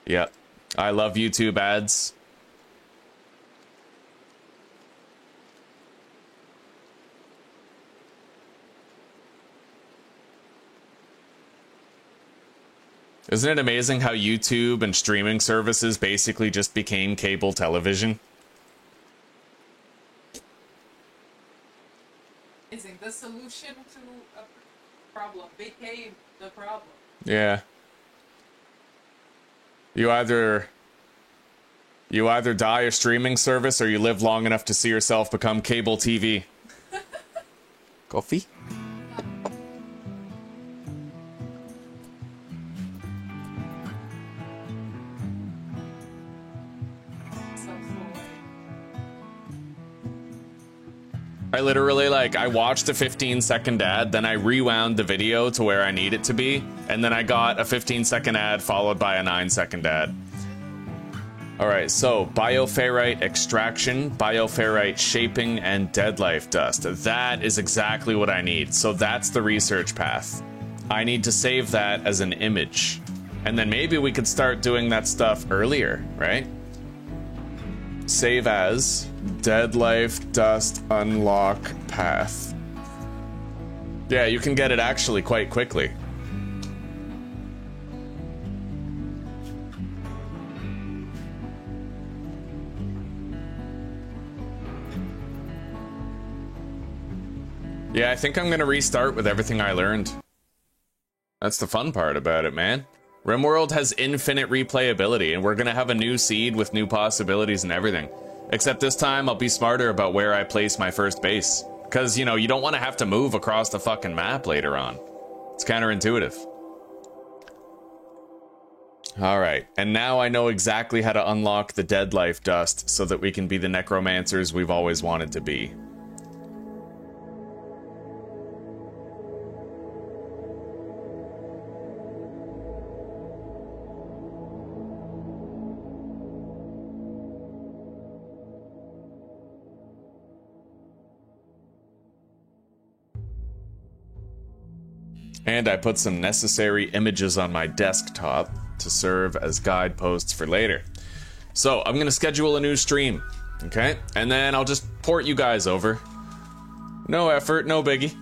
A: Yep. I love YouTube ads. Isn't it amazing how YouTube and streaming services basically just became cable television?
B: The solution to a problem became the problem.
A: Yeah. You either die a streaming service or you live long enough to see yourself become cable TV. Coffee? I literally, like, I watched a 15-second ad, then I rewound the video to where I need it to be, and then I got a 15-second ad followed by a 9-second ad. Alright, so, bioferrite extraction, bioferrite shaping, and dead life dust. That is exactly what I need, so that's the research path. I need to save that as an image. And then maybe we could start doing that stuff earlier, right? Save as dead life dust unlock path. Yeah, you can get it actually quite quickly. Yeah, I think I'm gonna restart with everything I learned. That's the fun part about it, man. RimWorld has infinite replayability, and we're gonna have a new seed with new possibilities and everything. Except this time, I'll be smarter about where I place my first base. Because, you know, you don't want to have to move across the fucking map later on. It's counterintuitive. Alright, and now I know exactly how to unlock the dead life dust so that we can be the necromancers we've always wanted to be. And I put some necessary images on my desktop to serve as guideposts for later. So, I'm gonna schedule a new stream, okay? And then I'll just port you guys over. No effort, no biggie.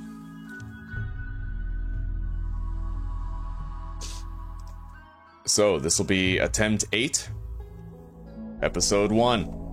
A: So, this will be attempt 8, episode 1.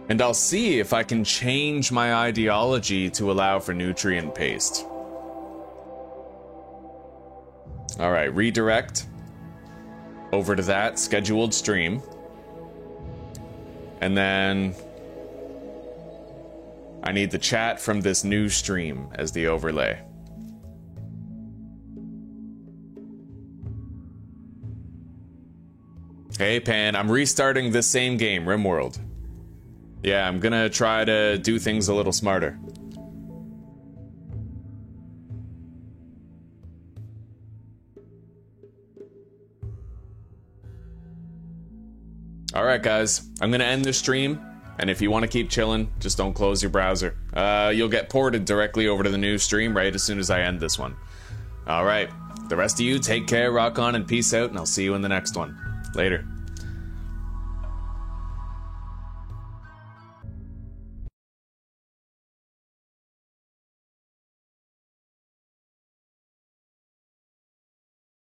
A: And I'll see if I can change my ideology to allow for nutrient paste. Alright, redirect over to that scheduled stream. And then I need the chat from this new stream as the overlay. Hey Pan, I'm restarting this same game, RimWorld. Yeah, I'm gonna try to do things a little smarter. Alright guys, I'm gonna end this stream, and if you want to keep chilling, just don't close your browser. You'll get ported directly over to the new stream right as soon as I end this one. Alright, the rest of you, take care, rock on, and peace out, and I'll see you in the next one. Later.